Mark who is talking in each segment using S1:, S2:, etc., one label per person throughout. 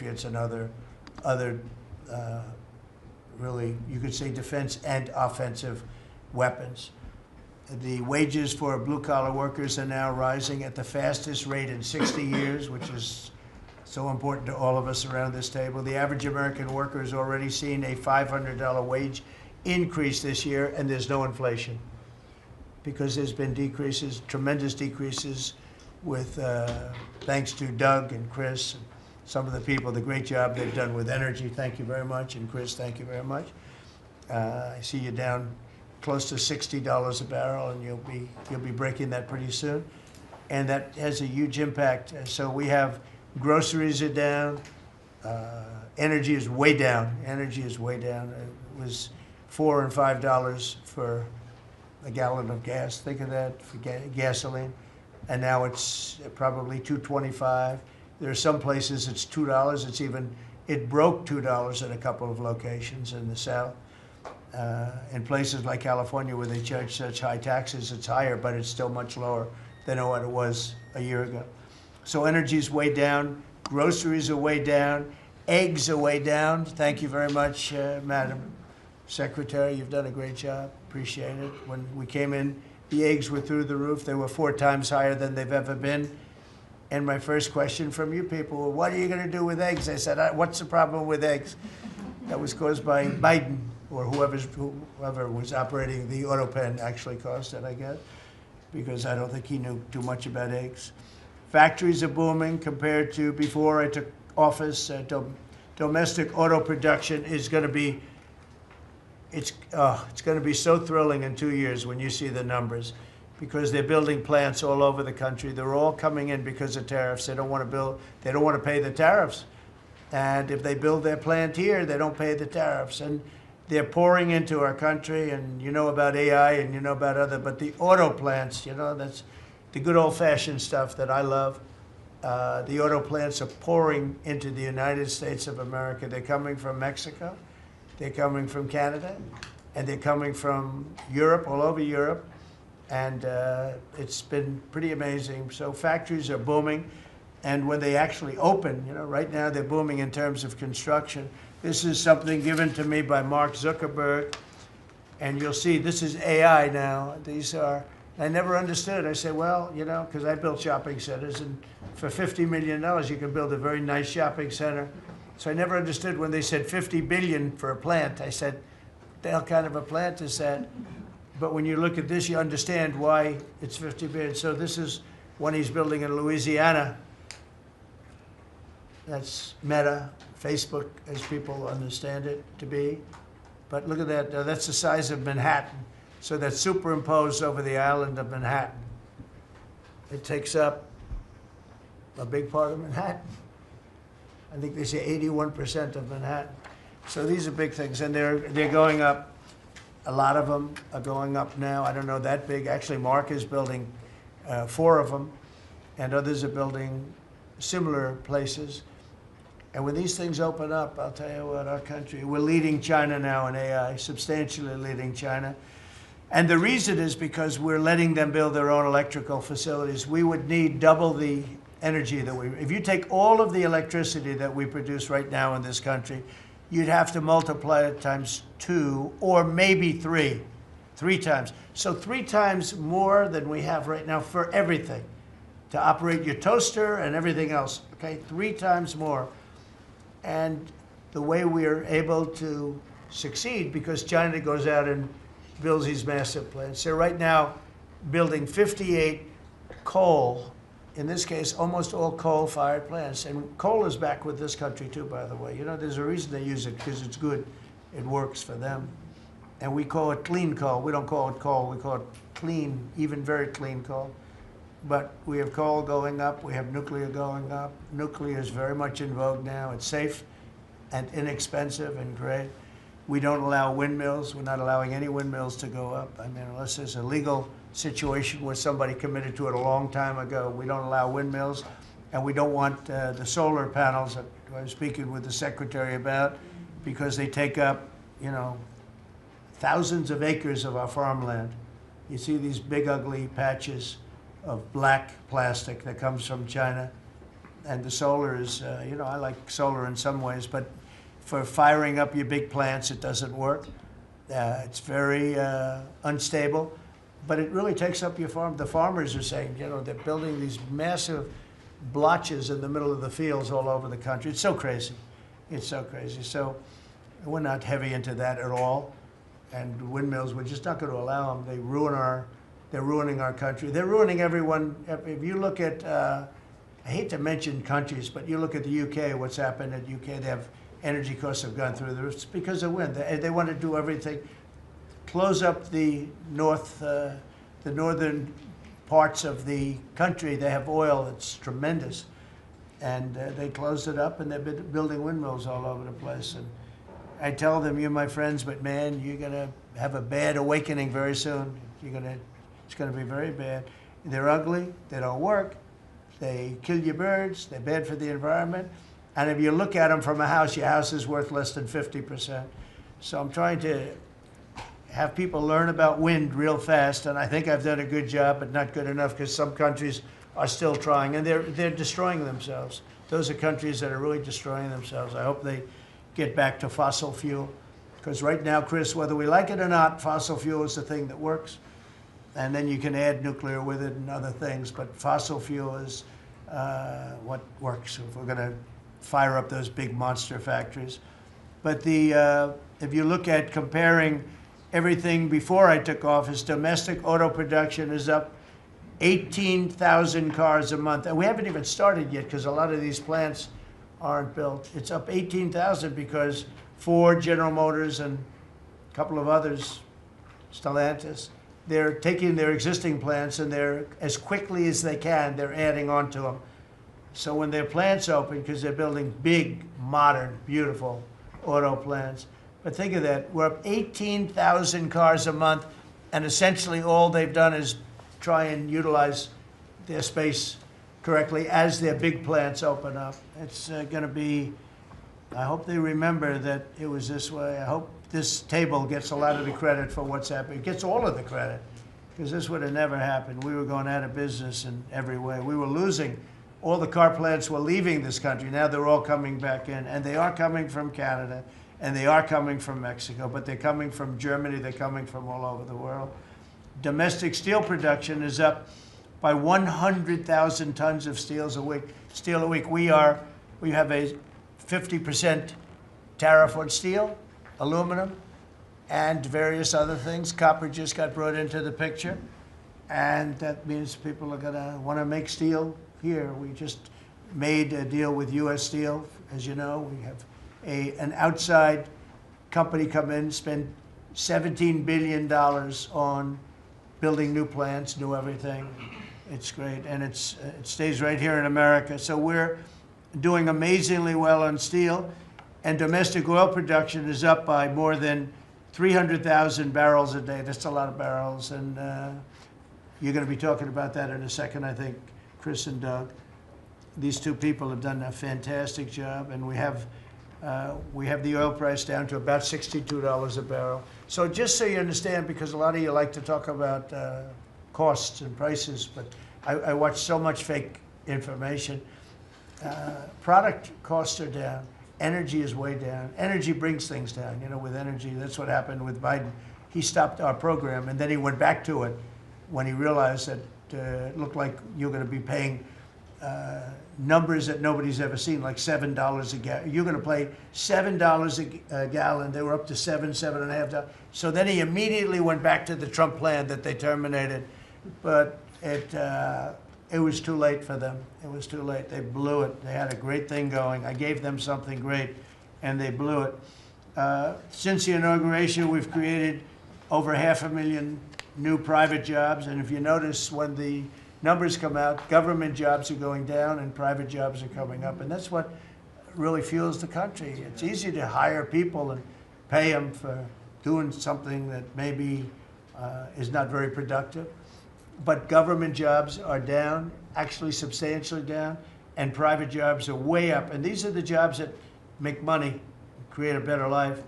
S1: Patriots and other really, you could say, defense and offensive weapons. The wages for blue-collar workers are now rising at the fastest rate in 60 years, which is so important to all of us around this table. The average American worker has already seen a $500 wage increase this year, and there's no inflation because there's been decreases, tremendous decreases with, thanks to Doug and Chris and some of the people, the great job they've done with energy. Thank you very much. And Chris, thank you very much. I see you down close to $60 a barrel, and you'll be breaking that pretty soon. And that has a huge impact. So we have groceries are down. Energy is way down. Energy is way down. It was $4 and $5 for a gallon of gas. Think of that for gasoline. And now it's probably $2.25. There are some places it's $2. It broke $2 at a couple of locations in the South. In places like California where they charge such high taxes, it's higher, but it's still much lower than what it was a year ago. So energy's way down, groceries are way down, eggs are way down. Thank you very much, Madam Secretary. You've done a great job. Appreciate it. When we came in, the eggs were through the roof. They were 4 times higher than they've ever been. And my first question from you people were, what are you going to do with eggs? I said, what's the problem with eggs? That was caused by Biden, or whoever was operating the auto pen actually caused it, I guess, because I don't think he knew too much about eggs. Factories are booming compared to before I took office. Domestic auto production is going to be, it's going to be so thrilling in 2 years when you see the numbers, because they're building plants all over the country. They're all coming in because of tariffs. They don't want to pay the tariffs. And if they build their plant here, they don't pay the tariffs. And they're pouring into our country, and you know about AI and you know about but the auto plants, that's the good old-fashioned stuff that I love. The auto plants are pouring into the United States of America. They're coming from Mexico, they're coming from Canada, and they're coming from Europe, all over Europe. And it's been pretty amazing. So factories are booming. And when they actually open, right now they're booming in terms of construction. This is something given to me by Mark Zuckerberg. And you'll see this is AI now. These are, I never understood. I said, well, because I built shopping centers, and for $50 million, you can build a very nice shopping center. So I never understood when they said $50 billion for a plant. I said, what the hell kind of a plant is that? But when you look at this, you understand why it's 50 billion. So this is one he's building in Louisiana. That's Meta, Facebook, as people understand it to be. But look at that. That's the size of Manhattan. So that's superimposed over the island of Manhattan. It takes up a big part of Manhattan. I think they say 81% of Manhattan. So these are big things, and they're going up. A lot of them are going up now. I don't know that big. Actually, Mark is building 4 of them, and others are building similar places. And when these things open up, I'll tell you what, our country, we're leading China now in AI, substantially leading China. And the reason is because we're letting them build their own electrical facilities. We would need double the energy that if you take all of the electricity that we produce right now in this country, you'd have to multiply it times 2 or maybe 3 times. So 3 times more than we have right now for everything, to operate your toaster and everything else, okay? 3 times more. And the way we are able to succeed, because China goes out and builds these massive plants. They're right now building 58 coal, in this case, almost all coal-fired plants. And coal is back with this country too, by the way. There's a reason they use it, because it's good. It works for them. And we call it clean coal. We don't call it coal. We call it clean, even very clean coal. But we have coal going up. We have nuclear going up. Nuclear is very much in vogue now. It's safe and inexpensive and great. We don't allow windmills. We're not allowing any windmills to go up. I mean, unless there's a legal situation where somebody committed to it a long time ago. We don't allow windmills, and we don't want the solar panels that I was speaking with the secretary about, because they take up, thousands of acres of our farmland. You see these big ugly patches of black plastic that comes from China. And the solar is, you know, I like solar in some ways, but for firing up your big plants, it doesn't work. It's very unstable, but it really takes up your farm. The farmers are saying, you know, they're building these massive blotches in the middle of the fields all over the country. It's so crazy. It's so crazy. So we're not heavy into that at all. And windmills, we're just not going to allow them. They're ruining our country. They're ruining everyone. If you look at, I hate to mention countries, but you look at the UK, what's happened at UK, they have energy costs have gone through the roof. It's because of wind. They want to do everything, close up the northern parts of the country. They have oil that's tremendous, and they closed it up, and they've been building windmills all over the place. And I tell them, you're my friends, but man, you're gonna have a bad awakening very soon. It's gonna be very bad. They're ugly. They don't work. They kill your birds. They're bad for the environment. And if you look at them from a house, your house is worth less than 50%. So I'm trying to have people learn about wind real fast, and I think I've done a good job, but not good enough, because some countries are still trying, and they're destroying themselves. Those are countries that are really destroying themselves. I hope they get back to fossil fuel, because right now, Chris, whether we like it or not, fossil fuel is the thing that works, and then you can add nuclear with it and other things, but fossil fuel is what works if we're going to fire up those big monster factories. But if you look at comparing everything before I took office, domestic auto production is up 18,000 cars a month. And we haven't even started yet, because a lot of these plants aren't built. It's up 18,000 because Ford, General Motors, and a couple of others, Stellantis, they're taking their existing plants, and they're, as quickly as they can, they're adding on to them. So when their plants open, because they're building big, modern, beautiful auto plants. But think of that, we're up 18,000 cars a month, and essentially all they've done is try and utilize their space correctly as their big plants open up. It's going to be, I hope they remember that it was this way. I hope this table gets a lot of the credit for what's happening. It gets all of the credit, because this would have never happened. We were going out of business in every way. We were losing. All the car plants were leaving this country. Now they're all coming back in, and they are coming from Canada, and they are coming from Mexico, but they're coming from Germany. They're coming from all over the world. Domestic steel production is up by 100,000 tons of steel a week. We have a 50% tariff on steel, aluminum, and various other things. Copper just got brought into the picture, and that means people are going to want to make steel here. We just made a deal with U.S. Steel. As you know, we have an outside company come in, spend $17 billion on building new plants, new everything. It's great, and it stays right here in America. So we're doing amazingly well on steel, and domestic oil production is up by more than 300,000 barrels a day. That's a lot of barrels, and you're going to be talking about that in a second, I think, Chris and Doug. These two people have done a fantastic job, and we have the oil price down to about $62 a barrel. So just so you understand, because a lot of you like to talk about costs and prices, but I watch so much fake information. Product costs are down. Energy is way down. Energy brings things down. You know, with energy, that's what happened with Biden. He stopped our program, and then he went back to it when he realized that it looked like you're going to be paying numbers that nobody's ever seen, like $7 a gallon. You're going to pay $7 a gallon. They were up to $7.5. So then he immediately went back to the Trump plan that they terminated, but it was too late for them. It was too late. They blew it. They had a great thing going. I gave them something great, and they blew it. Since the inauguration, we've created over 500,000 new private jobs, and if you notice, when the numbers come out, government jobs are going down and private jobs are coming up, and that's what really fuels the country. It's easy to hire people and pay them for doing something that maybe is not very productive, but government jobs are down, actually substantially down, and private jobs are way up, and these are the jobs that make money, create a better life.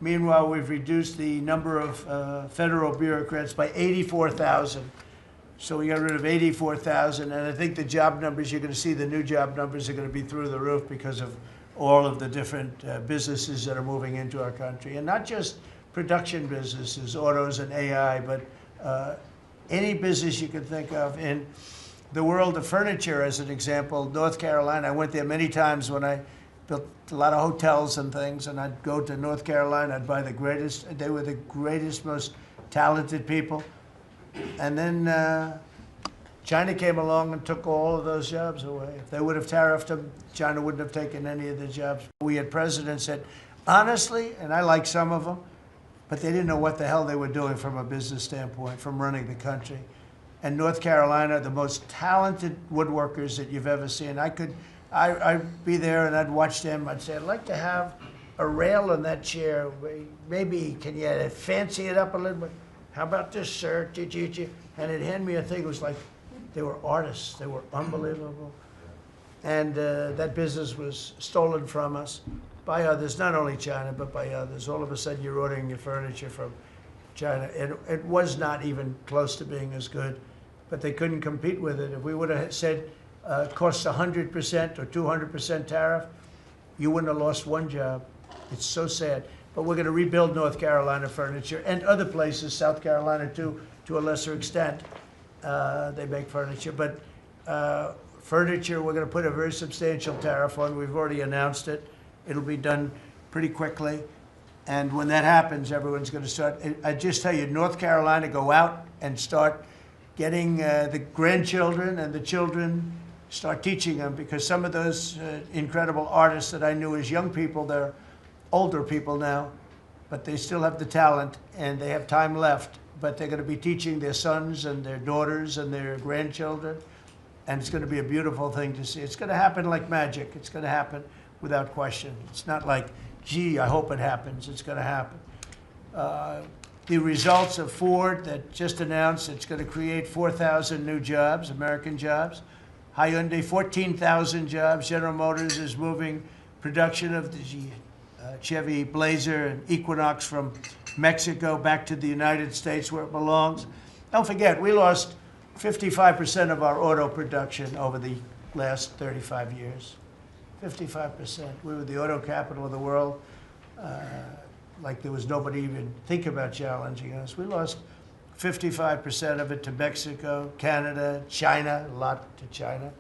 S1: Meanwhile, we've reduced the number of federal bureaucrats by 84,000. So we got rid of 84,000, and I think the job numbers, you're going to see the new job numbers are going to be through the roof because of all of the different businesses that are moving into our country. And not just production businesses, autos and AI, but any business you can think of. In the world of furniture, as an example, North Carolina, I went there many times when I built a lot of hotels and things, and I'd go to North Carolina, I'd buy the greatest, they were the greatest, most talented people. And then China came along and took all of those jobs away. If they would have tariffed them, China wouldn't have taken any of the jobs. We had presidents that, honestly, and I like some of them, but they didn't know what the hell they were doing from a business standpoint, from running the country. And North Carolina, the most talented woodworkers that you've ever seen. I'd be there and I'd watch them. I'd say, I'd like to have a rail in that chair. Maybe, can you fancy it up a little bit? How about this, sir? And they'd hand me a thing. It was like they were artists. They were unbelievable. And that business was stolen from us by others, not only China, but by others. All of a sudden, you're ordering your furniture from China. It was not even close to being as good, but they couldn't compete with it. If we would have said costs 100% or 200% tariff, you wouldn't have lost one job. It's so sad. But we're going to rebuild North Carolina furniture and other places, South Carolina too, to a lesser extent. They make furniture. But furniture, we're going to put a very substantial tariff on. We've already announced it. It'll be done pretty quickly. And when that happens, everyone's going to start. I just tell you, North Carolina, go out and start getting the grandchildren and the children, start teaching them, because some of those incredible artists that I knew as young people, they're older people now, but they still have the talent and they have time left, but they're going to be teaching their sons and their daughters and their grandchildren, and it's going to be a beautiful thing to see. It's going to happen like magic. It's going to happen without question. It's not like, gee, I hope it happens. It's going to happen. The results of Ford that just announced it's going to create 4,000 new jobs, American jobs. Hyundai, 14,000 jobs. General Motors is moving production of the Chevy Blazer and Equinox from Mexico back to the United States where it belongs. Don't forget, we lost 55% of our auto production over the last 35 years. 55%. We were the auto capital of the world. Like there was nobody even think about challenging us. We lost 55% of it to Mexico, Canada, China, a lot to China,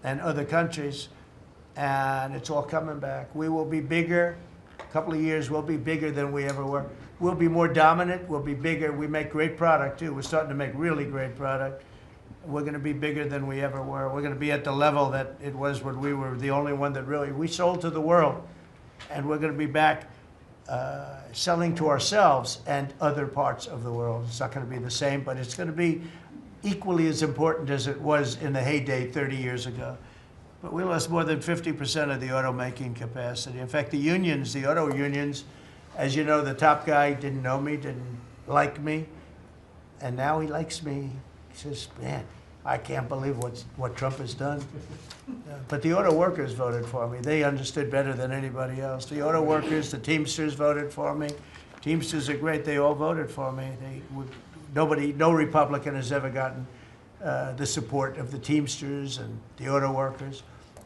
S1: and other countries. And it's all coming back. We will be bigger. A couple of years, we'll be bigger than we ever were. We'll be more dominant. We'll be bigger. We make great product, too. We're starting to make really great product. We're going to be bigger than we ever were. We're going to be at the level that it was when we were the only one that really, we sold to the world. And we're going to be back selling to ourselves and other parts of the world. It's not going to be the same, but it's going to be equally as important as it was in the heyday 30 years ago. But we lost more than 50% of the automaking capacity. In fact, the unions, the auto unions, as you know, the top guy didn't know me, didn't like me, and now he likes me. He says, man, I can't believe what Trump has done. But the auto workers voted for me. They understood better than anybody else. The auto workers, the Teamsters voted for me. Teamsters are great. They all voted for me. No Republican has ever gotten the support of the Teamsters and the auto workers.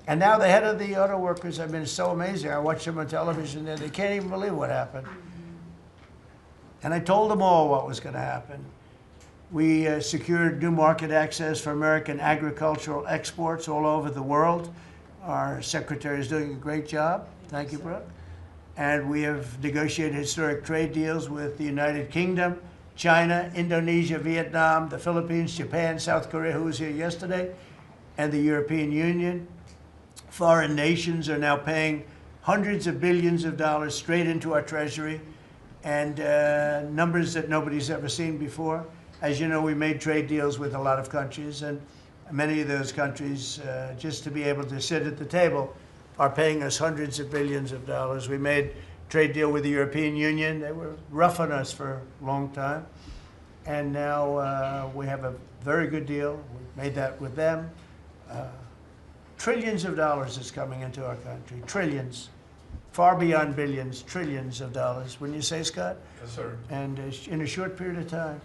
S1: And now the head of the auto workers, I mean, it's so amazing. I watch them on television there. They can't even believe what happened. And I told them all what was going to happen. We secured new market access for American agricultural exports all over the world. Our secretary is doing a great job. Thank you, Brooke. And we have negotiated historic trade deals with the United Kingdom, China, Indonesia, Vietnam, the Philippines, Japan, South Korea, who was here yesterday, and the European Union. Foreign nations are now paying hundreds of billions of dollars straight into our treasury, and numbers that nobody's ever seen before. As you know, we made trade deals with a lot of countries, and many of those countries, just to be able to sit at the table, are paying us hundreds of billions of dollars. We made a trade deal with the European Union. They were rough on us for a long time, and now we have a very good deal. We made that with them. Trillions of dollars is coming into our country. Trillions. Far beyond billions, trillions of dollars. Wouldn't you say, Scott?
S2: Yes, sir.
S1: And in a short period of time.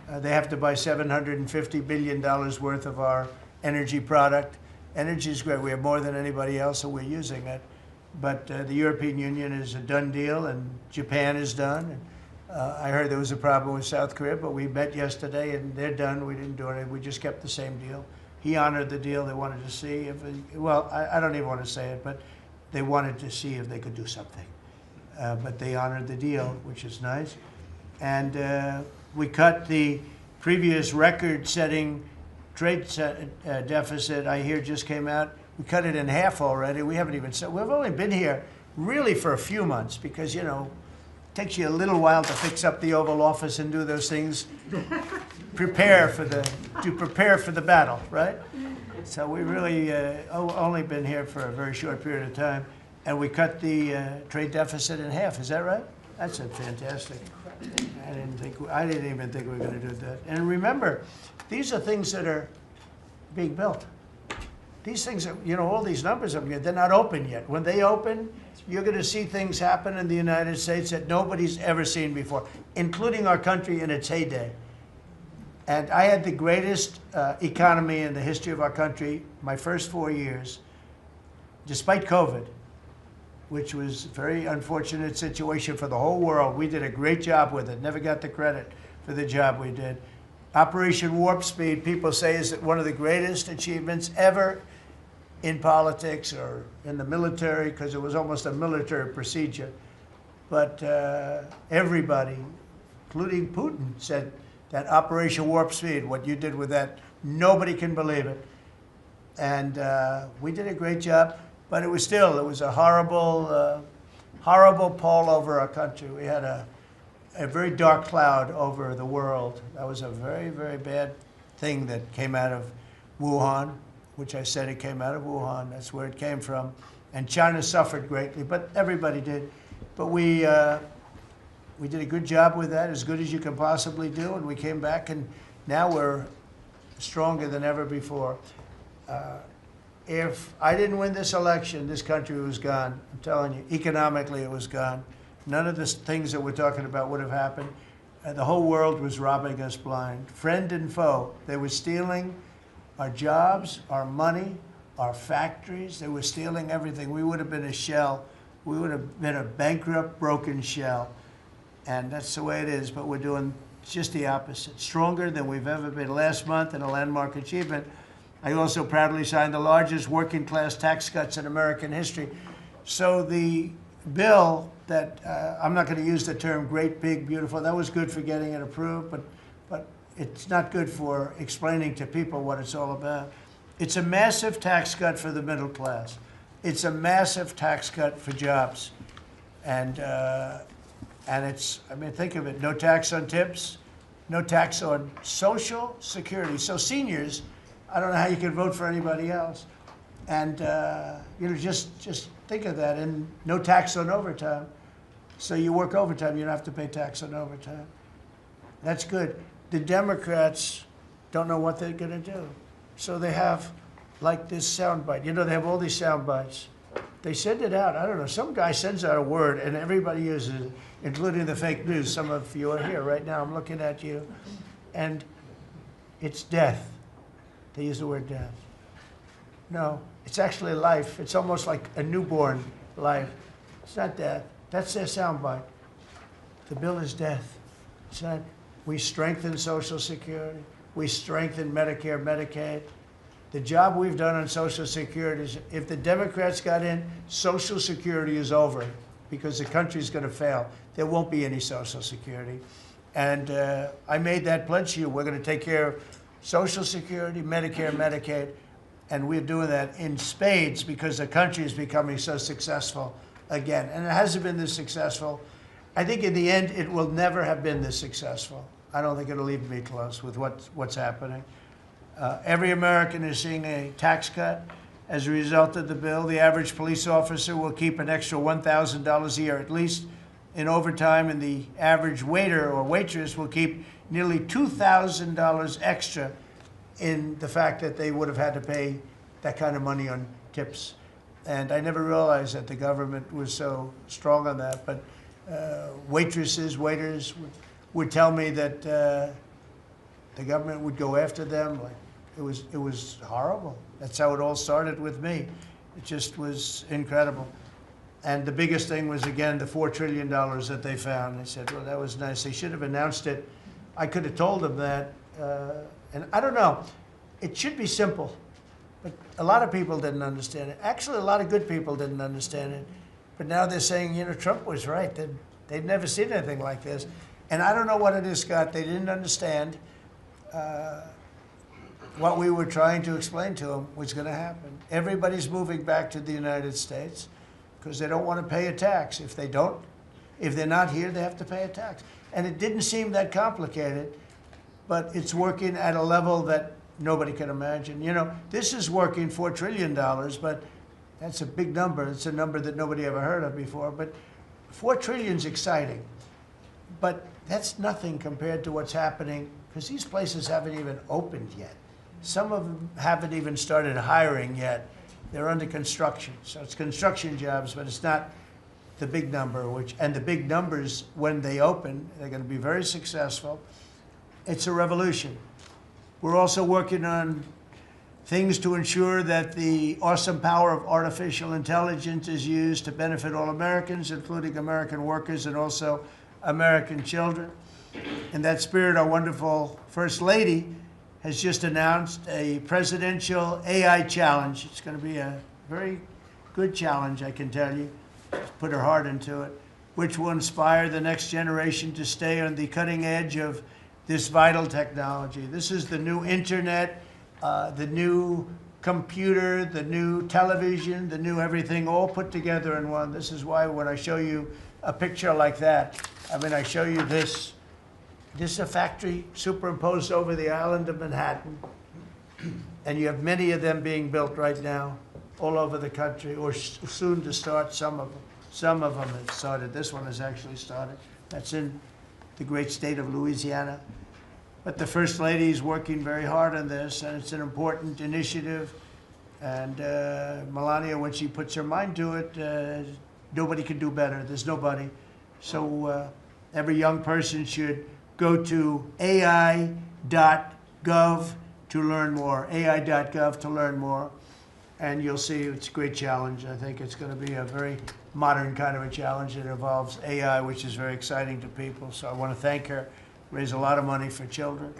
S1: They have to buy $750 billion worth of our energy product. Energy is great. We have more than anybody else, so we're using it. But the European Union is a done deal, and Japan is done. And, I heard there was a problem with South Korea, but we met yesterday, and they're done. We didn't do anything. We just kept the same deal. He honored the deal. They wanted to see if, well, I don't even want to say it, but they wanted to see if they could do something. But they honored the deal, which is nice. And we cut the previous record-setting trade deficit, I hear just came out. We cut it in half already. We haven't even said, we've only been here really for a few months because, you know, it takes you a little while to fix up the Oval Office and do those things. prepare for the battle, right? So we really only been here for a very short period of time, and we cut the trade deficit in half. Is that right? That's fantastic. I didn't even think we were going to do that. And remember, these are things that are being built. These things, you know, all these numbers up here, they're not open yet. When they open, you're going to see things happen in the United States that nobody's ever seen before, including our country in its heyday. And I had the greatest economy in the history of our country my first 4 years, despite COVID, which was a very unfortunate situation for the whole world. We did a great job with it, never got the credit for the job we did. Operation Warp Speed, people say, is one of the greatest achievements ever in politics or in the military, because it was almost a military procedure. But everybody, including Putin, said that Operation Warp Speed, what you did with that, nobody can believe it. And we did a great job, but it was a horrible, horrible pall over our country. We had a very dark cloud over the world. That was a very, very bad thing that came out of Wuhan, which I said it came out of Wuhan. That's where it came from. And China suffered greatly, but everybody did. But we did a good job with that, as good as you can possibly do, and we came back, and now we're stronger than ever before. If I didn't win this election, this country was gone. I'm telling you, economically it was gone. None of the things that we're talking about would have happened. The whole world was robbing us blind. Friend and foe. They were stealing our jobs, our money, our factories. They were stealing everything. We would have been a shell. We would have been a bankrupt, broken shell. And that's the way it is, but we're doing just the opposite. Stronger than we've ever been. Last month, in a landmark achievement, I also proudly signed the largest working class tax cuts in American history. So the bill that, I'm not going to use the term great, big, beautiful, that was good for getting it approved, but it's not good for explaining to people what it's all about. It's a massive tax cut for the middle class. It's a massive tax cut for jobs. And it's, I mean, think of it, no tax on tips, no tax on Social Security. So seniors, I don't know how you can vote for anybody else. And, you know, just think of that, and no tax on overtime. So you work overtime, you don't have to pay tax on overtime. That's good. The Democrats don't know what they're going to do. So they have, like, this soundbite. You know, they have all these sound bites. They send it out. I don't know. Some guy sends out a word, and everybody uses it, including the fake news. Some of you are here right now. I'm looking at you. And it's death. They use the word death. No, it's actually life. It's almost like a newborn life. It's not death. That's their soundbite. The bill is death. It's not. We strengthen Social Security. We strengthen Medicare, Medicaid. The job we've done on Social Security is, if the Democrats got in, Social Security is over because the country's going to fail. There won't be any Social Security. And I made that pledge to you. We're going to take care of Social Security, Medicare, Medicaid, and we're doing that in spades because the country is becoming so successful again. And it hasn't been this successful. I think in the end, it will never have been this successful. I don't think it'll even be close with what's happening. Every American is seeing a tax cut as a result of the bill. The average police officer will keep an extra $1,000 a year at least in overtime, and the average waiter or waitress will keep nearly $2,000 extra in the fact that they would have had to pay that kind of money on tips. And I never realized that the government was so strong on that. But waitresses, waiters would tell me that The government would go after them. Like, it was horrible. That's how it all started with me. It just was incredible. And the biggest thing was, again, the $4 trillion that they found. They said, well, that was nice. They should have announced it. I could have told them that. And I don't know. It should be simple. But a lot of people didn't understand it. Actually, a lot of good people didn't understand it. But now they're saying, you know, Trump was right. They'd never seen anything like this. And I don't know what it is, Scott. They didn't understand what we were trying to explain to them was going to happen. Everybody's moving back to the United States because they don't want to pay a tax. If they're not here, they have to pay a tax. And it didn't seem that complicated, but it's working at a level that nobody can imagine. You know, this is working $4 trillion, but that's a big number. It's a number that nobody ever heard of before. But $4 trillion is exciting. But that's nothing compared to what's happening, because these places haven't even opened yet. Some of them haven't even started hiring yet. They're under construction. So it's construction jobs, but it's not the big number, and the big numbers, when they open, they're going to be very successful. It's a revolution. We're also working on things to ensure that the awesome power of artificial intelligence is used to benefit all Americans, including American workers and also American children. In that spirit, our wonderful First Lady has just announced a presidential AI challenge. It's going to be a very good challenge, I can tell you. She's put her heart into it, which will inspire the next generation to stay on the cutting edge of this vital technology. This is the new internet, the new computer, the new television, the new everything, all put together in one. This is why when I show you a picture like that, I mean, I show you this. This is a factory superimposed over the island of Manhattan. And you have many of them being built right now all over the country, or soon to start. Some of them have started. This one has actually started. That's in the great state of Louisiana. But the First Lady is working very hard on this, and it's an important initiative. And Melania, when she puts her mind to it, nobody can do better. There's nobody. So every young person should go to AI.gov to learn more, AI.gov to learn more. And you'll see it's a great challenge. I think it's going to be a very modern kind of a challenge that involves AI, which is very exciting to people. So I want to thank her, raise a lot of money for children.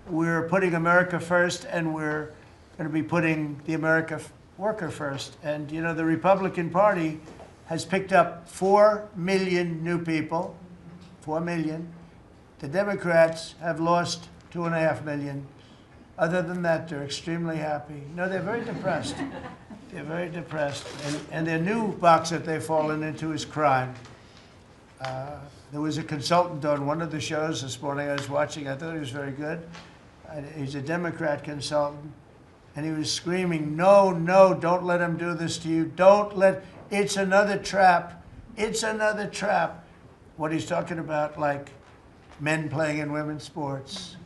S1: We're putting America first, and we're going to be putting the American worker first. And, you know, the Republican Party has picked up 4 million new people, 4 million. The Democrats have lost 2.5 million. Other than that, they're extremely happy. No, they're very depressed. They're very depressed. And their new box that they've fallen into is crime. There was a consultant on one of the shows this morning I was watching. I thought he was very good. He's a Democrat consultant. And he was screaming, no, no, don't let him do this to you. Don't let, it's another trap. It's another trap. What he's talking about, like men playing in women's sports.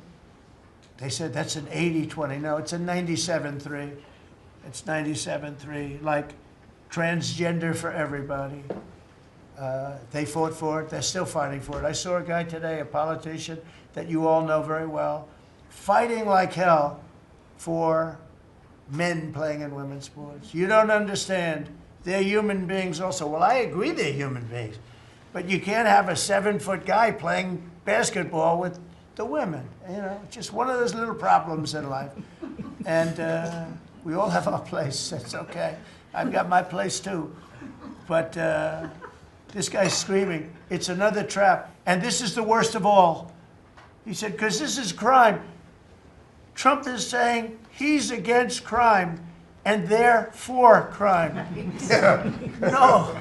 S1: They said that's an 80-20. No, it's a 97-3. It's 97-3. Like transgender for everybody. They fought for it. They're still fighting for it. I saw a guy today, a politician that you all know very well, fighting like hell for men playing in women's sports. You don't understand. They're human beings also. Well, I agree they're human beings. But you can't have a 7-foot guy playing basketball with the women. You know, it's just one of those little problems in life. And we all have our place. That's okay. I've got my place too. But this guy's screaming, it's another trap. And this is the worst of all. He said, because this is crime. Trump is saying he's against crime and they're for crime. No,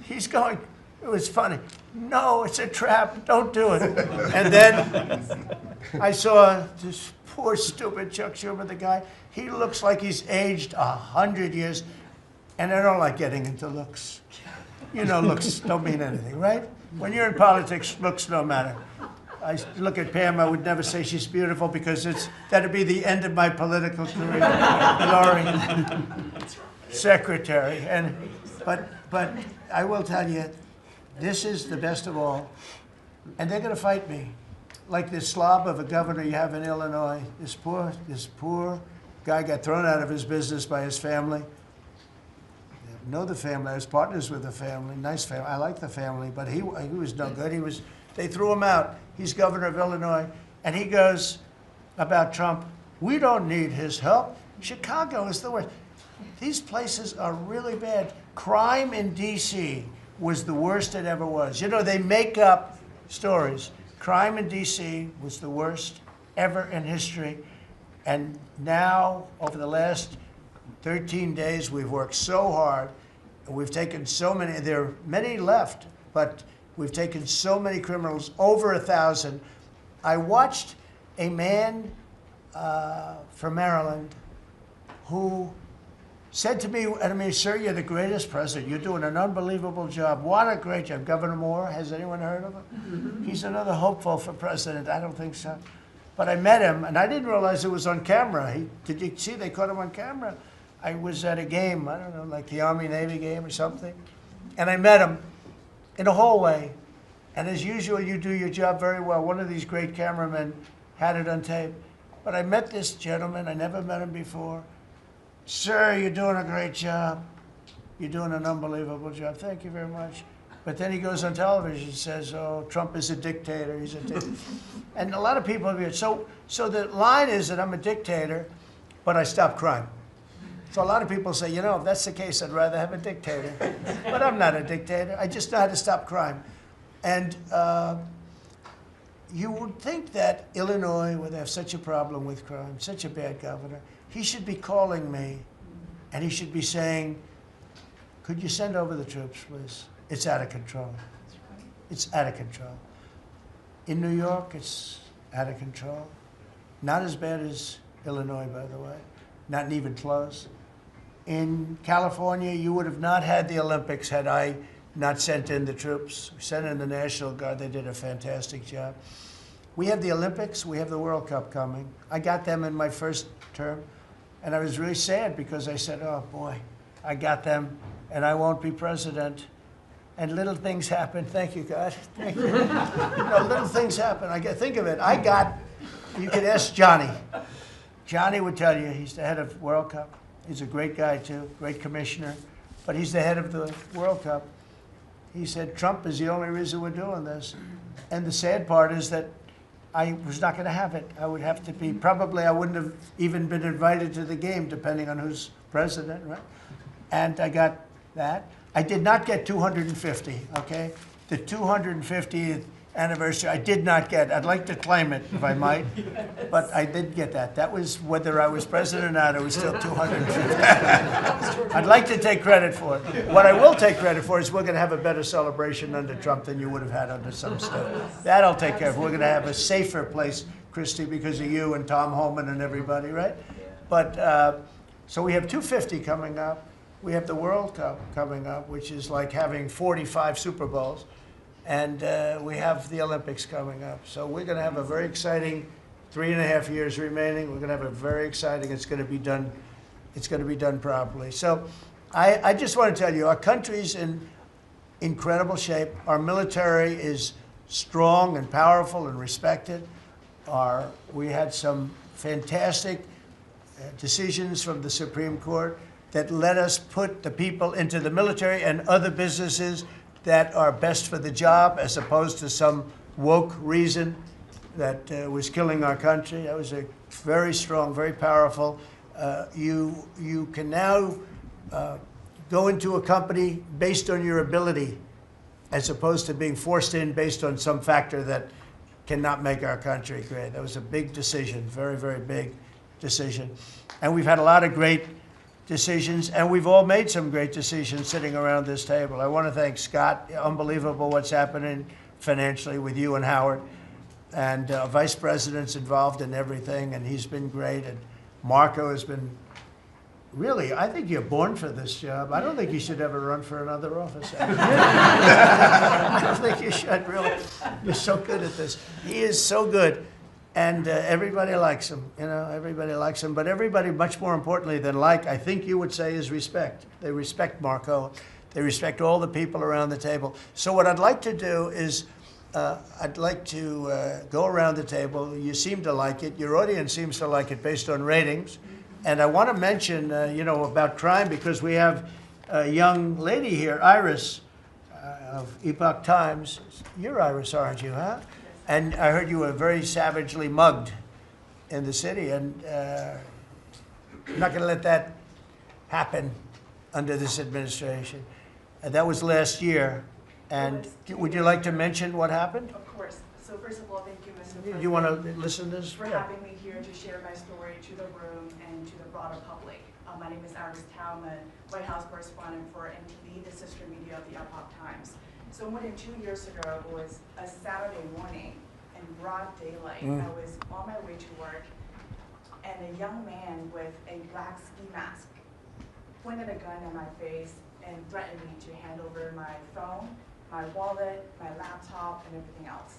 S1: he's going, it was funny. No, it's a trap. Don't do it. And then I saw this poor, stupid Chuck Schumer, the guy. He looks like he's aged 100 years. And I don't like getting into looks. You know, looks don't mean anything, right? When you're in politics, looks don't matter. I look at Pam, I would never say she's beautiful because that'd be the end of my political career. Laurie, secretary. But I will tell you, this is the best of all. And they're going to fight me. like this slob of a governor you have in Illinois. This poor guy got thrown out of his business by his family. I know the family. I was partners with the family. Nice family. I like the family, but he was no good. They threw him out. He's governor of Illinois, and he goes about Trump, we don't need his help. Chicago is the worst. These places are really bad. Crime in D.C. was the worst it ever was. You know, they make up stories. Crime in D.C. was the worst ever in history. And now, over the last 13 days, we've worked so hard. We've taken so many, there are many left, but we've taken so many criminals, over 1,000. I watched a man from Maryland who said to me, I mean, sir, you're the greatest president. You're doing an unbelievable job. What a great job. Governor Moore, has anyone heard of him? Mm-hmm. He's another hopeful for president. I don't think so. But I met him, and I didn't realize it was on camera. Did you see they caught him on camera? I was at a game, I don't know, like the Army-Navy game or something. And I met him in a hallway. And as usual, you do your job very well. One of these great cameramen had it on tape. But I met this gentleman. I never met him before. Sir, you're doing a great job. You're doing an unbelievable job. Thank you very much. But then he goes on television and says, oh, Trump is a dictator. He's a dictator. And a lot of people have so the line is that I'm a dictator, but I stop crime. So a lot of people say, you know, if that's the case, I'd rather have a dictator. But I'm not a dictator. I just know how to stop crime. And you would think that Illinois would have such a problem with crime, such a bad governor. He should be calling me, and he should be saying, could you send over the troops, please? It's out of control. It's out of control. In New York, it's out of control. Not as bad as Illinois, by the way. Not even close. In California, you would have not had the Olympics had I not sent in the troops. We sent in the National Guard. They did a fantastic job. We have the Olympics. We have the World Cup coming. I got them in my first term. And I was really sad because I said, oh, boy, I got them, and I won't be president. And little things happen. Thank you, God. Thank you. Little things happen. Think of it. You could ask Johnny. Johnny would tell you he's the head of World Cup. He's a great guy, too, great commissioner. But he's the head of the World Cup. He said, Trump is the only reason we're doing this. And the sad part is that I was not going to have it. I would have to be, probably I wouldn't have even been invited to the game, depending on who's president, right? And I got that. I did not get 250, okay? The 250th anniversary, I did not get. I'd like to claim it, if I might, but I did get that. That was whether I was president or not, it was still 250. I'd like to take credit for it. What I will take credit for is we're going to have a better celebration under Trump than you would have had under some stuff. That I'll take care of. We're going to have a safer place, Christy, because of you and Tom Homan and everybody, right? But, so we have 250 coming up. We have the World Cup coming up, which is like having 45 Super Bowls. And we have the Olympics coming up. So we're going to have a very exciting 3.5 years remaining. We're going to have a very exciting, it's going to be done properly. So I just want to tell you, our country's in incredible shape. Our military is strong and powerful and respected. We had some fantastic decisions from the Supreme Court that let us put the people into the military and other businesses that are best for the job, as opposed to some woke reason that was killing our country. That was a very strong, very powerful. You can now go into a company based on your ability, as opposed to being forced in based on some factor that cannot make our country great. That was a big decision, very, very big decision. And we've had a lot of great decisions, and we've all made some great decisions sitting around this table. I want to thank Scott. Unbelievable what's happening financially with you and Howard. And Vice President's involved in everything, and he's been great. And Marco has been, really, I think you're born for this job. I don't think you should ever run for another office. I don't think you should, really. You're so good at this. He is so good. And everybody likes him, everybody likes him. But everybody, much more importantly than like, I think you would say, is respect. They respect Marco. They respect all the people around the table. So what I'd like to do is I'd like to go around the table. You seem to like it. Your audience seems to like it based on ratings. And I want to mention, you know, about crime because we have a young lady here, Iris, of Epoch Times. You're Iris, aren't you, huh? And I heard you were very savagely mugged in the city. And I'm not going to let that happen under this administration. That was last year. And would you like to mention what happened?
S2: Of course. So first of all, thank you, Mr. President.
S1: You want to listen to this?
S2: For having me here to share my story to the room and to the broader public. My name is Iris Tao. I'm a White House correspondent for NTV, the sister media of the Epoch Times. So more than 2 years ago, it was a Saturday morning in broad daylight. I was on my way to work, and a young man with a black ski mask pointed a gun at my face and threatened me to hand over my phone, my wallet, my laptop, and everything else.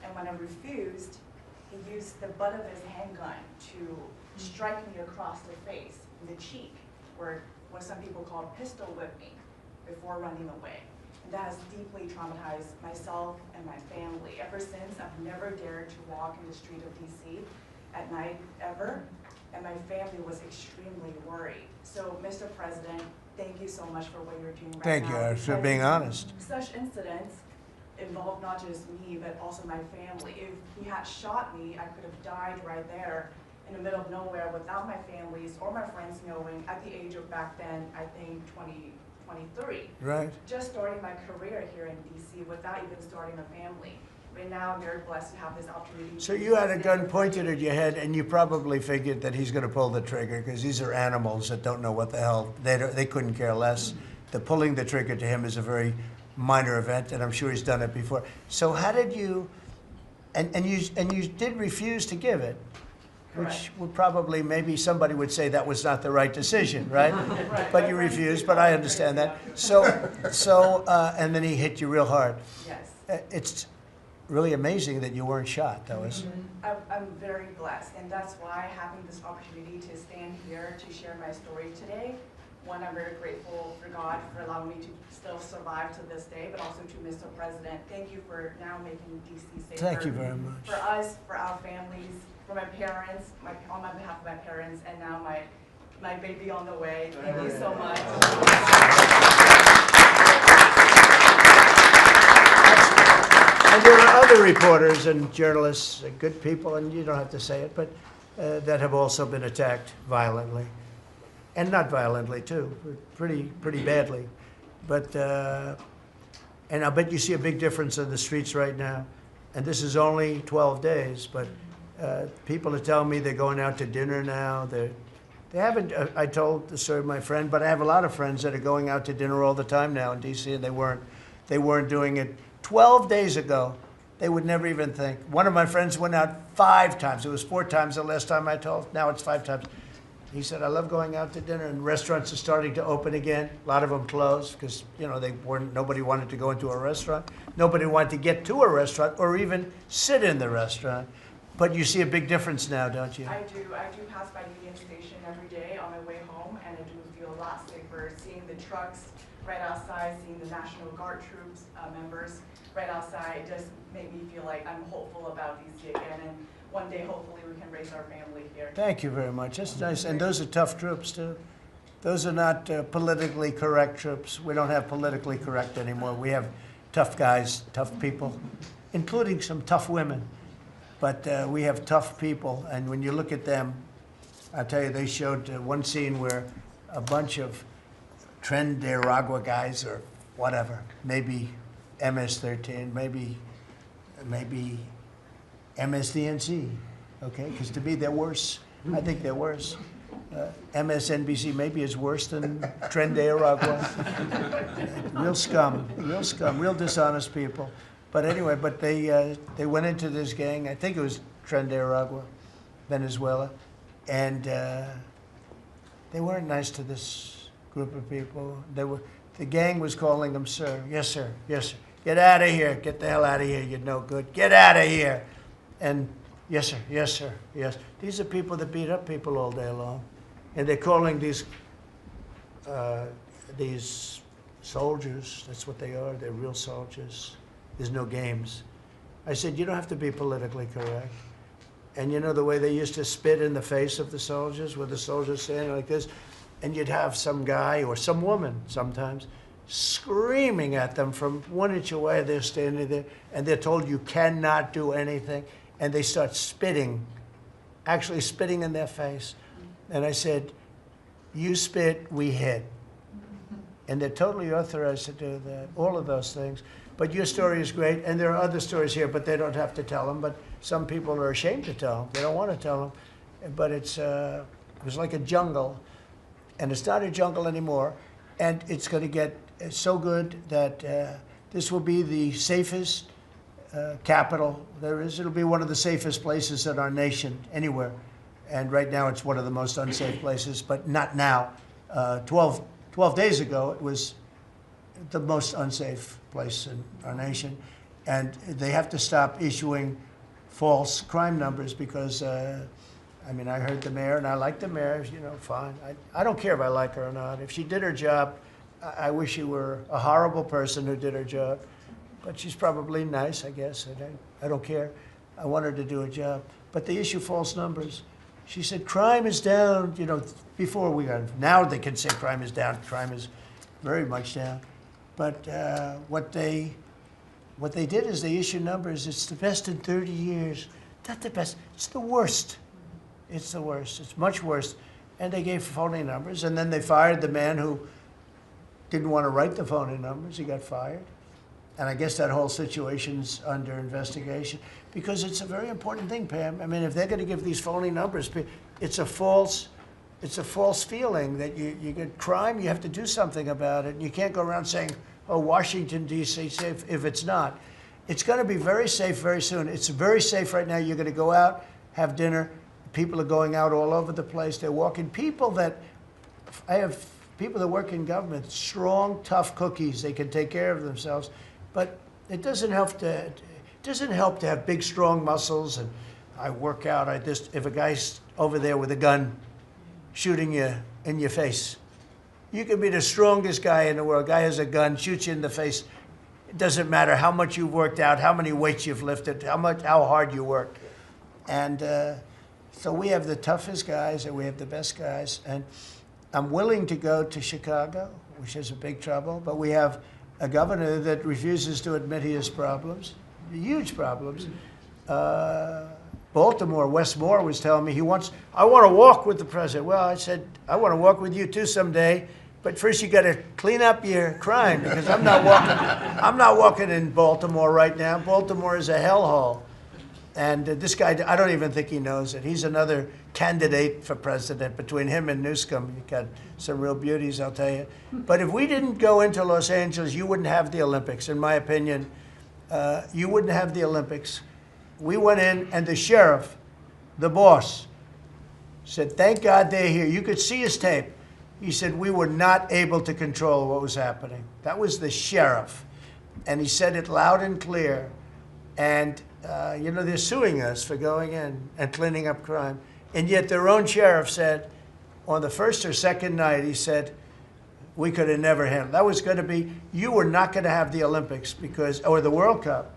S2: And when I refused, he used the butt of his handgun to strike me across the face, in the cheek, or what some people call pistol whip me, before running away. And that has deeply traumatized myself and my family. Ever since, I've never dared to walk in the street of DC at night, ever, and my family was extremely worried. So, Mr. President, thank you so much for what you're doing right now.
S1: Thank you, Iris, for being honest.
S2: Such incidents involve not just me, but also my family. If he had shot me, I could have died right there in the middle of nowhere without my families or my friends knowing at the age of back then, I think 23.
S1: Right.
S2: Just starting my career here in DC without even starting a family. Right now, I'm very blessed to have this opportunity.
S1: So you had a gun pointed at your head, and you probably figured that he's going to pull the trigger because these are animals that don't know what the hell. They couldn't care less. The pulling the trigger to him is a very minor event, and I'm sure he's done it before. So how did you? And you did refuse to give it, which would probably maybe somebody would say that was not the right decision, right?
S2: Right.
S1: But you refused. But I understand that. So and then he hit you real hard.
S2: Yes.
S1: It's really amazing that you weren't shot. That was.
S2: I'm very blessed, and that's why having this opportunity to stand here to share my story today. One, I'm very grateful for God for allowing me to still survive to this day, but also to Mr. President. Thank you for now making DC safer.
S1: Thank you very much.
S2: For us, for our families, for my parents, on my behalf of my parents, and now my baby on the way. Thank you so much.
S1: And there are other reporters and journalists, good people, and you don't have to say it, but that have also been attacked violently. And not violently, too, pretty badly. But, and I bet you see a big difference in the streets right now. And this is only 12 days, but people are telling me they're going out to dinner now. They haven't, I told the story of my friend, but I have a lot of friends that are going out to dinner all the time now in D.C., and they weren't doing it 12 days ago. They would never even think. One of my friends went out 5 times. It was 4 times the last time I told. Now it's 5 times. He said, I love going out to dinner, and restaurants are starting to open again. A lot of them closed because, you know, nobody wanted to go into a restaurant. Nobody wanted to get to a restaurant or even sit in the restaurant. But you see a big difference now, don't you?
S2: I do pass by Union Station every day on my way home, and I do feel a lot safer seeing the trucks right outside, seeing the National Guard troops members right outside. It just made me feel like I'm hopeful about DC again, and one day hopefully we can raise our family here.
S1: Thank you very much. That's nice. And those are tough troops, too. Those are not politically correct troops. We don't have politically correct anymore. We have tough guys, tough people, including some tough women. But we have tough people, and when you look at them, I'll tell you, they showed one scene where a bunch of Trinidad guys or whatever, maybe MS-13, maybe MSDNC, okay? Because to me, they're worse. I think they're worse. MSNBC maybe is worse than Trinidad. Real scum, real dishonest people. But anyway, but they went into this gang. I think it was Trinidad, Venezuela, and they weren't nice to this group of people. The gang was calling them sir. Yes, sir. Yes, sir. Get out of here. Get the hell out of here. You're no good. Get out of here. And yes, sir. Yes, sir. Yes. These are people that beat up people all day long, and they're calling these soldiers. That's what they are. They're real soldiers. There's no games. I said, you don't have to be politically correct. And you know the way they used to spit in the face of the soldiers, with the soldiers standing like this, and you'd have some guy or some woman sometimes screaming at them from 1 inch away. They're standing there, and they're told you cannot do anything, and they start spitting, actually spitting in their face. And I said, you spit, we hit. And they're totally authorized to do that, all of those things. But your story is great, and there are other stories here, but they don't have to tell them. But some people are ashamed to tell them. They don't want to tell them. But it was like a jungle, and it's not a jungle anymore. And it's going to get so good that this will be the safest capital there is. It'll be one of the safest places in our nation, anywhere. And right now, it's one of the most unsafe places, but not now. 12 days ago, it was the most unsafe place in our nation. And they have to stop issuing false crime numbers because, I mean, I heard the mayor, and I like the mayor, you know, fine. I don't care if I like her or not. If she did her job, I wish she were a horrible person who did her job. But she's probably nice, I guess. I don't care. I want her to do a job. But they issue false numbers. She said, crime is down, you know, before we got, now they can say crime is down. Crime is very much down. But what they did is they issued numbers. It's the best in 30 years. Not the best. It's the worst. It's the worst. It's much worse. And they gave phony numbers. And then they fired the man who didn't want to write the phony numbers. He got fired. And I guess that whole situation's under investigation because it's a very important thing, Pam. I mean, if they're going to give these phony numbers, it's a false feeling that you get crime, you have to do something about it. And you can't go around saying, oh, Washington, D.C. safe, if it's not. It's going to be very safe very soon. It's very safe right now. You're going to go out, have dinner. People are going out all over the place. They're walking. I have people that work in government, strong, tough cookies. They can take care of themselves. But it doesn't help to have big, strong muscles. And I work out. If a guy's over there with a gun shooting you in your face, you can be the strongest guy in the world. A guy has a gun, shoots you in the face. It doesn't matter how much you've worked out, how many weights you've lifted, how hard you work. And so we have the toughest guys and we have the best guys. And I'm willing to go to Chicago, which is a big trouble, but we have a governor that refuses to admit he has problems, huge problems. Baltimore, Wes Moore was telling me I want to walk with the president. Well, I said, I want to walk with you too someday, but first you got to clean up your crime because I'm not walking in Baltimore right now. Baltimore is a hellhole. And this guy, I don't even think he knows it. He's another candidate for president. Between him and Newsom, you got some real beauties, I'll tell you. But if we didn't go into Los Angeles, you wouldn't have the Olympics, in my opinion. You wouldn't have the Olympics. We went in, and the sheriff, the boss, said, thank God they're here. You could see his tape. He said, we were not able to control what was happening. That was the sheriff. And he said it loud and clear. And you know, they're suing us for going in and cleaning up crime. And yet their own sheriff said, on the first or second night, he said, we could have never handled. That was going to be, you were not going to have the Olympics or the World Cup,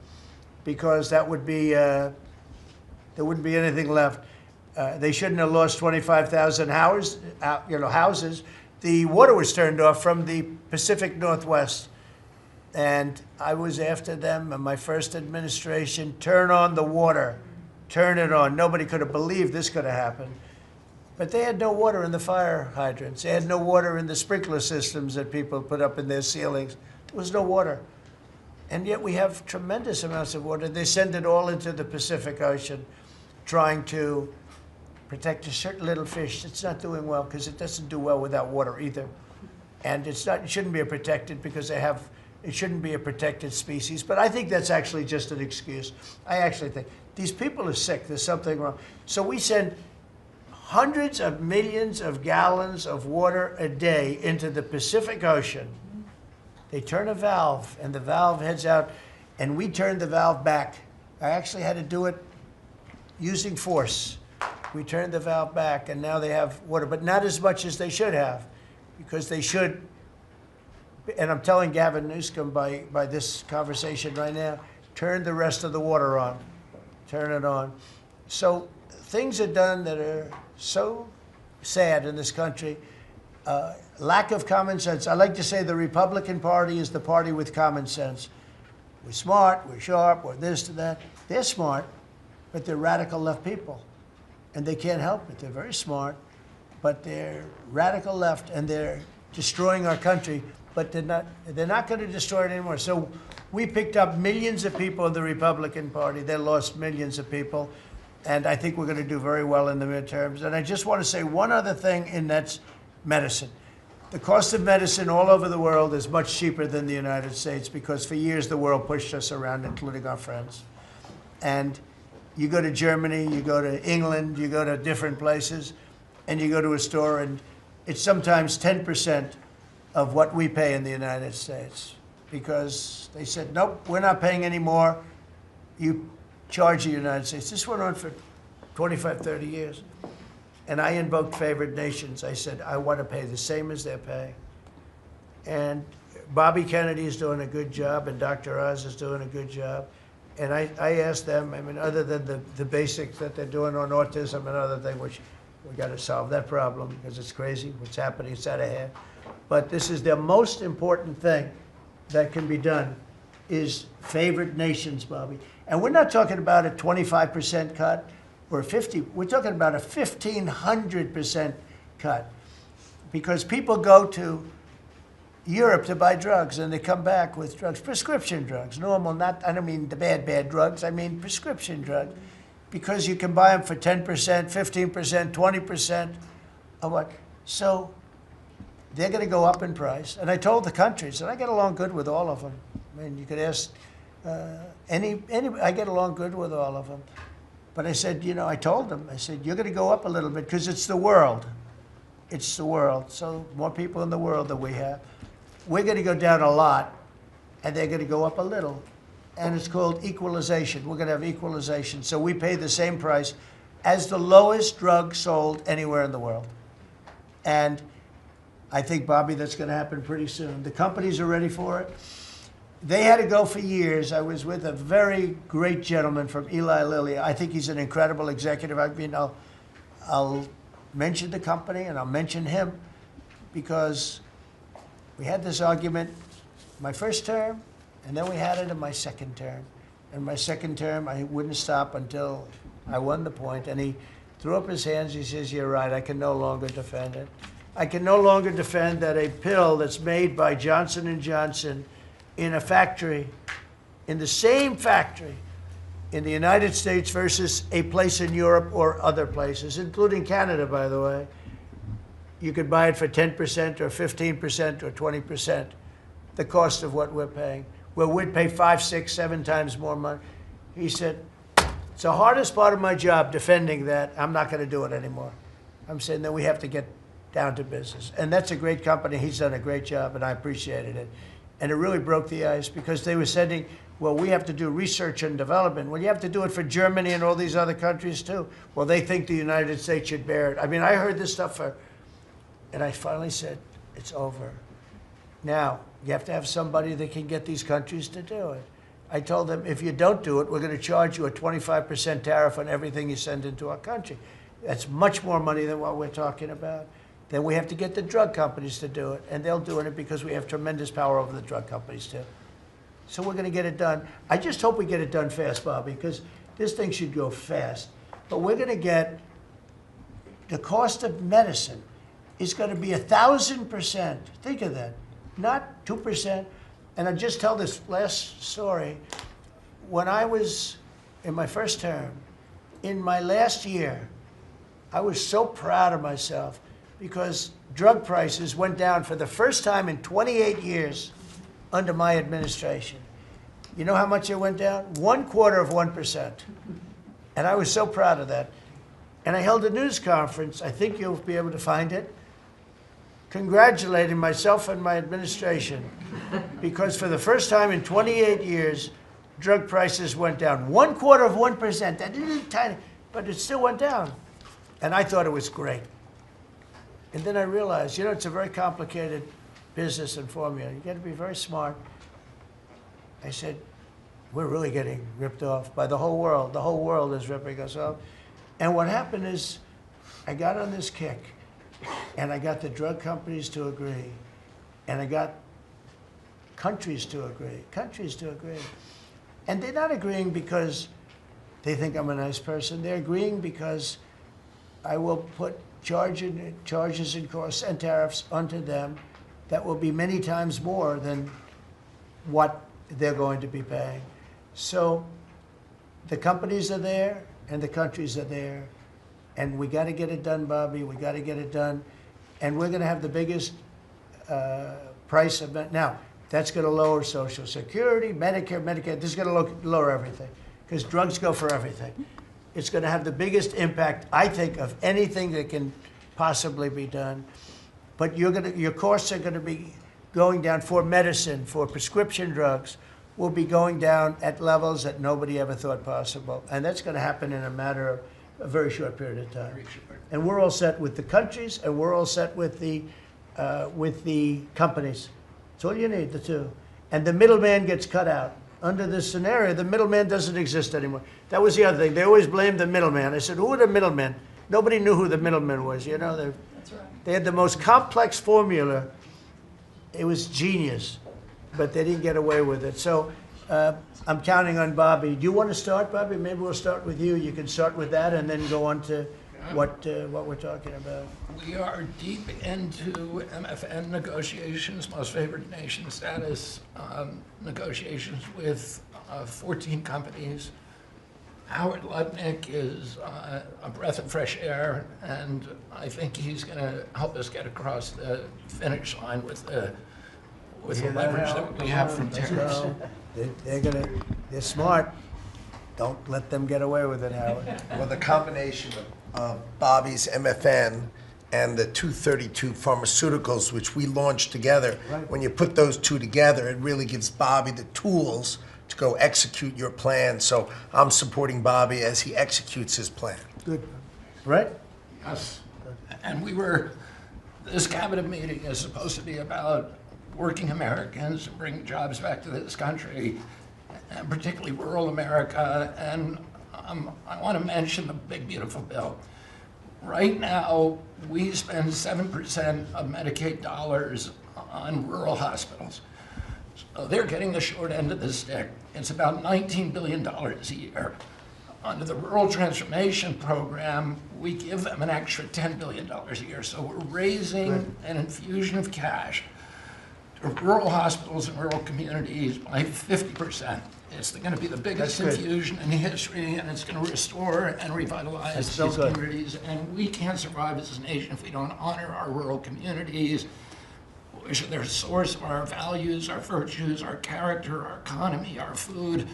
S1: because that would be, there wouldn't be anything left. They shouldn't have lost 25,000 houses. The water was turned off from the Pacific Northwest. And I was after them in my first administration, turn on the water, turn it on. Nobody could have believed this could have happened. But they had no water in the fire hydrants. They had no water in the sprinkler systems that people put up in their ceilings. There was no water. And yet we have tremendous amounts of water. They send it all into the Pacific Ocean, trying to protect a certain little fish. It's not doing well because it doesn't do well without water either. And it shouldn't be protected because it shouldn't be a protected species, but I think that's actually just an excuse. I actually think these people are sick. There's something wrong. So we send hundreds of millions of gallons of water a day into the Pacific Ocean. They turn a valve, and the valve heads out, and we turn the valve back. I actually had to do it using force. We turned the valve back, and now they have water, but not as much as they should have, because they should. And I'm telling Gavin Newsom by this conversation right now, turn the rest of the water on. Turn it on. So things are done that are so sad in this country. Lack of common sense. I like to say the Republican Party is the party with common sense. We're smart, we're sharp, we're this to that. They're smart, but they're radical left people. And they can't help it. They're very smart, but they're radical left, and they're destroying our country, but they're not going to destroy it anymore. So we picked up millions of people in the Republican Party. They lost millions of people. And I think we're going to do very well in the midterms. And I just want to say one other thing, and that's medicine. The cost of medicine all over the world is much cheaper than the United States because for years the world pushed us around, including our friends. And you go to Germany, you go to England, you go to different places, and you go to a store, and it's sometimes 10% of what we pay in the United States because they said, nope, we're not paying any more. You charge the United States. This went on for 25, 30 years. And I invoked favored nations. I said, I want to pay the same as they're paying. And Bobby Kennedy is doing a good job, and Dr. Oz is doing a good job. And I asked them, I mean, other than the basics that they're doing on autism and other things, which we got to solve that problem because it's crazy what's happening, it's out of hand. But this is the most important thing that can be done is favored nations, Bobby. And we're not talking about a 25% cut or 50. We're talking about a 1,500% cut because people go to Europe to buy drugs and they come back with drugs, prescription drugs, normal, not, I don't mean the bad drugs, I mean prescription drugs, because you can buy them for 10%, 15%, 20% of what. So they're going to go up in price. And I told the countries, and I get along good with all of them. I mean, you could ask I get along good with all of them. But I said, you know, I told them, I said, you're going to go up a little bit because it's the world. It's the world. So more people in the world than we have. We're going to go down a lot, and they're going to go up a little. And it's called equalization. We're going to have equalization. So we pay the same price as the lowest drug sold anywhere in the world. And I think, Bobby, that's going to happen pretty soon. The companies are ready for it. They had to go for years. I was with a very great gentleman from Eli Lilly. I think he's an incredible executive. I mean, I'll mention the company and I'll mention him because we had this argument my first term, and then we had it in my second term. In my second term, I wouldn't stop until I won the point, and he threw up his hands. He says, you're right, I can no longer defend it. I can no longer defend that a pill that's made by Johnson & Johnson in a factory, in the same factory in the United States versus a place in Europe or other places, including Canada, by the way, you could buy it for 10% or 15% or 20%, the cost of what we're paying. Where we'd pay 5, 6, 7 times more money. He said, it's the hardest part of my job, defending that. I'm not going to do it anymore. I'm saying that we have to get down to business. And that's a great company. He's done a great job, and I appreciated it. And it really broke the ice because they were sending, well, we have to do research and development. Well, you have to do it for Germany and all these other countries too. Well, they think the United States should bear it. I mean, I heard this stuff and I finally said, it's over. Now, you have to have somebody that can get these countries to do it. I told them, if you don't do it, we're going to charge you a 25% tariff on everything you send into our country. That's much more money than what we're talking about. Then we have to get the drug companies to do it, and they'll do it because we have tremendous power over the drug companies too. So we're going to get it done. I just hope we get it done fast, Bobby, because this thing should go fast. But we're going to get, the cost of medicine is going to be 1,000%. Think of that. Not 2%. And I'll just tell this last story. When I was in my first term, in my last year, I was so proud of myself because drug prices went down for the first time in 28 years under my administration. You know how much it went down? 1/4%. And I was so proud of that. And I held a news conference, I think you'll be able to find it, congratulating myself and my administration because for the first time in 28 years, drug prices went down. 1/4%. That isn't tiny, but it still went down. And I thought it was great. And then I realized, you know, it's a very complicated business and formula. You got to be very smart. I said, we're really getting ripped off by the whole world. The whole world is ripping us off. And what happened is, I got on this kick, and I got the drug companies to agree, and I got countries to agree. And they're not agreeing because they think I'm a nice person. They're agreeing because I will put charges and costs and tariffs onto them that will be many times more than what they're going to be paying. So the companies are there and the countries are there, and we got to get it done, Bobby. We got to get it done, and we're going to have the biggest price of it. Now, that's going to lower Social Security, Medicare. This is going to lower everything because drugs go for everything. It's going to have the biggest impact, I think, of anything that can possibly be done. But your costs are going to be going down for medicine, for prescription drugs, will be going down at levels that nobody ever thought possible. And that's going to happen in a matter of a very short period of time. And we're all set with the countries, and we're all set with the companies. That's all you need, the two. And the middleman gets cut out. Under this scenario, the middleman doesn't exist anymore. That was the other thing. They always blamed the middleman. I said, who are the middlemen? Nobody knew who the middleman was. You know,
S2: That's right.
S1: they had the most complex formula. It was genius, but they didn't get away with it. So I'm counting on Bobby. Do you want to start, Bobby? Maybe we'll start with you. You can start with that and then go on to what we're talking about.
S3: We are deep into MFN negotiations, most favored nation status negotiations with 14 companies. Howard Lutnick is a breath of fresh air, and I think he's going to help us get across the finish line with the leverage that we have from tariffs.
S1: They're smart. Don't let them get away with it, Howard.
S4: Well, the combination of Bobby's MFN and the 232 Pharmaceuticals, which we launched together,
S1: Right.
S4: when you put those two together, it really gives Bobby the tools to go execute your plan. So I'm supporting Bobby as he executes his plan.
S1: Good. Right?
S3: Yes. And this cabinet meeting is supposed to be about working Americans and bringing jobs back to this country, and particularly rural America. And I want to mention the big, beautiful bill. Right now, we spend 7% of Medicaid dollars on rural hospitals. So they're getting the short end of the stick. It's about $19 billion a year. Under the Rural Transformation Program, we give them an extra $10 billion a year. So we're raising an infusion of cash to rural hospitals and rural communities by 50%. It's going to be the biggest infusion in history, and it's going to restore and revitalize these communities. And we can't survive as a nation if we don't honor our rural communities, which are the source of our values, our virtues, our character, our economy, our food.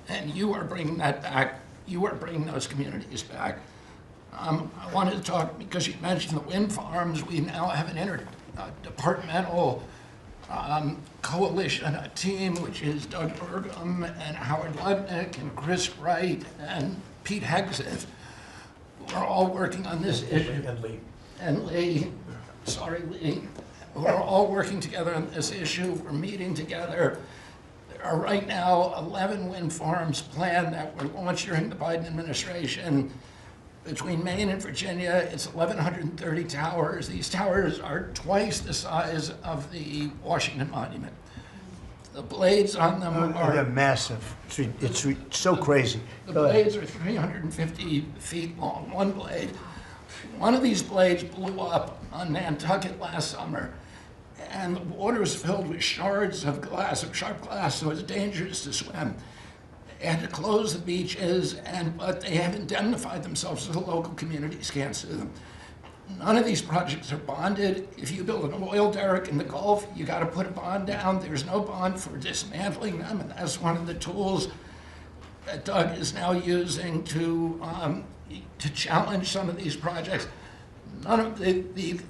S3: And you are bringing that back. You are bringing those communities back. I wanted to talk, because you mentioned the wind farms, we now have an interdepartmental coalition, a team, which is Doug Burgum and Howard Lutnick and Chris Wright and Pete Hegseth. We're all working on this issue. And Lee. We're all working together on this issue. We're meeting together. There are right now 11 wind farms planned that were launched during the Biden administration. Between Maine and Virginia, it's 1,130 towers. These towers are twice the size of the Washington Monument. The blades on them
S1: They're
S3: are
S1: massive. It's so crazy.
S3: the
S1: Go ahead.
S3: blades are 350 feet long, one blade. One of these blades blew up on Nantucket last summer, and the water was filled with shards of glass, of sharp glass, so it's dangerous to swim. They had to close the beaches, but they have indemnified themselves so the local communities can't sue them. None of these projects are bonded. If you build an oil derrick in the Gulf, you got to put a bond down. There's no bond for dismantling them, and that's one of the tools that Doug is now using to challenge some of these projects. None of the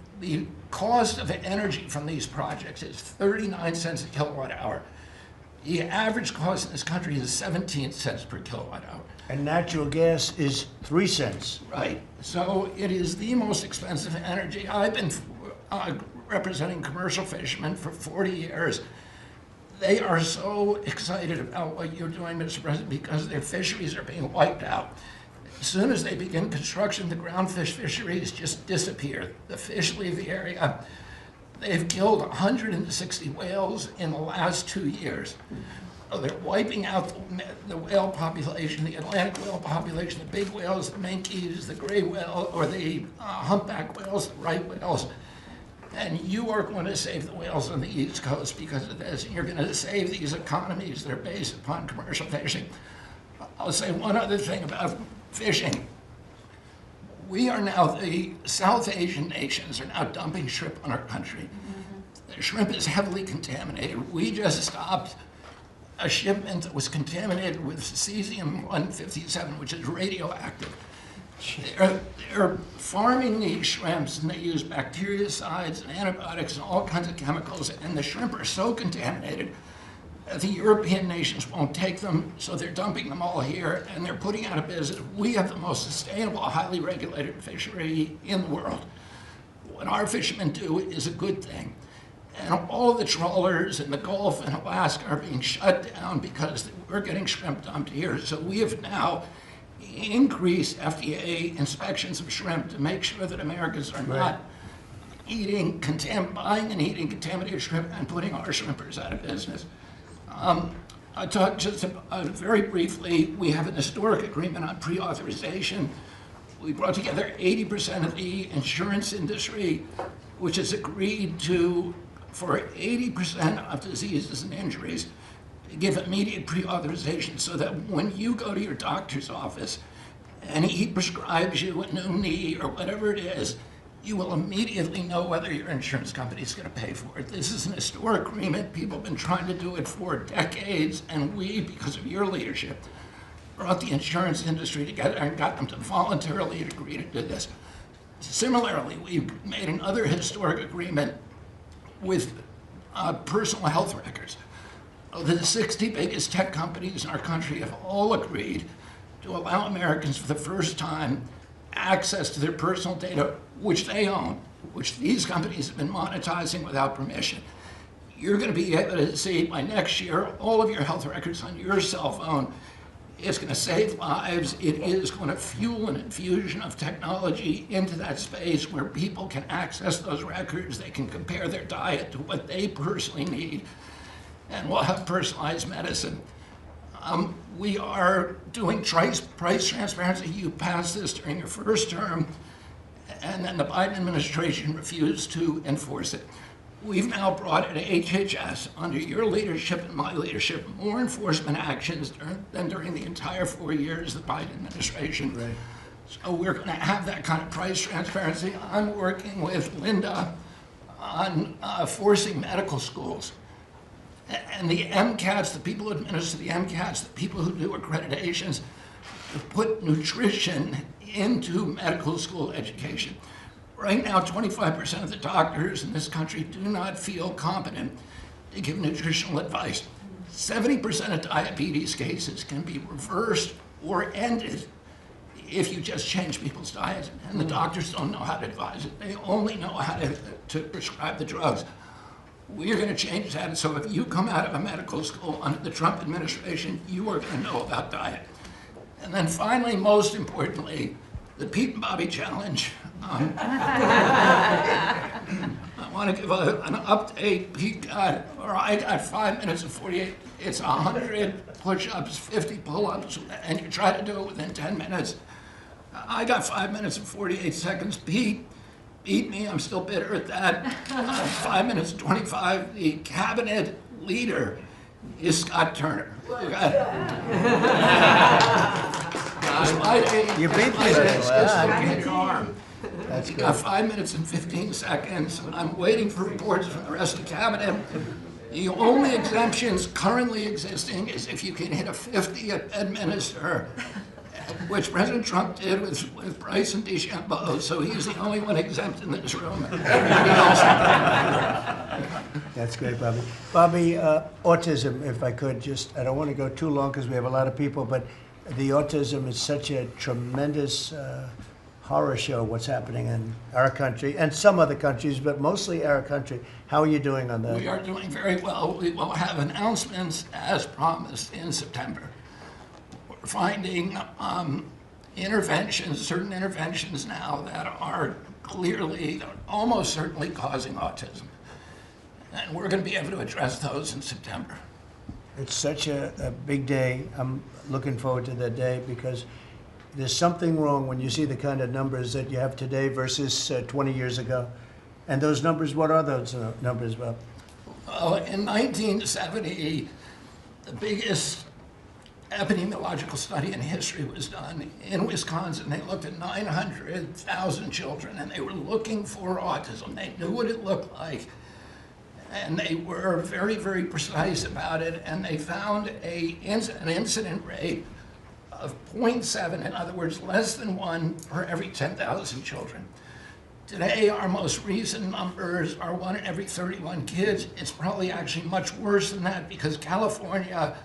S3: cost of energy from these projects is 39 cents a kilowatt hour. The average cost in this country is 17 cents per kilowatt hour.
S1: And natural gas is 3 cents.
S3: Right. So it is the most expensive energy. I've been representing commercial fishermen for 40 years. They are so excited about what you're doing, Mr. President, because their fisheries are being wiped out. As soon as they begin construction, the groundfish fisheries just disappear. The fish leave the area. They've killed 160 whales in the last 2 years. So they're wiping out the whale population, the Atlantic whale population, the big whales, the minkies, the gray whale, or the humpback whales, the right whales. And you are going to save the whales on the East Coast because of this. And you're going to save these economies that are based upon commercial fishing. I'll say one other thing about fishing. We are now, the South Asian nations are now dumping shrimp on our country. The shrimp is heavily contaminated. We just stopped a shipment that was contaminated with cesium-157, which is radioactive. They're farming these shrimps, and they use bactericides and antibiotics and all kinds of chemicals, and the shrimp are so contaminated that the European nations won't take them, so they're dumping them all here, and they're putting out of business. We have the most sustainable, highly regulated fishery in the world. What our fishermen do is a good thing. And all the trawlers in the Gulf and Alaska are being shut down because we're getting shrimp dumped here. So we have now increased FDA inspections of shrimp to make sure that Americans are not buying and eating contaminated shrimp and putting our shrimpers out of business. I talked just very briefly, we have an historic agreement on pre-authorization. We brought together 80% of the insurance industry, which has agreed to, for 80% of diseases and injuries, give immediate pre-authorization so that when you go to your doctor's office and he prescribes you a new knee or whatever it is, you will immediately know whether your insurance company is going to pay for it. This is an historic agreement. People have been trying to do it for decades, and we, because of your leadership, brought the insurance industry together and got them to voluntarily agree to do this. Similarly, we've made another historic agreement with personal health records. The 60 biggest tech companies in our country have all agreed to allow Americans for the first time access to their personal data, which they own, which these companies have been monetizing without permission. You're going to be able to see by next year all of your health records on your cell phone. It's going to save lives. It is going to fuel an infusion of technology into that space where people can access those records. They can compare their diet to what they personally need, and we'll have personalized medicine. We are doing price transparency. You passed this during your first term, and then the Biden administration refused to enforce it. We've now brought at HHS, under your leadership and my leadership, more enforcement actions than during the entire 4 years of the Biden administration. Right. So we're going to have that kind of price transparency. I'm working with Linda on forcing medical schools. And the MCATs, the people who administer the MCATs, the people who do accreditations, to put nutrition into medical school education. Right now, 25% of the doctors in this country do not feel competent to give nutritional advice. 70% of diabetes cases can be reversed or ended if you just change people's diets, and the doctors don't know how to advise it. They only know how to prescribe the drugs. We're going to change that, so if you come out of a medical school under the Trump administration, you are going to know about diet. And then finally, most importantly, the Pete and Bobby Challenge. I want to give an update. Pete got, or I got 5 minutes and 48. It's 100 push-ups, 50 pull-ups, and you try to do it within 10 minutes. I got 5 minutes and 48 seconds. Pete beat me. I'm still bitter at that. 5 minutes and 25. The cabinet leader is Scott Turner.
S1: You beat me.
S3: That's good. Got 5 minutes and 15 seconds. I'm waiting for reports from the rest of the cabinet. The only exemptions currently existing is if you can hit a 50 at Bedminster, which President Trump did with Bryce and DeChambeau, so he's the only one exempt in this room.
S1: That's great, Bobby. Bobby, autism, if I could, just, I don't want to go too long because we have a lot of people, but the autism is such a tremendous horror show what's happening in our country and some other countries, but mostly our country. How are you doing on that?
S3: We are doing very well. We will have announcements as promised in September. We're finding interventions, certain interventions now that are clearly, almost certainly causing autism. And we're going to be able to address those in September.
S1: It's such a big day. I'm looking forward to that day because there's something wrong when you see the kind of numbers that you have today versus 20 years ago. And those numbers, what are those numbers, Bob?
S3: Well, in 1970, the biggest epidemiological study in history was done in Wisconsin. They looked at 900,000 children and they were looking for autism. They knew what it looked like. And they were very, very precise about it, and they found an incident rate of 0.7, in other words, less than 1 per every 10,000 children. Today, our most recent numbers are 1 in every 31 kids. It's probably actually much worse than that because California,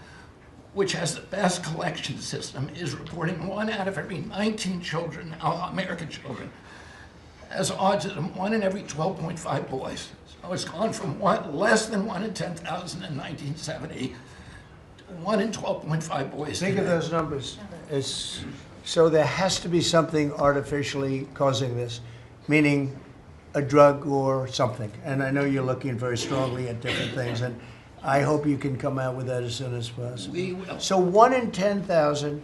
S3: which has the best collection system, is reporting 1 out of every 19 children, American children, has autism, 1 in every 12.5 boys. So it's gone from less than 1 in 10,000 in 1970 to 1 in 12.5 boys.
S1: Think of those numbers. So there has to be something artificially causing this, meaning a drug or something. And I know you're looking very strongly at different things, and I hope you can come out with that as soon as possible.
S3: We will.
S1: So 1 in 10,000,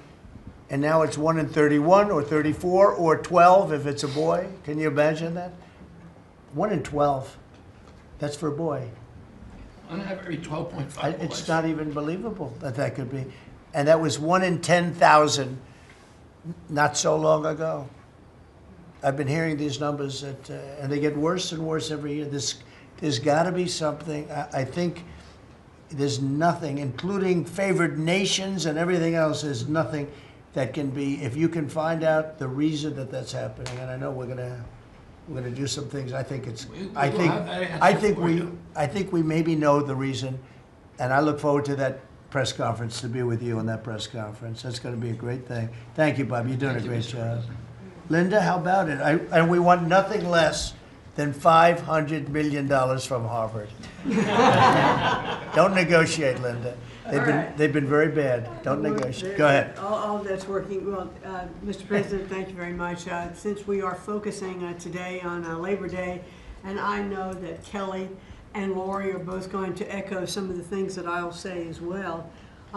S1: and now it's 1 in 31 or 34 or 12 if it's a boy. Can you imagine that? 1 in 12. That's for a boy.
S3: 1 in every 12.5 boys.
S1: It's not even believable that that could be. And that was 1 in 10,000 not so long ago. I've been hearing these numbers, and they get worse and worse every year. There's got to be something. I think there's nothing, including favored nations and everything else, there's nothing that can be, if you can find out the reason that that's happening, and I know we're gonna do some things. I think it's. I think we maybe know the reason, and I look forward to that press conference, to be with you on that press conference. That's going to be a great thing. Thank you, Bob. You're doing a great job. Linda, how about it? And we want nothing less than $500 million from Harvard. Don't negotiate, Linda. They've been very bad. Don't negotiate. Go ahead.
S5: All that's working. Well, Mr. President, thank you very much. Since we are focusing today on Labor Day, and I know that Kelly and Lori are both going to echo some of the things that I'll say as well,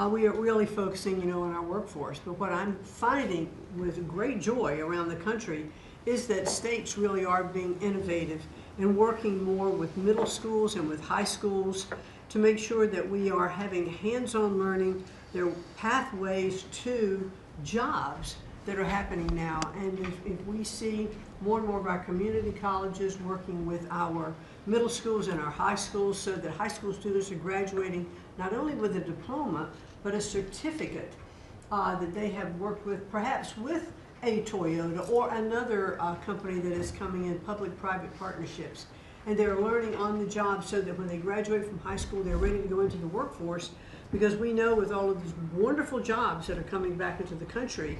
S5: we are really focusing, on our workforce. But what I'm finding with great joy around the country is that states really are being innovative and working more with middle schools and with high schools to make sure that we are having hands-on learning. There are pathways to jobs that are happening now. And if we see more and more of our community colleges working with our middle schools and our high schools so that high school students are graduating not only with a diploma, but a certificate that they have worked with, perhaps with a Toyota or another company that is coming in, public-private partnerships. And they're learning on the job so that when they graduate from high school, they're ready to go into the workforce, because we know with all of these wonderful jobs that are coming back into the country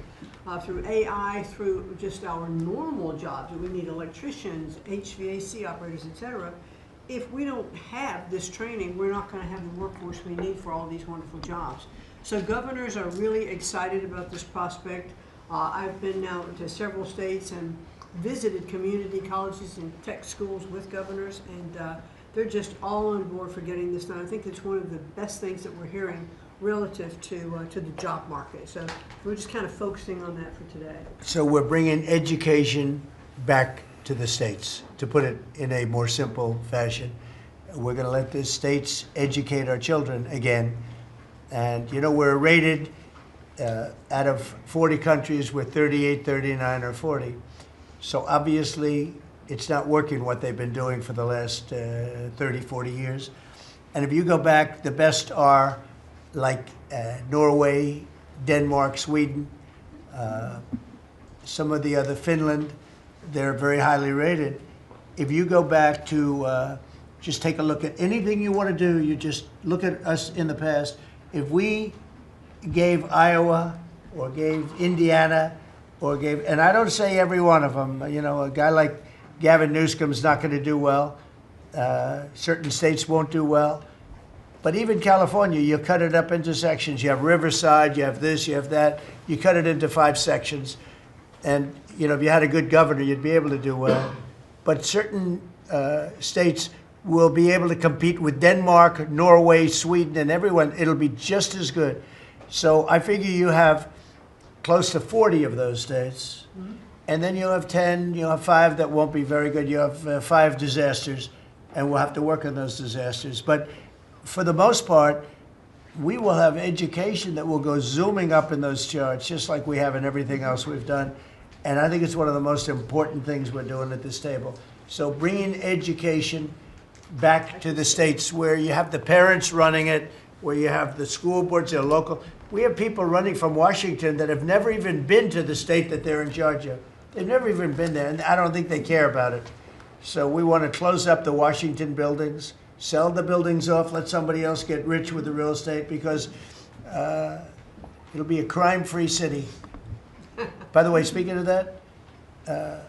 S5: through AI, through just our normal jobs, we need electricians, HVAC operators, etc. If we don't have this training, we're not going to have the workforce we need for all these wonderful jobs. So governors are really excited about this prospect. I've been now to several states and visited community colleges and tech schools with governors, and they're just all on board for getting this done. I think it's one of the best things that we're hearing relative to the job market. So we're just kind of focusing on that for today.
S1: So we're bringing education back to the states, to put it in a more simple fashion. We're going to let the states educate our children again. And we're rated out of 40 countries, we're 38, 39, or 40. So obviously, it's not working what they've been doing for the last 30, 40 years. And if you go back, the best are like Norway, Denmark, Sweden, some of the other, Finland, they're very highly rated. If you go back to just take a look at anything you want to do, you just look at us in the past. If we gave Iowa or gave Indiana or gave, and I don't say every one of them. You know, a guy like Gavin Newsom's not going to do well. Certain states won't do well. But even California, you cut it up into sections. You have Riverside, you have this, you have that. You cut it into 5 sections. And, you know, if you had a good governor, you'd be able to do well. But certain states will be able to compete with Denmark, Norway, Sweden, and everyone. It'll be just as good. So I figure you have close to 40 of those states. Mm-hmm. And then you'll have 10, you'll have 5 that won't be very good. You have 5 disasters, and we'll have to work on those disasters. But for the most part, we will have education that will go zooming up in those charts, just like we have in everything else we've done. And I think it's one of the most important things we're doing at this table. So bringing education back to the states where you have the parents running it, where you have the school boards, they're local. We have people running from Washington that have never even been to the state that they're in charge of. They've never even been there, and I don't think they care about it. So we want to close up the Washington buildings, sell the buildings off, let somebody else get rich with the real estate, because it'll be a crime-free city. By the way, speaking of that,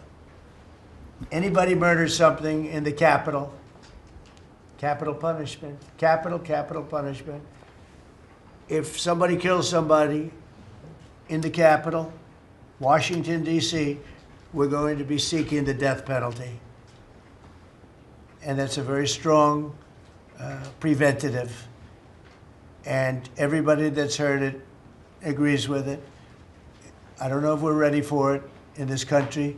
S1: anybody murders something in the Capitol, capital punishment, capital punishment. If somebody kills somebody in the Capitol, Washington, D.C., we're going to be seeking the death penalty. And that's a very strong preventative. And everybody that's heard it agrees with it. I don't know if we're ready for it in this country,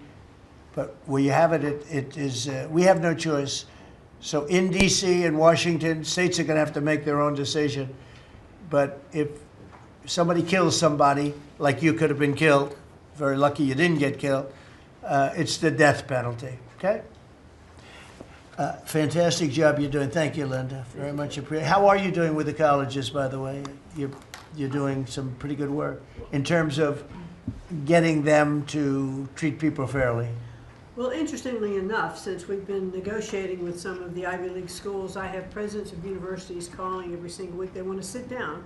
S1: but where you have it, it is, we have no choice. So in D.C. and Washington, states are going to have to make their own decision. But if somebody kills somebody, like you could have been killed, very lucky you didn't get killed, it's the death penalty, okay? Fantastic job you're doing. Thank you, Linda. Very much appreciated. How are you doing with the colleges, by the way? You're doing some pretty good work in terms of getting them to treat people fairly.
S5: Well, interestingly enough, since we've been negotiating with some of the Ivy League schools, I have presidents of universities calling every single week. They want to sit down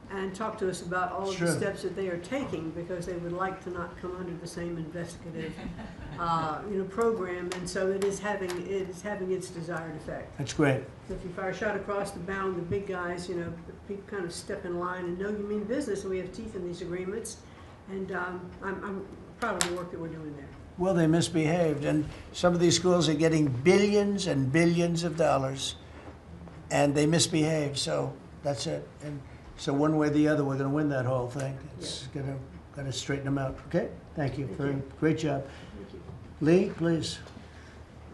S5: and talk to us about all of the steps that they are taking, because they would like to not come under the same investigative program, and so it is having its desired effect.
S1: That's great.
S5: So if you fire a shot across the bow, the big guys, the people kind of step in line and know you mean business, and we have teeth in these agreements, and I'm proud of the work that we're doing there.
S1: Well, they misbehaved, and some of these schools are getting billions and billions of dollars, and they misbehave, so that's it. And so one way or the other, we're going to win that whole thing. It's going to straighten them out. Okay? Thank you. Great job.
S5: Thank you.
S1: Lee, please.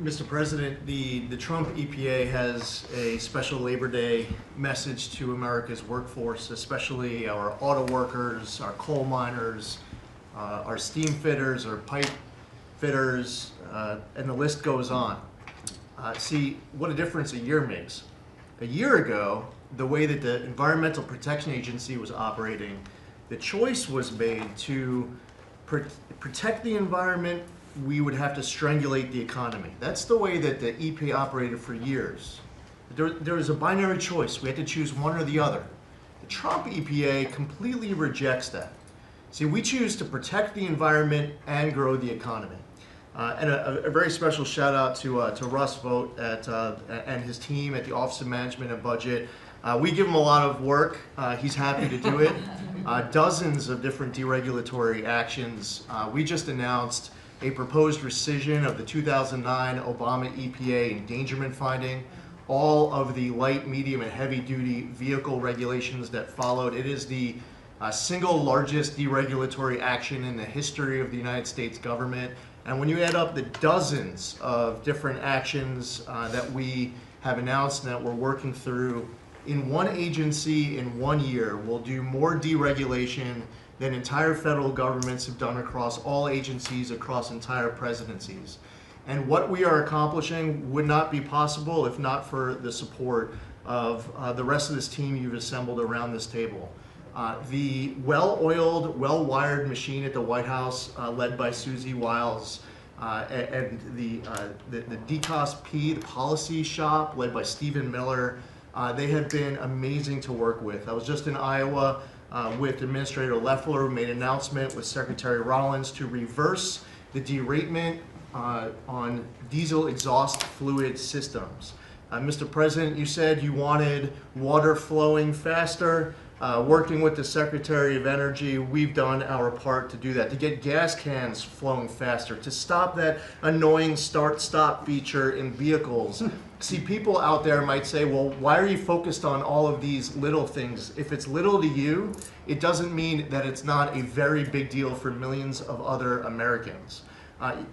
S6: Mr. President, the Trump EPA has a special Labor Day message to America's workforce, especially our auto workers, our coal miners, our steam fitters, our pipe fitters, and the list goes on. See what a difference a year makes. A year ago, the way that the Environmental Protection Agency was operating, the choice was made to protect the environment. We would have to strangulate the economy. That's the way that the EPA operated for years. There was a binary choice. We had to choose one or the other. The Trump EPA completely rejects that. See, we choose to protect the environment and grow the economy. And a very special shout out to Russ Vogt and his team at the Office of Management and Budget. We give him a lot of work. He's happy to do it. Dozens of different deregulatory actions. We just announced a proposed rescission of the 2009 Obama EPA endangerment finding, all of the light, medium, and heavy-duty vehicle regulations that followed. It is the single largest deregulatory action in the history of the United States government. And when you add up the dozens of different actions that we have announced and that we're working through, in one agency in 1 year, we'll do more deregulation than entire federal governments have done across all agencies, across entire presidencies. And what we are accomplishing would not be possible if not for the support of the rest of this team you've assembled around this table. The well-oiled, well-wired machine at the White House, led by Susie Wiles, and the DCOSP, the policy shop, led by Stephen Miller, they have been amazing to work with. I was just in Iowa with Administrator Leffler, who made an announcement with Secretary Rollins to reverse the deratement on diesel exhaust fluid systems. Mr. President, you said you wanted water flowing faster. Working with the Secretary of Energy, we've done our part to do that, to get gas cans flowing faster, to stop that annoying start-stop feature in vehicles. See, people out there might say, well, why are you focused on all of these little things? If it's little to you, it doesn't mean that it's not a very big deal for millions of other Americans.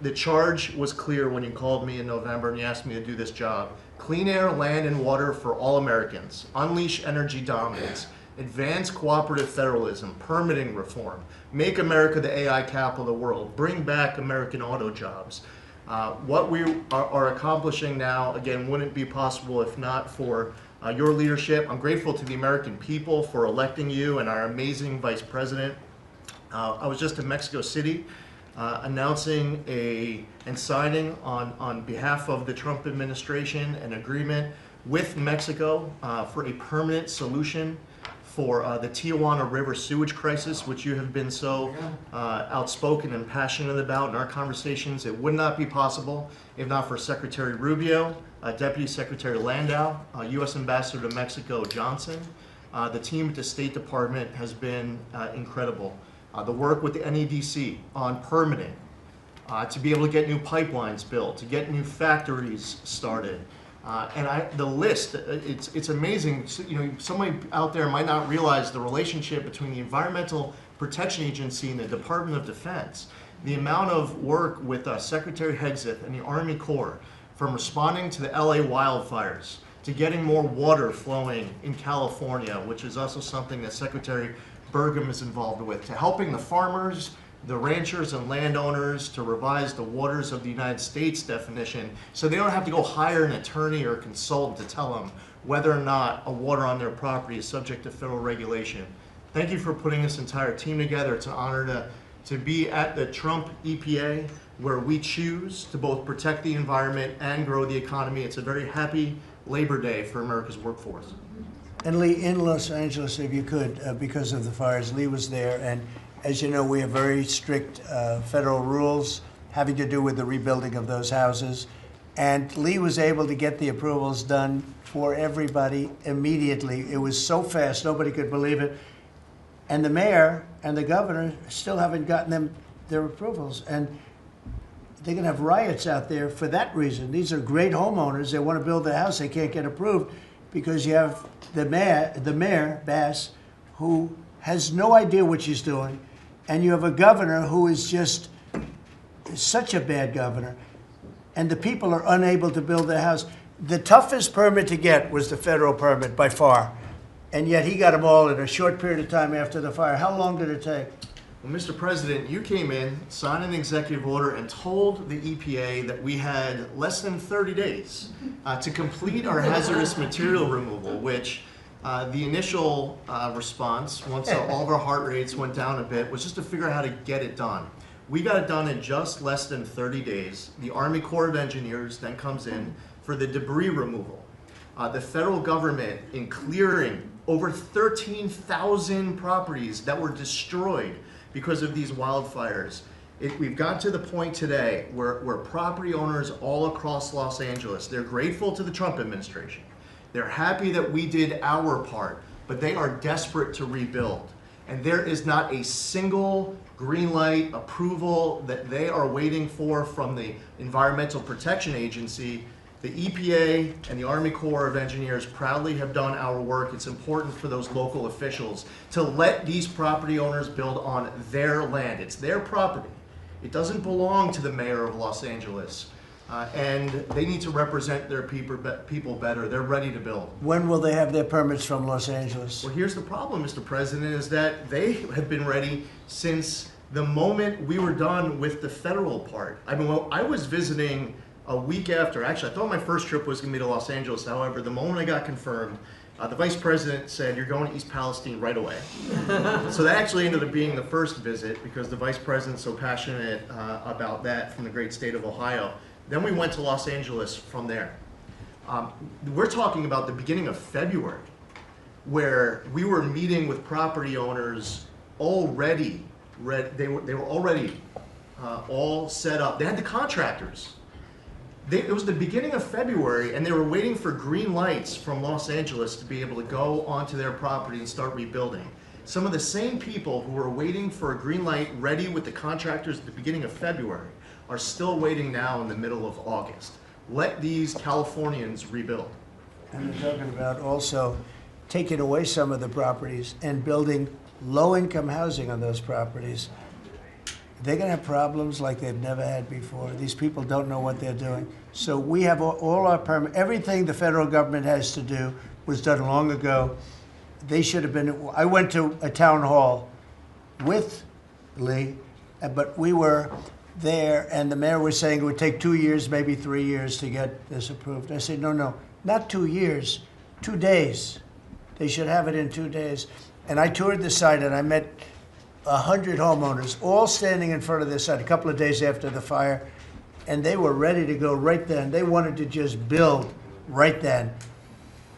S6: The charge was clear when you called me in November and you asked me to do this job. Clean air, land, and water for all Americans. Unleash energy dominance. Advance cooperative federalism, permitting reform, make America the AI capital of the world, bring back American auto jobs. What we are accomplishing now, again, wouldn't be possible if not for your leadership. I'm grateful to the American people for electing you and our amazing Vice President. I was just in Mexico City announcing and signing on behalf of the Trump administration an agreement with Mexico for a permanent solution for the Tijuana River sewage crisis, which you have been so outspoken and passionate about in our conversations. It would not be possible if not for Secretary Rubio, Deputy Secretary Landau, U.S. Ambassador to Mexico Johnson. The team at the State Department has been incredible. The work with the NEDC on permitting, to be able to get new pipelines built, to get new factories started. The list, it's amazing. You know, somebody out there might not realize the relationship between the Environmental Protection Agency and the Department of Defense. The amount of work with Secretary Hegseth and the Army Corps, from responding to the LA wildfires, to getting more water flowing in California, which is also something that Secretary Burgum is involved with, to helping the farmers, the ranchers and landowners to revise the waters of the United States definition so they don't have to go hire an attorney or a consultant to tell them whether or not a water on their property is subject to federal regulation. Thank you for putting this entire team together. It's an honor to be at the Trump EPA, where we choose to both protect the environment and grow the economy. It's a very happy Labor Day for America's workforce.
S1: And Lee, in Los Angeles, if you could, because of the fires, Lee was there, and as you know, we have very strict federal rules having to do with the rebuilding of those houses. And Lee was able to get the approvals done for everybody immediately. It was so fast, nobody could believe it. And the mayor and the governor still haven't gotten their approvals. And they're going to have riots out there for that reason. These are great homeowners. They want to build their house. They can't get approved because you have the mayor, Bass, who has no idea what she's doing. And you have a governor who is just such a bad governor. And the people are unable to build their house. The toughest permit to get was the federal permit by far. And yet he got them all in a short period of time after the fire. How long did it take?
S6: Well, Mr. President, you came in, signed an executive order, and told the EPA that we had less than 30 days to complete our hazardous material removal, which the initial response, once all of our heart rates went down a bit, was just to figure out how to get it done. We got it done in just less than 30 days. The Army Corps of Engineers then comes in for the debris removal. The federal government, in clearing over 13,000 properties that were destroyed because of these wildfires. We've got to the point today where property owners all across Los Angeles, they're grateful to the Trump administration. They're happy that we did our part, but they are desperate to rebuild. And there is not a single green light approval that they are waiting for from the Environmental Protection Agency. The EPA and the Army Corps of Engineers proudly have done our work. It's important for those local officials to let these property owners build on their land. It's their property. It doesn't belong to the mayor of Los Angeles. And they need to represent their people better. They're ready to build.
S1: When will they have their permits from Los Angeles?
S6: Well, here's the problem, Mr. President, is that they have been ready since the moment we were done with the federal part. I mean, I was visiting a week after. Actually, I thought my first trip was going to be to Los Angeles. However, the moment I got confirmed, the vice president said, "You're going to East Palestine right away." So that actually ended up being the first visit because the vice president's so passionate about that from the great state of Ohio. Then we went to Los Angeles from there. We're talking about the beginning of February. where we were meeting with property owners already. They were already all set up. They had the contractors. It was the beginning of February, and they were waiting for green lights from Los Angeles to be able to go onto their property and start rebuilding. Some of the same people who were waiting for a green light ready with the contractors at the beginning of February are still waiting now in the middle of August. Let these Californians rebuild.
S1: And they're talking about also taking away some of the properties and building low-income housing on those properties. They're going to have problems like they've never had before. These people don't know what they're doing. So we have all our permit, everything the federal government has to do was done long ago. They should have been, I went to a town hall with Lee, but we were there and the mayor was saying it would take 2 years, maybe 3 years to get this approved. I said, no, not 2 years, 2 days. They should have it in 2 days. And I toured the site and I met 100 homeowners, all standing in front of this site a couple of days after the fire, and they were ready to go right then. They wanted to just build right then.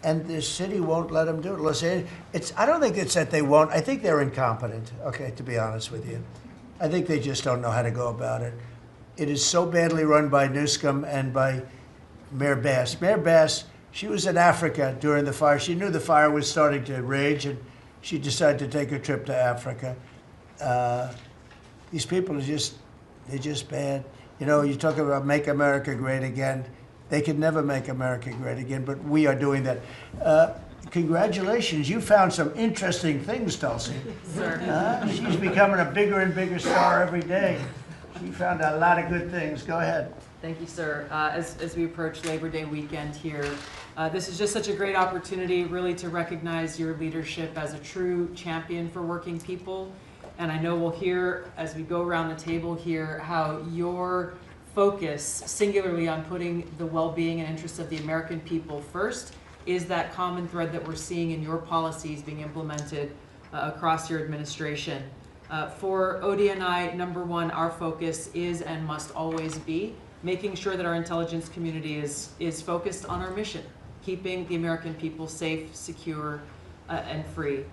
S1: And the city won't let them do it. Los Angeles, I don't think it's that they won't. I think they're incompetent, okay, to be honest with you. I think they just don't know how to go about it. It is so badly run by Newscomb and by Mayor Bass. Mayor Bass, she was in Africa during the fire. She knew the fire was starting to rage, and she decided to take a trip to Africa. These people are they're just bad. You know, you talk about make America great again. They could never make America great again, but we are doing that. Congratulations, you found some interesting things, Tulsi.
S7: Sir.
S1: She's becoming a bigger and bigger star every day. She found a lot of good things. Go ahead.
S7: Thank you, sir. As we approach Labor Day weekend here, this is just such a great opportunity really to recognize your leadership as a true champion for working people. And I know we'll hear, as we go around the table here, how your focus singularly on putting the well-being and interests of the American people first is that common thread that we're seeing in your policies being implemented across your administration. For ODNI, number one, our focus is and must always be making sure that our intelligence community is focused on our mission, keeping the American people safe, secure, and free.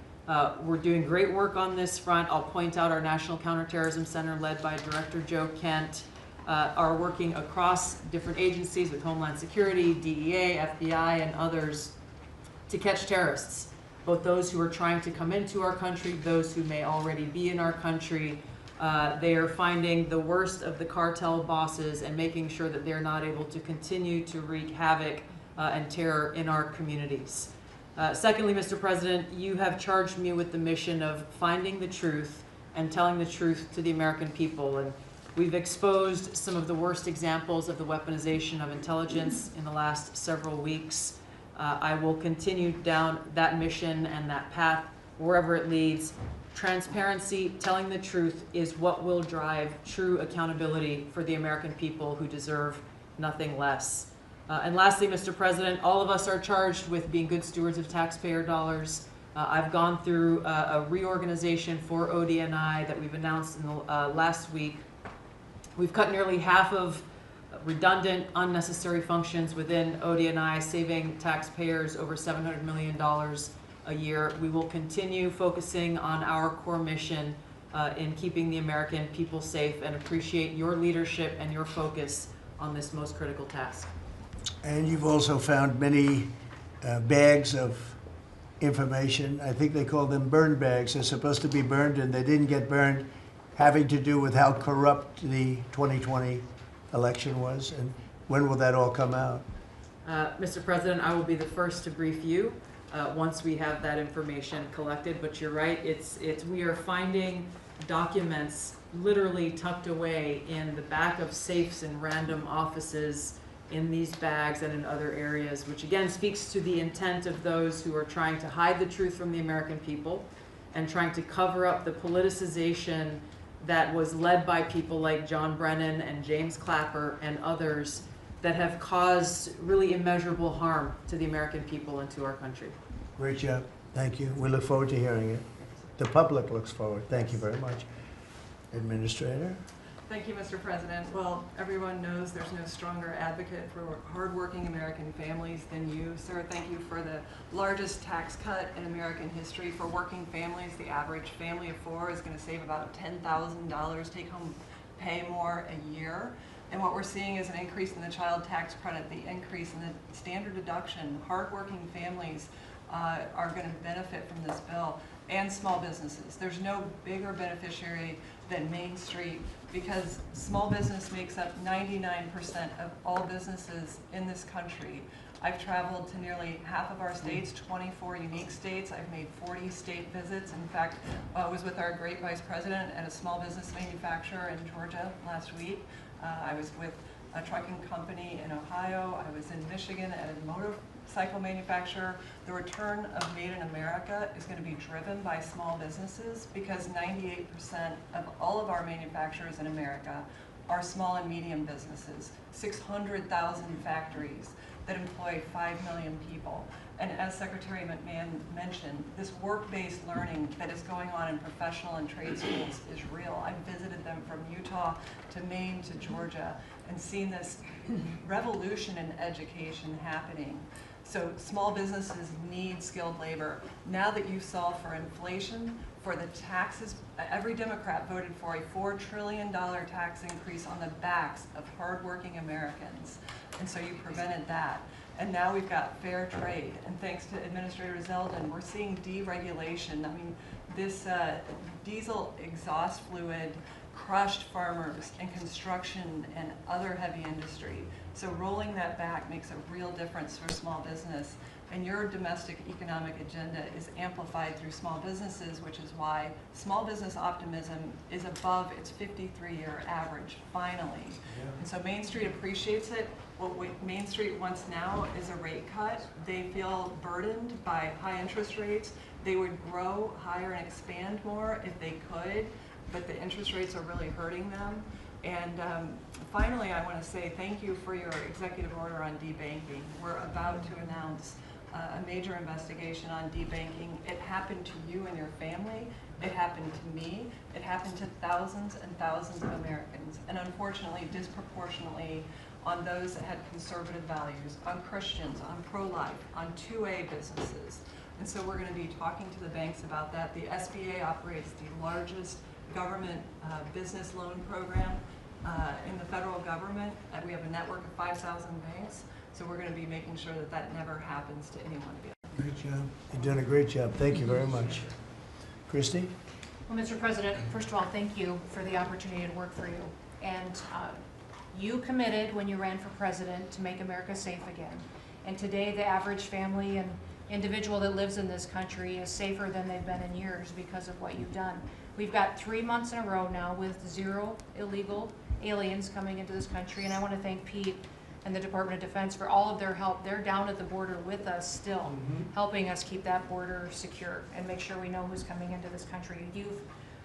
S7: We're doing great work on this front. I'll point out our National Counterterrorism Center, led by Director Joe Kent, are working across different agencies with Homeland Security, DEA, FBI, and others to catch terrorists, both those who are trying to come into our country, those who may already be in our country. They are finding the worst of the cartel bosses and making sure that they're not able to continue to wreak havoc and terror in our communities. Secondly, Mr. President, you have charged me with the mission of finding the truth and telling the truth to the American people. And we've exposed some of the worst examples of the weaponization of intelligence in the last several weeks. I will continue down that mission and that path wherever it leads. Transparency, telling the truth is what will drive true accountability for the American people who deserve nothing less. And lastly, Mr. President, all of us are charged with being good stewards of taxpayer dollars. I've gone through a reorganization for ODNI that we've announced in the last week. We've cut nearly half of redundant, unnecessary functions within ODNI, saving taxpayers over $700 million a year. We will continue focusing on our core mission in keeping the American people safe, and appreciate your leadership and your focus on this most critical task.
S1: And you've also found many bags of information. I think they call them burn bags. They're supposed to be burned and they didn't get burned, having to do with how corrupt the 2020 election was. And when will that all come out?
S7: Mr. President, I will be the first to brief you once we have that information collected. But you're right, we are finding documents literally tucked away in the back of safes in random offices, in these bags and in other areas, which again speaks to the intent of those who are trying to hide the truth from the American people and trying to cover up the politicization that was led by people like John Brennan and James Clapper and others that have caused really immeasurable harm to the American people and to our country.
S1: Great job. Thank you. We look forward to hearing it. The public looks forward. Thank you very much. Administrator?
S7: Thank you, Mr. President. Well, everyone knows there's no stronger advocate for hardworking American families than you, sir. Thank you for the largest tax cut in American history for working families. The average family of four is going to save about $10,000 take-home pay more a year. And what we're seeing is an increase in the child tax credit, the increase in the standard deduction. Hardworking families are going to benefit from this bill, and small businesses. There's no bigger beneficiary than Main Street, because small business makes up 99% of all businesses in this country. I've traveled to nearly half of our states, 24 unique states. I've made 40 state visits. In fact, I was with our great vice president at a small business manufacturer in Georgia last week. I was with a trucking company in Ohio. I was in Michigan at a motorcycle manufacturer. The return of Made in America is going to be driven by small businesses, because 98% of all of our manufacturers in America are small and medium businesses, 600,000 factories that employ 5 million people. And as Secretary McMahon mentioned, this work-based learning that is going on in professional and trade schools is real. I've visited them from Utah to Maine to Georgia and seen this revolution in education happening. So small businesses need skilled labor. Now that you solve for inflation, for the taxes, every Democrat voted for a $4 trillion tax increase on the backs of hardworking Americans. And so you prevented that. And now we've got fair trade. And thanks to Administrator Zeldin, we're seeing deregulation. I mean, this diesel exhaust fluid crushed farmers and construction and other heavy industry. So rolling that back makes a real difference for small business. And your domestic economic agenda is amplified through small businesses, which is why small business optimism is above its 53-year average, finally. Yeah. And so Main Street appreciates it. What Main Street wants now is a rate cut. They feel burdened by high interest rates. They would grow higher and expand more if they could, but the interest rates are really hurting them. And finally, I want to say thank you for your executive order on debanking. We're about to announce a major investigation on debanking. It happened to you and your family. It happened to me. It happened to thousands and thousands of Americans, and unfortunately, disproportionately on those that had conservative values, on Christians, on pro-life, on 2A businesses. And so we're going to be talking to the banks about that. The SBA operates the largest government business loan program in the federal government. We have a network of 5,000 banks. So we're going to be making sure that that never happens to anyone again.
S1: Great job. You're doing a great job. Thank you very much. Christy?
S8: Well, Mr. President, first of all, thank you for the opportunity to work for you. And you committed when you ran for president to make America safe again. And today, the average family and individual that lives in this country is safer than they've been in years because of what you've done. We've got 3 months in a row now with 0 illegal aliens coming into this country. And I want to thank Pete and the Department of Defense for all of their help. They're down at the border with us still, helping us keep that border secure and make sure we know who's coming into this country. You've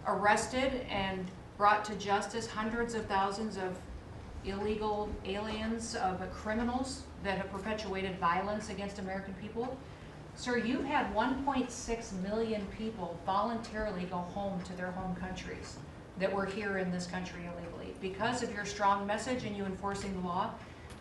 S8: arrested and brought to justice hundreds of thousands of illegal aliens, of criminals that have perpetuated violence against American people. Sir, you've had 1.6 million people voluntarily go home to their home countries that were here in this country illegally. Because of your strong message and you enforcing the law,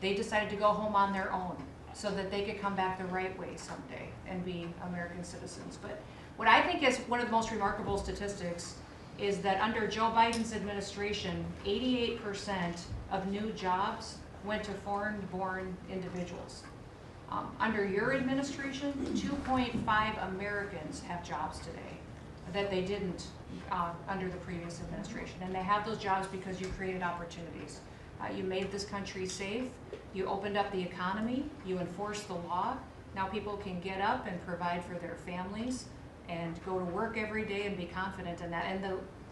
S8: they decided to go home on their own so that they could come back the right way someday and be American citizens. But what I think is one of the most remarkable statistics is that under Joe Biden's administration, 88% of new jobs went to foreign-born individuals. Under your administration, 2.5 Americans have jobs today that they didn't under the previous administration. And they have those jobs because you created opportunities. You made this country safe, you opened up the economy, you enforced the law. Now people can get up and provide for their families and go to work every day and be confident in that. And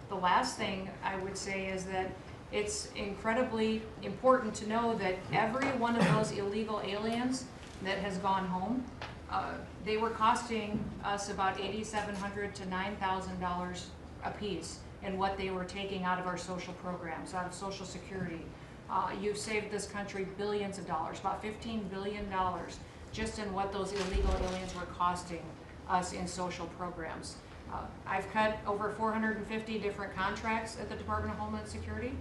S8: the last thing I would say is that it's incredibly important to know that every one of those illegal aliens that has gone home, they were costing us about $8,700 to $9,000 a piece in what they were taking out of our social programs, out of Social Security. You've saved this country billions of dollars, about $15 billion, just in what those illegal aliens were costing us in social programs. I've cut over 450 different contracts at the Department of Homeland Security.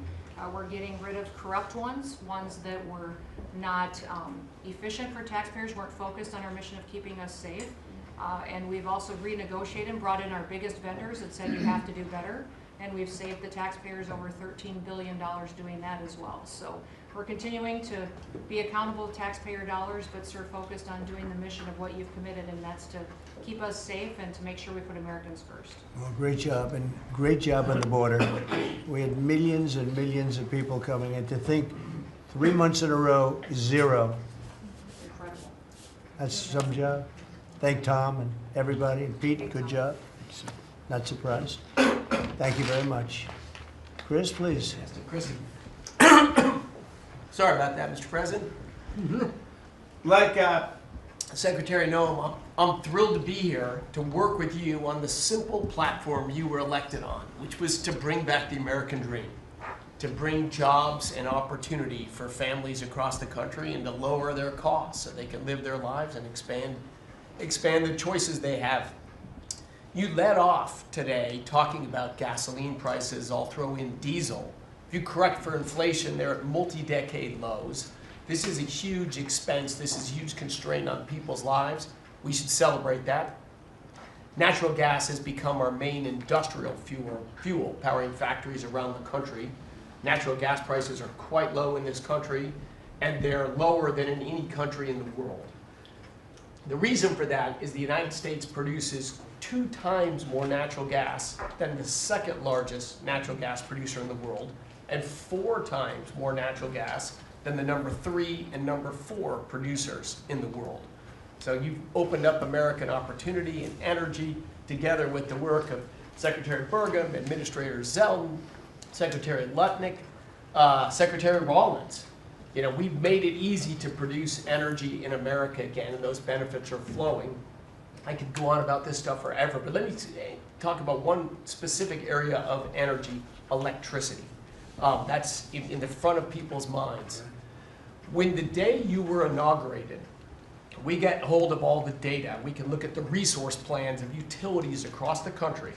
S8: We're getting rid of corrupt ones that were not efficient for taxpayers, weren't focused on our mission of keeping us safe. And we've also renegotiated and brought in our biggest vendors and said you have to do better. And we've saved the taxpayers over $13 billion doing that as well. So we're continuing to be accountable to taxpayer dollars, but sort of focused on doing the mission of what you've committed, and that's to keep us safe and to make sure we put Americans first.
S1: Well, great job, and great job on the border. We had millions and millions of people coming in. To think 3 months in a row, 0.
S8: Incredible.
S1: That's some job. Thank Tom and everybody, and Pete, good job. Not surprised. Thank you very much. Chris, please.
S9: Yes, to Chrissy. Sorry about that, Mr. President. Like Secretary Noem, I'm thrilled to be here to work with you on the simple platform you were elected on, which was to bring back the American dream, to bring jobs and opportunity for families across the country and to lower their costs so they can live their lives and expand the choices they have. You led off today talking about gasoline prices. I'll throw in diesel. If you correct for inflation, they're at multi-decade lows. This is a huge expense. This is a huge constraint on people's lives. We should celebrate that. Natural gas has become our main industrial fuel powering factories around the country. Natural gas prices are quite low in this country, and they're lower than in any country in the world. The reason for that is the United States produces 2 times more natural gas than the second largest natural gas producer in the world, and 4 times more natural gas than the number 3 and number 4 producers in the world. So you've opened up American opportunity and energy together with the work of Secretary Burgum, Administrator Zeldin, Secretary Lutnick, Secretary Rawlins. You know, we've made it easy to produce energy in America again, and those benefits are flowing. I could go on about this stuff forever, but let me talk about one specific area of energy, electricity. That's in the front of people's minds. When the day you were inaugurated, we get hold of all the data. We can look at the resource plans of utilities across the country.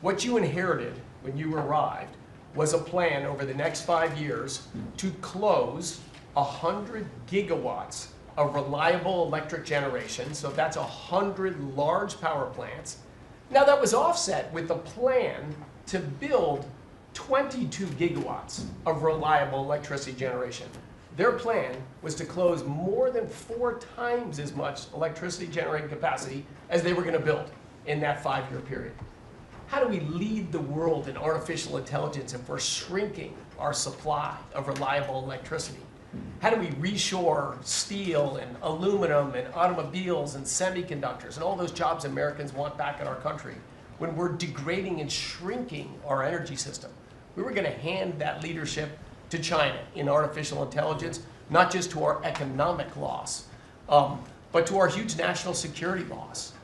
S9: What you inherited when you arrived was a plan over the next 5 years to close 100 gigawatts of reliable electric generation. So that's 100 large power plants. Now that was offset with a plan to build 22 gigawatts of reliable electricity generation. Their plan was to close more than 4 times as much electricity generating capacity as they were going to build in that 5-year period. How do we lead the world in artificial intelligence if we're shrinking our supply of reliable electricity? How do we reshore steel and aluminum and automobiles and semiconductors and all those jobs Americans want back in our country when we're degrading and shrinking our energy system? We were going to hand that leadership to China in artificial intelligence, not just to our economic loss, but to our huge national security loss.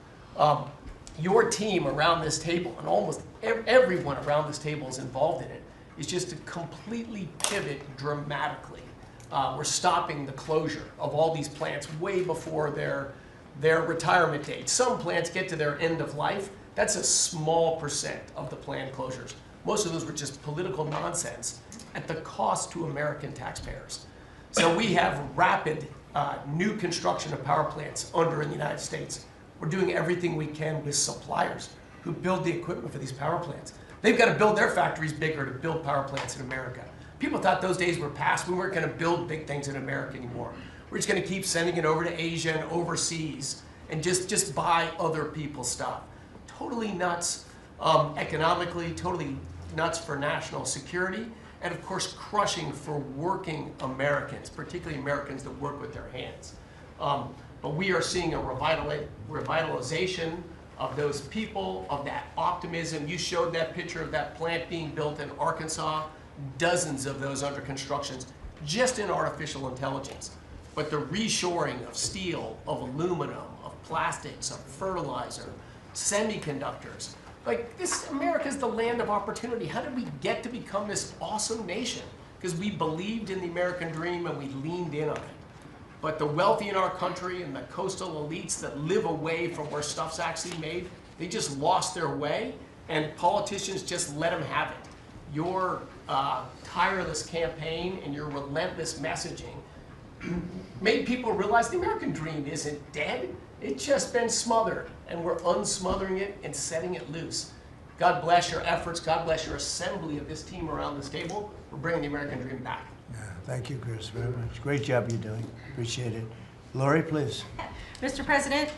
S9: Your team around this table, and almost everyone around this table is involved in it, is just to completely pivot dramatically. We're stopping the closure of all these plants way before their retirement date. Some plants get to their end of life. That's a small percent of the planned closures. Most of those were just political nonsense at the cost to American taxpayers. So we have rapid new construction of power plants under in the United States. We're doing everything we can with suppliers who build the equipment for these power plants. They've got to build their factories bigger to build power plants in America. People thought those days were past. We weren't going to build big things in America anymore. We're just going to keep sending it over to Asia and overseas and just buy other people's stuff. Totally nuts economically, totally nuts for national security, and of course crushing for working Americans, particularly Americans that work with their hands. But we are seeing a revitalization of those people, of that optimism. You showed that picture of that plant being built in Arkansas, dozens of those under construction, just in artificial intelligence. But the reshoring of steel, of aluminum, of plastics, of fertilizer, semiconductors. Like this, America's the land of opportunity. How did we get to become this awesome nation? Because we believed in the American dream and we leaned in on it. But the wealthy in our country and the coastal elites that live away from where stuff's actually made They just lost their way, and politicians just let them have it. Your tireless campaign and your relentless messaging made people realize the American dream isn't dead. It's just been smothered, and we're unsmothering it and setting it loose. God bless your efforts. God bless your assembly of this team around this table for bringing the American dream back.
S1: Yeah, thank you, Chris, very much. Great job you're doing. Appreciate it. Lori, please.
S10: Mr. President,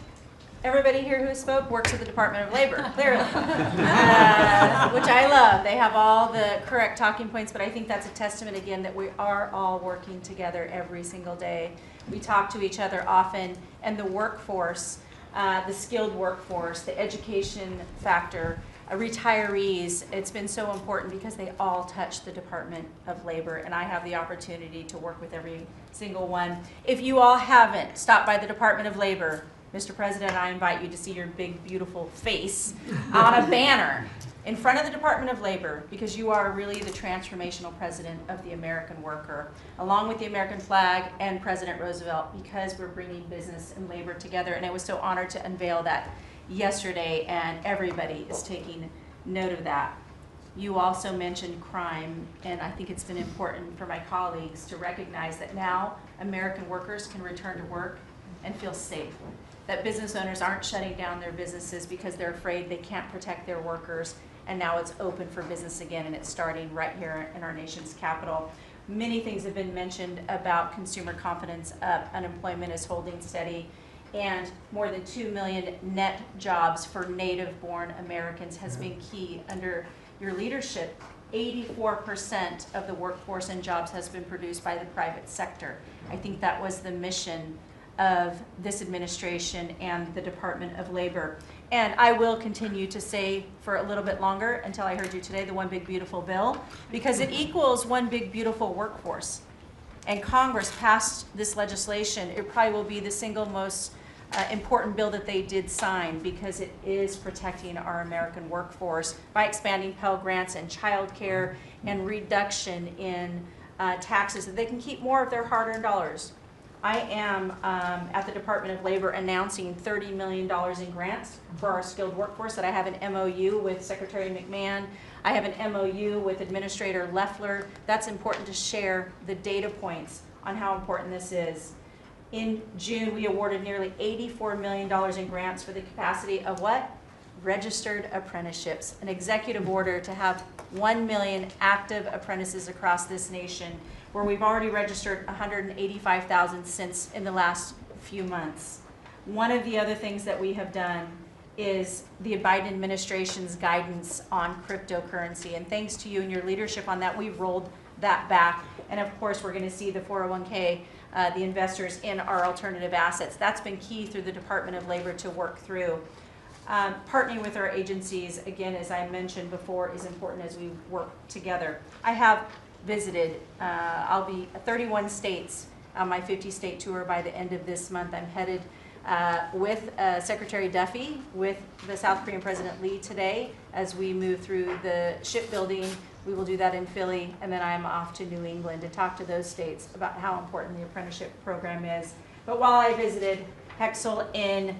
S10: everybody here who spoke works at the Department of Labor, clearly, which I love. They have all the correct talking points, but I think that's a testament again that we are all working together every single day. We talk to each other often, and the workforce, the skilled workforce, the education factor, retirees, it's been so important because they all touch the Department of Labor, and I have the opportunity to work with every single one. If you all haven't stopped by the Department of Labor, Mr. President, I invite you to see your big, beautiful face on a banner in front of the Department of Labor, because you are really the transformational president of the American worker, along with the American flag and President Roosevelt, because we're bringing business and labor together. And I was so honored to unveil that yesterday, and everybody is taking note of that. You also mentioned crime, and I think it's been important for my colleagues to recognize that now American workers can return to work and feel safe. That business owners aren't shutting down their businesses because they're afraid they can't protect their workers, and now it's open for business again, and it's starting right here in our nation's capital. Many things have been mentioned about consumer confidence up, unemployment is holding steady, and more than 2 million net jobs for native-born Americans has been key under your leadership. 84% of the workforce and jobs has been produced by the private sector. I think that was the mission of this administration and the Department of Labor. And I will continue to say for a little bit longer, until I heard you today, the One Big Beautiful Bill, because it equals one big beautiful workforce. And Congress passed this legislation. It probably will be the single most important bill that they did sign, because it is protecting our American workforce by expanding Pell Grants and child care and reduction in taxes, so they can keep more of their hard-earned dollars. I am at the Department of Labor announcing $30 million in grants for our skilled workforce, that I have an MOU with Secretary McMahon. I have an MOU with Administrator Leffler. That's important to share the data points on how important this is. In June, we awarded nearly $84 million in grants for the capacity of what? Registered apprenticeships, an executive order to have 1 million active apprentices across this nation, where we've already registered 185,000 since in the last few months. One of the other things that we have done is the Biden administration's guidance on cryptocurrency, and thanks to you and your leadership on that, we've rolled that back. And of course, we're going to see the 401k, the investors in our alternative assets. That's been key through the Department of Labor to work through. Partnering with our agencies, again, as I mentioned before, is important as we work together. I have visited, I'll be 31 states on my 50-state tour by the end of this month. I'm headed with Secretary Duffy, with the South Korean President Lee today, as we move through the shipbuilding. We will do that in Philly, and then I'm off to New England to talk to those states about how important the apprenticeship program is. But while I visited Hexel in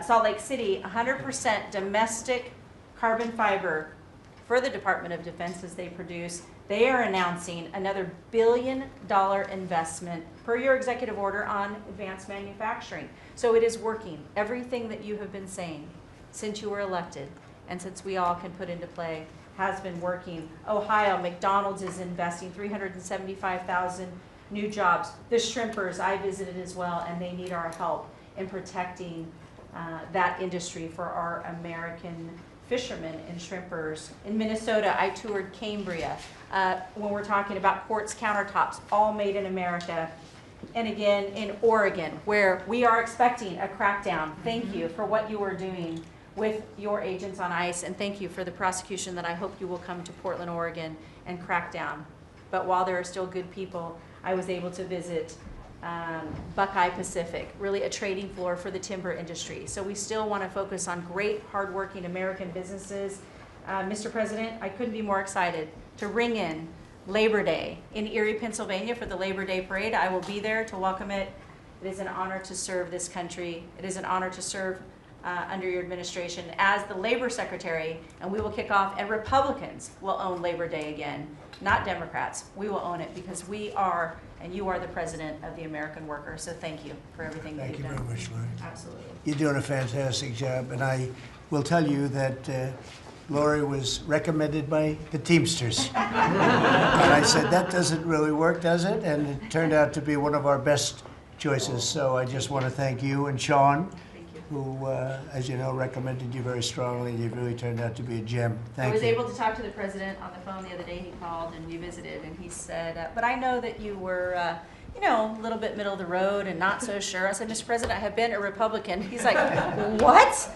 S10: Salt Lake City, 100% domestic carbon fiber for the Department of Defense as they produce. They are announcing another $1 billion investment per your executive order on advanced manufacturing. So it is working. Everything that you have been saying since you were elected and since we all can put into play has been working. Ohio, McDonald's is investing 375,000 new jobs. The shrimpers I visited as well, and they need our help in protecting that industry for our American fishermen and shrimpers. In Minnesota, I toured Cambria. When we're talking about quartz countertops, all made in America. And again, in Oregon, where we are expecting a crackdown. Thank you for what you are doing with your agents on ICE, and thank you for the prosecution that I hope you will come to Portland, Oregon, and crack down. But while there are still good people, I was able to visit Buckeye Pacific, really a trading floor for the timber industry. So we still want to focus on great, hardworking American businesses. Mr. President, I couldn't be more excited to ring in Labor Day in Erie, Pennsylvania for the Labor Day Parade. I will be there to welcome it. It is an honor to serve this country. It is an honor to serve under your administration as the labor secretary, and we will kick off, and Republicans will own Labor Day again, not Democrats. We will own it because we are, and you are the president of the American worker. So thank you for everything that
S1: Thank
S10: you've
S1: you
S10: done.
S1: very much, Lori.
S10: Absolutely.
S1: You're doing a fantastic job, and I will tell you that Lori was recommended by the Teamsters. And I said, that doesn't really work, does it? And it turned out to be one of our best choices. So I just want to thank you and Sean, who, as you know, recommended you very strongly. You really turned out to be a gem. Thank you.
S10: I was able to talk to the president on the phone the other day. He called and we visited, and he said, but I know that you were, you know, a little bit middle of the road and not so sure. I said, Mr. President, I have been a Republican. He's like, what?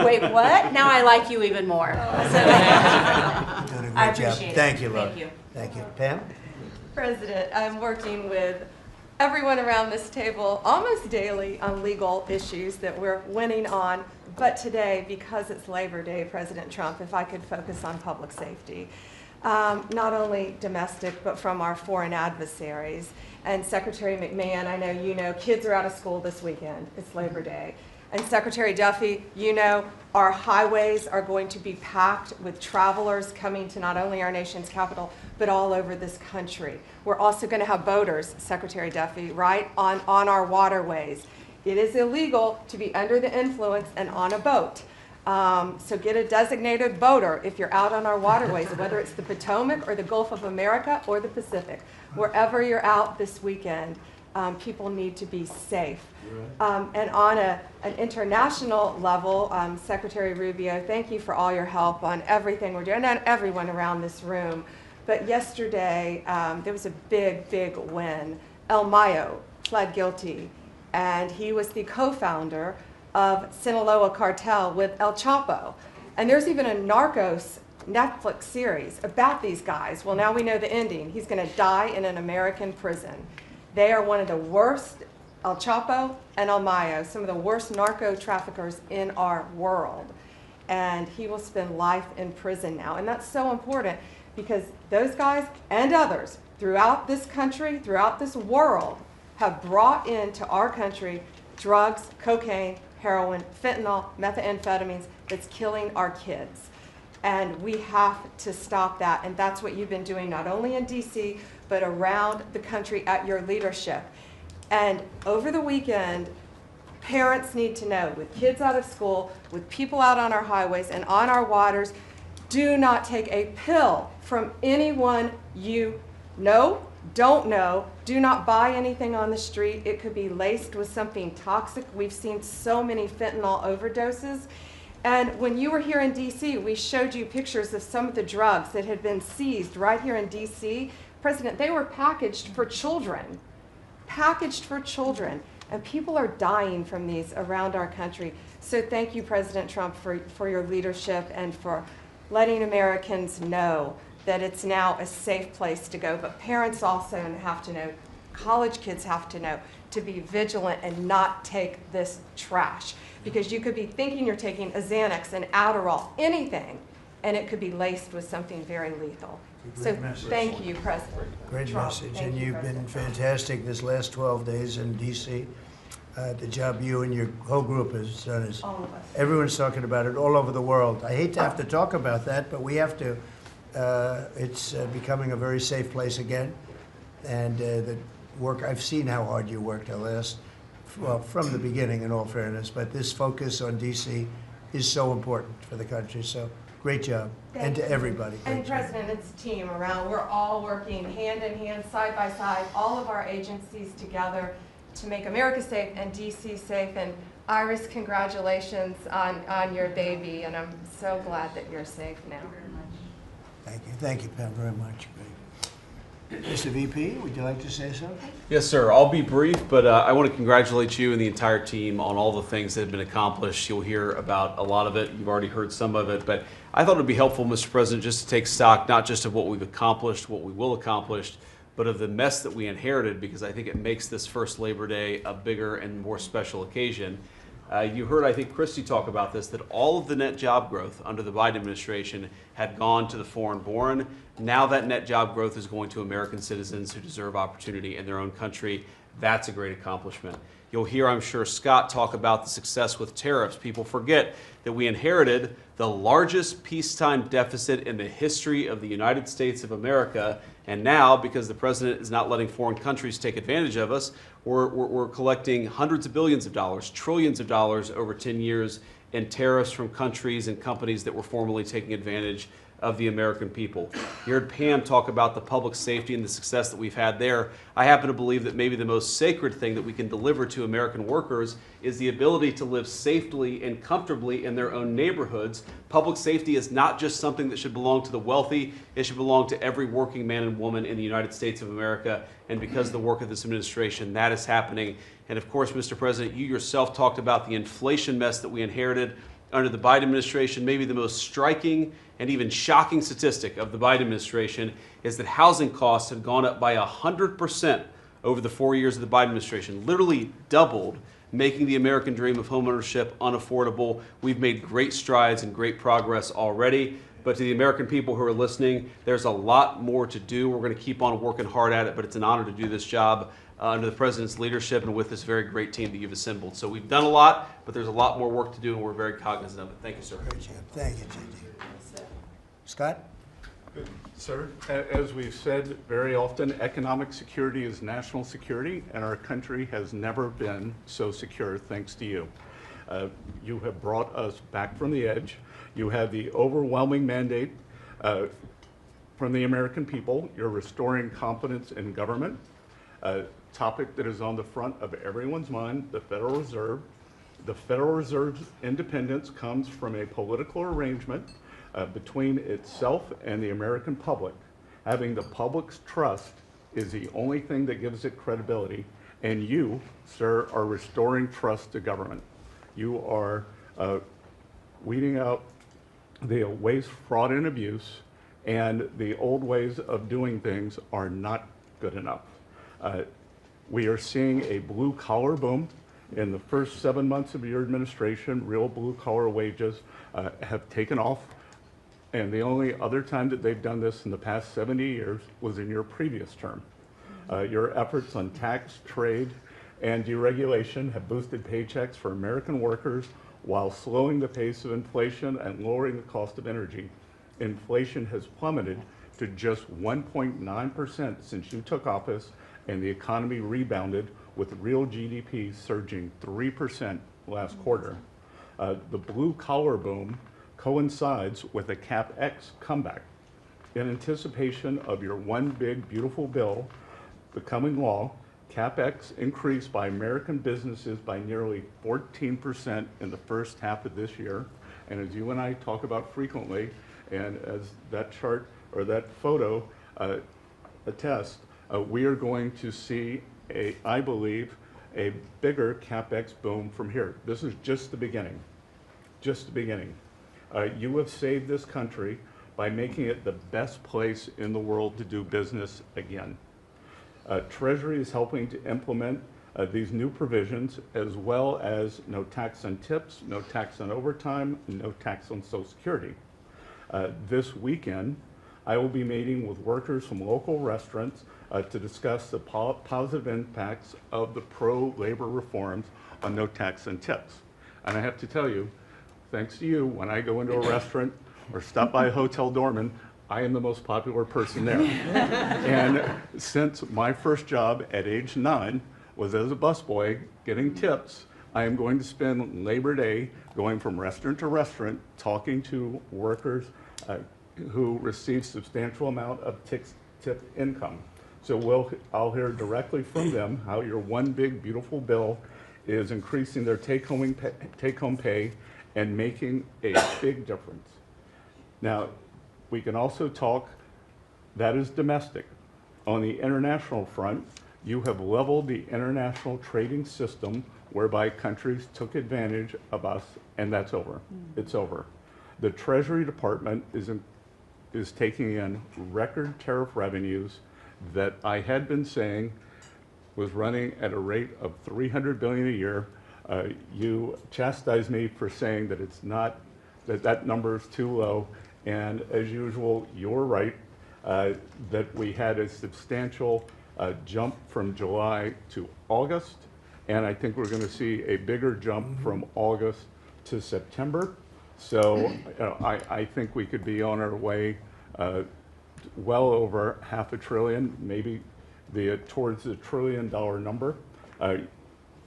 S10: Wait, what? Now I like you even more. So,
S1: You're doing a great
S10: I
S1: job.
S10: appreciate it.
S1: Thank you, Lori.
S10: Thank you.
S1: Thank you. Pam?
S11: President, I'm working with everyone around this table almost daily on legal issues that we're winning on. But today, because it's Labor Day, President Trump, if I could focus on public safety, not only domestic, but from our foreign adversaries. And Secretary McMahon, I know you know, kids are out of school this weekend. It's Labor Day. And Secretary Duffy, you know, our highways are going to be packed with travelers coming to not only our nation's capital, but all over this country. We're also going to have boaters, Secretary Duffy, right, on our waterways. It is illegal to be under the influence and on a boat. So get a designated boater if you're out on our waterways, whether it's the Potomac or the Gulf of America or the Pacific. Wherever you're out this weekend, people need to be safe. And on an international level, Secretary Rubio, thank you for all your help on everything we're doing, and everyone around this room. But yesterday, there was a big, big win. El Mayo pled guilty, and he was the co-founder of Sinaloa cartel with El Chapo. And there's even a Narcos Netflix series about these guys. Well, now we know the ending. He's going to die in an American prison. They are one of the worst, El Chapo and El Mayo, some of the worst narco traffickers in our world. And he will spend life in prison now. And that's so important because those guys and others throughout this country, throughout this world, have brought into our country drugs, cocaine, heroin, fentanyl, methamphetamines that's killing our kids. And we have to stop that. And that's what you've been doing not only in DC, but around the country at your leadership. And over the weekend, parents need to know, with kids out of school, with people out on our highways and on our waters, do not take a pill from anyone you know, don't know. Do not buy anything on the street. It could be laced with something toxic. We've seen so many fentanyl overdoses. And when you were here in DC, we showed you pictures of some of the drugs that had been seized right here in DC. President, they were packaged for children. Packaged for children. And people are dying from these around our country. So thank you, President Trump, for your leadership and for letting Americans know that it's now a safe place to go. But parents also have to know, college kids have to know, to be vigilant and not take this trash. Because you could be thinking you're taking a Xanax, an Adderall, anything, and it could be laced with something very lethal. So thank you, President
S1: Great
S11: Trump.
S1: message,
S11: Thank
S1: and
S11: you,
S1: you've been
S11: President.
S1: fantastic this last 12 days in DC. The job you and your whole group has done is,
S11: All of us.
S1: everyone's talking about it all over the world. I hate to have to talk about that, but we have to. It's becoming a very safe place again, and the work, I've seen how hard you worked the last, well, from the beginning in all fairness, but this focus on DC is so important for the country, so great job. And to everybody.
S11: And
S1: great job.
S11: President, it's a team around. We're all working hand in hand, side by side, all of our agencies together to make America safe and DC safe. And Iris, congratulations on your baby, and I'm so glad that you're safe now.
S1: Thank you, Pam, very much. Great. Mr. VP, would you like to say something?
S12: Yes, sir. I'll be brief, but I want to congratulate you and the entire team on all the things that have been accomplished. You'll hear about a lot of it. You've already heard some of it, but I thought it would be helpful, Mr. President, just to take stock, not just of what we've accomplished, what we will accomplish, but of the mess that we inherited, because I think it makes this first Labor Day a bigger and more special occasion. You heard, I think, Christy talk about this, that all of the net job growth under the Biden administration had gone to the foreign-born. Now that net job growth is going to American citizens who deserve opportunity in their own country. That's a great accomplishment. You'll hear, I'm sure, Scott talk about the success with tariffs. People forget that we inherited the largest peacetime deficit in the history of the United States of America. And now, because the president is not letting foreign countries take advantage of us, we're collecting hundreds of billions of dollars, trillions of dollars over 10 years in tariffs from countries and companies that were formerly taking advantage of the American people. You heard Pam talk about the public safety and the success that we've had there. I happen to believe that maybe the most sacred thing that we can deliver to American workers is the ability to live safely and comfortably in their own neighborhoods. Public safety is not just something that should belong to the wealthy, it should belong to every working man and woman in the United States of America. And because of the work of this administration, that is happening. And of course, Mr. President, you yourself talked about the inflation mess that we inherited under the Biden administration. Maybe the most striking and even shocking statistic of the Biden administration is that housing costs have gone up by 100% over the 4 years of the Biden administration, literally doubled, making the American dream of homeownership unaffordable. We've made great strides and great progress already. But to the American people who are listening, there's a lot more to do. We're going to keep on working hard at it, but it's an honor to do this job under the president's leadership and with this very great team that you've assembled. So we've done a lot, but there's a lot more work to do, and we're very cognizant of it. Thank you, sir.
S1: Great job. Thank you, JD. Scott?
S13: Sir, as we've said very often, economic security is national security, and our country has never been so secure thanks to you. You have brought us back from the edge. You have the overwhelming mandate from the American people. You're restoring confidence in government, a topic that is on the front of everyone's mind, the Federal Reserve. The Federal Reserve's independence comes from a political arrangement between itself and the American public. Having the public's trust is the only thing that gives it credibility, and you, sir, are restoring trust to government. You are weeding out the waste, fraud, and abuse, and the old ways of doing things are not good enough. We are seeing a blue-collar boom. In the first 7 months of your administration, real blue-collar wages have taken off. And the only other time that they've done this in the past 70 years was in your previous term. Your efforts on tax, trade, and deregulation have boosted paychecks for American workers while slowing the pace of inflation and lowering the cost of energy. Inflation has plummeted to just 1.9% since you took office, and the economy rebounded with real GDP surging 3% last quarter. The blue-collar boom coincides with a CapEx comeback. In anticipation of your one big beautiful bill becoming law, CapEx increased by American businesses by nearly 14% in the first half of this year. And as you and I talk about frequently, and as that chart or that photo attests, we are going to see, I believe, a bigger CapEx boom from here. This is just the beginning, just the beginning. You have saved this country by making it the best place in the world to do business again. Treasury is helping to implement these new provisions, as well as no tax on tips, no tax on overtime, no tax on Social Security. This weekend, I will be meeting with workers from local restaurants to discuss the positive impacts of the pro-labor reforms on no tax on tips. And I have to tell you, thanks to you, when I go into a restaurant or stop by a hotel doorman, I am the most popular person there. And since my first job at age 9 was as a busboy getting tips, I am going to spend Labor Day going from restaurant to restaurant talking to workers who receive substantial amount of tip income. So I'll hear directly from them how your one big beautiful bill is increasing their take-home pay and making a big difference. Now, we can also talk, that is domestic. On the international front, you have leveled the international trading system whereby countries took advantage of us, and that's over. It's over. The Treasury Department is taking in record tariff revenues that I had been saying was running at a rate of $300 billion a year. You chastised me for saying that it's not, that number is too low, and as usual, you're right, that we had a substantial jump from July to August, and I think we're going to see a bigger jump from August to September. So I think we could be on our way well over $500 billion, maybe towards the $1 trillion number.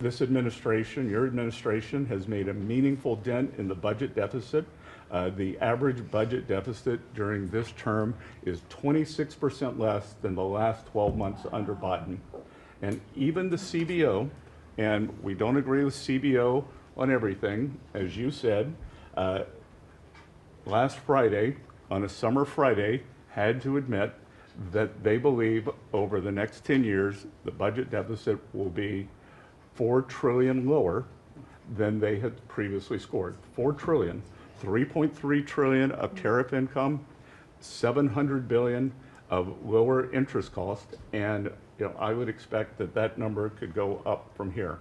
S13: This administration, your administration, has made a meaningful dent in the budget deficit. The average budget deficit during this term is 26% less than the last 12 months under Biden. And even the CBO, and we don't agree with CBO on everything, as you said, last Friday, on a summer Friday, had to admit that they believe over the next 10 years, the budget deficit will be $4 trillion lower than they had previously scored. $4 trillion, 3.3 trillion of tariff income, 700 billion of lower interest cost, and I would expect that that number could go up from here.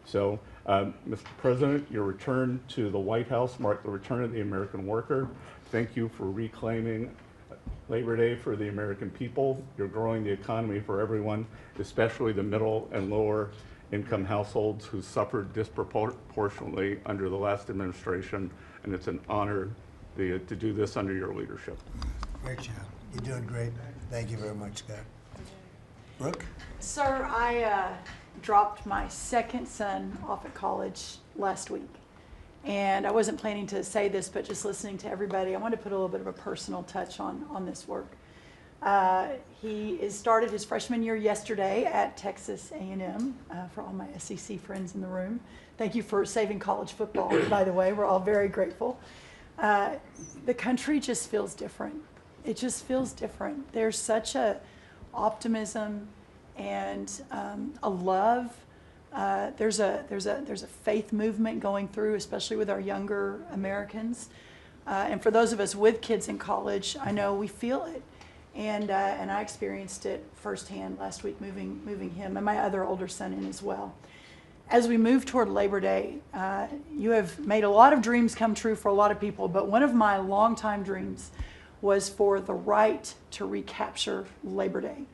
S13: So, Mr. President, your return to the White House marked the return of the American worker. Thank you for reclaiming Labor Day for the American people. You're growing the economy for everyone, especially the middle and lower income households who suffered disproportionately under the last administration, and it's an honor to do this under your leadership.
S1: Great job. You're doing great. Thank you very much, Scott. Brooke?
S14: Sir, I dropped my second son off at college last week. And I wasn't planning to say this, but just listening to everybody, I wanted to put a little bit of a personal touch on this work. He started his freshman year yesterday at Texas A&M, for all my SEC friends in the room. Thank you for saving college football, by the way. We're all very grateful. The country just feels different. It just feels different. There's such a optimism and a love. There's a faith movement going through, especially with our younger Americans. And for those of us with kids in college, I know we feel it. And I experienced it firsthand last week, moving him and my other older son in as well. As we move toward Labor Day, you have made a lot of dreams come true for a lot of people, but one of my longtime dreams was for the right to recapture Labor Day.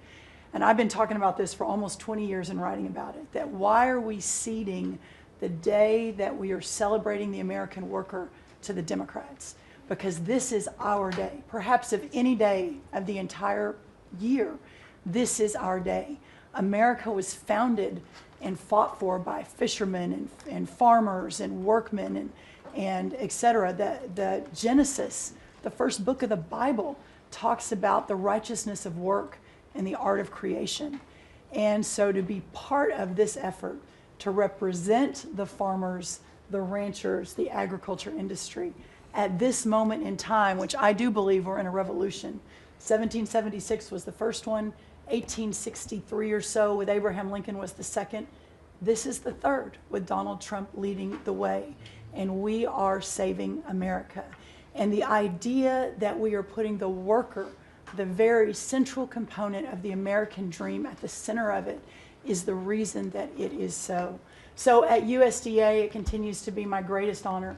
S14: And I've been talking about this for almost 20 years and writing about it, that why are we ceding the day that we are celebrating the American worker to the Democrats? Because this is our day. Perhaps of any day of the entire year, this is our day. America was founded and fought for by fishermen and farmers and workmen and et cetera. The Genesis, the first book of the Bible, talks about the righteousness of work and the art of creation. And so to be part of this effort to represent the farmers, the ranchers, the agriculture industry at this moment in time, which I do believe we're in a revolution. 1776 was the first one, 1863 or so with Abraham Lincoln was the second. This is the third with Donald Trump leading the way. And we are saving America. And the idea that we are putting the worker, the very central component of the American dream at the center of it, is the reason that it is so. So at USDA, it continues to be my greatest honor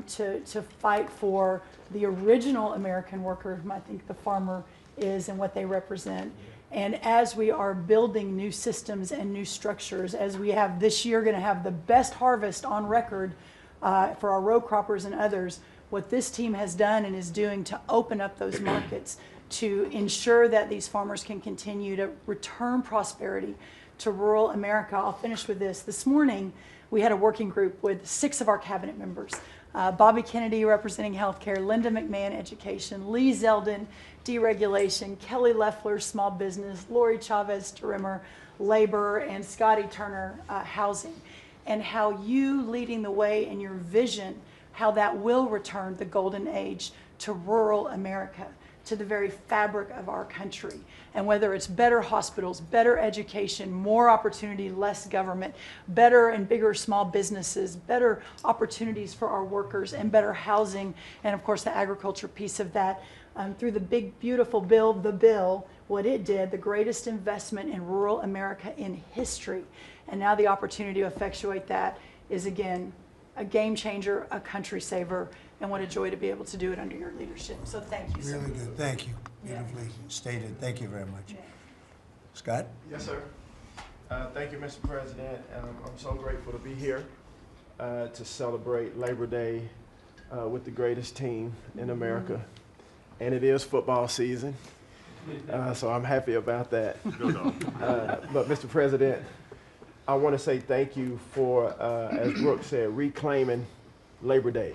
S14: to fight for the original American worker, whom I think the farmer is and what they represent. And as we are building new systems and new structures, as we have this year going to have the best harvest on record for our row croppers and others, what this team has done and is doing to open up those markets to ensure that these farmers can continue to return prosperity to rural America. I'll finish with this. This morning, we had a working group with 6 of our cabinet members. Bobby Kennedy representing healthcare, Linda McMahon education, Lee Zeldin deregulation, Kelly Loeffler small business, Lori Chavez Rimmer labor, and Scotty Turner housing. And how you leading the way in your vision, how that will return the golden age to rural America, to the very fabric of our country. And whether it's better hospitals, better education, more opportunity, less government, better and bigger small businesses, better opportunities for our workers, and better housing, and of course the agriculture piece of that, through the big, beautiful bill, the bill, what it did, the greatest investment in rural America in history. And now the opportunity to effectuate that is, again, a game changer, a country saver, and what a joy to be able to do it under your leadership. So thank you, sir.
S1: Really good. Thank you. Beautifully stated. Thank you very much. Scott?
S15: Yes, sir. Thank you, Mr. President. I'm so grateful to be here to celebrate Labor Day with the greatest team in America. And it is football season, so I'm happy about that. But Mr. President, I want to say thank you for, as Brooke said, reclaiming Labor Day.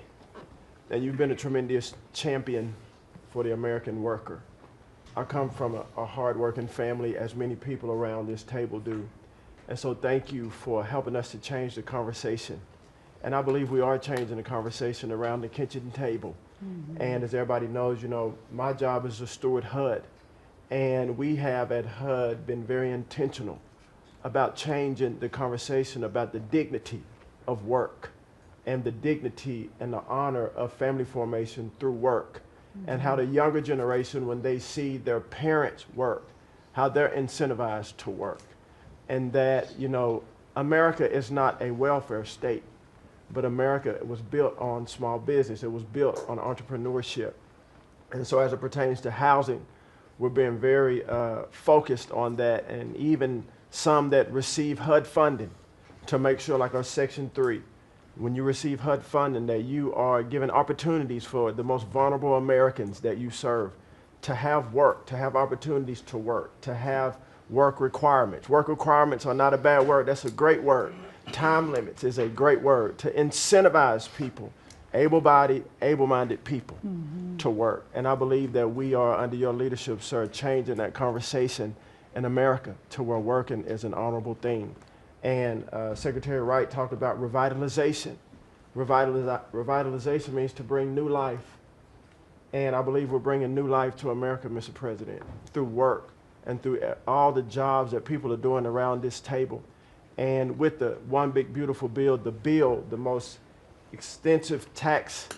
S15: And you've been a tremendous champion for the American worker. I come from a hard-working family, as many people around this table do. And so thank you for helping us to change the conversation. And I believe we are changing the conversation around the kitchen table. And as everybody knows, you know, my job is to steward HUD. And we have at HUD been very intentional about changing the conversation about the dignity of work and the dignity and the honor of family formation through work. And how the younger generation, when they see their parents work, how they're incentivized to work. And that, you know, America is not a welfare state, but America was built on small business. It was built on entrepreneurship. And so as it pertains to housing, we're being very focused on that, and even some that receive HUD funding to make sure, like our Section 3, when you receive HUD funding, that you are given opportunities for the most vulnerable Americans that you serve to have work, to have opportunities to work, to have work requirements. Work requirements are not a bad word, that's a great word. Time limits is a great word to incentivize people, able-bodied, able-minded people to work. And I believe that we are, under your leadership, sir, changing that conversation in America to where working is an honorable thing. And Secretary Wright talked about revitalization. Revitalization means to bring new life. And I believe we're bringing new life to America, Mr. President, through work and through all the jobs that people are doing around this table. And with the One Big Beautiful Bill, the most extensive tax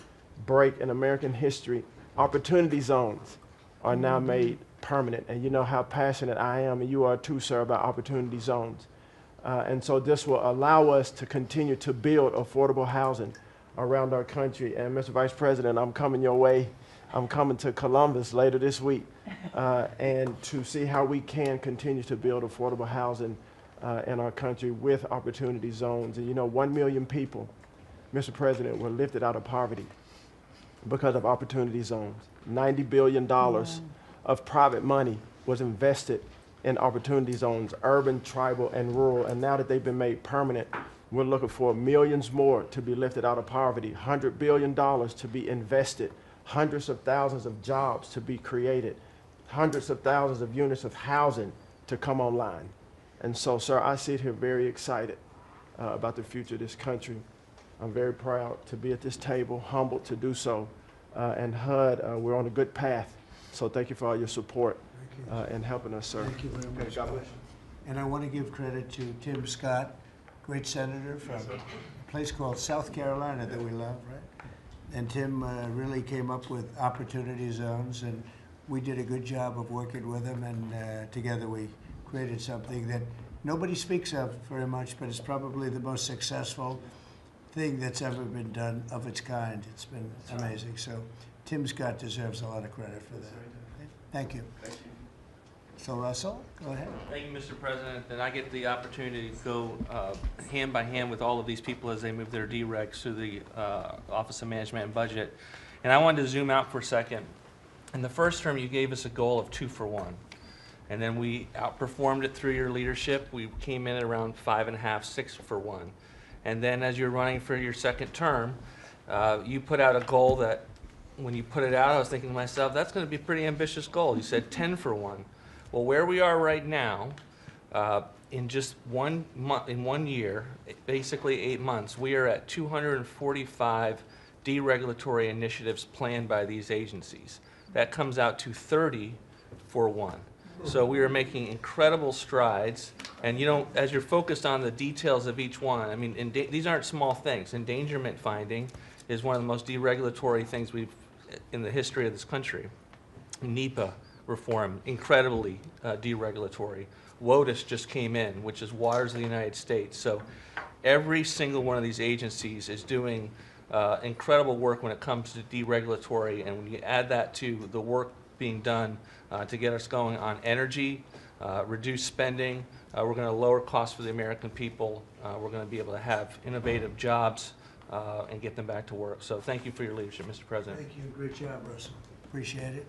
S15: break in American history, opportunity zones are now made permanent. And you know how passionate I am, and you are too, sir, about opportunity zones. And so this will allow us to continue to build affordable housing around our country. And Mr. Vice President, I'm coming your way. I'm coming to Columbus later this week and to see how we can continue to build affordable housing in our country with opportunity zones. And you know, 1 million people, Mr. President, were lifted out of poverty because of opportunity zones. $90 billion of private money was invested in opportunity zones, urban, tribal, and rural. And now that they've been made permanent, we're looking for millions more to be lifted out of poverty, $100 billion to be invested, hundreds of thousands of jobs to be created, hundreds of thousands of units of housing to come online. And so, sir, I sit here very excited about the future of this country. I'm very proud to be at this table, humbled to do so. And HUD, we're on a good path. So thank you for all your support and helping us, sir.
S1: Thank you very much.
S15: God bless you.
S1: And I want to give credit to Tim Scott, great senator from a place called South Carolina that we love, right? And Tim really came up with opportunity zones, and we did a good job of working with him, and together we created something that nobody speaks of very much, but it's probably the most successful thing that's ever been done of its kind. It's been amazing. So Tim Scott deserves a lot of credit for that. Thank you.
S15: Thank you.
S1: So Russell, go ahead.
S16: Thank you, Mr. President. And I get the opportunity to go hand by hand with all of these people as they move their DRECs through the Office of Management and Budget. And I wanted to zoom out for a second. In the first term, you gave us a goal of 2 for 1. And then we outperformed it through your leadership. We came in at around 5.5, 6 for 1. And then as you're running for your second term, you put out a goal that when you put it out, I was thinking to myself, that's going to be a pretty ambitious goal. You said 10 for 1. Well, where we are right now, in just 1 month, in 1 year, basically 8 months, we are at 245 deregulatory initiatives planned by these agencies. That comes out to 30 for 1. So we are making incredible strides, and you know, as you're focused on the details of each one, I mean, these aren't small things. Endangerment finding is one of the most deregulatory things we've in the history of this country. NEPA reform, incredibly deregulatory. WOTUS just came in, which is Waters of the United States. So every single one of these agencies is doing incredible work when it comes to deregulatory, and when you add that to the work being done to get us going on energy, reduce spending. We're going to lower costs for the American people. We're going to be able to have innovative jobs and get them back to work. So thank you for your leadership, Mr. President.
S1: Thank you. Great job, Russell. Appreciate it.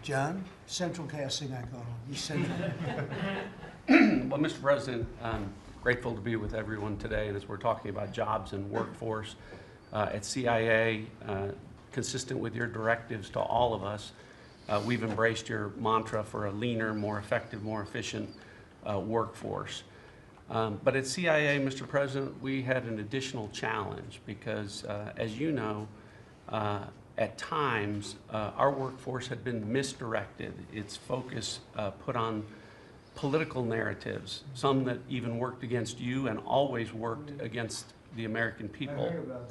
S1: John, central casting, I call him. He's central.
S17: Well, Mr. President, I'm grateful to be with everyone today. And as we're talking about jobs and workforce at CIA, consistent with your directives to all of us, we've embraced your mantra for a leaner, more effective, more efficient workforce. But at CIA, Mr. President, we had an additional challenge because, as you know, at times, our workforce had been misdirected. Its focus put on political narratives, some that even worked against you and always worked against the American people.
S1: I heard about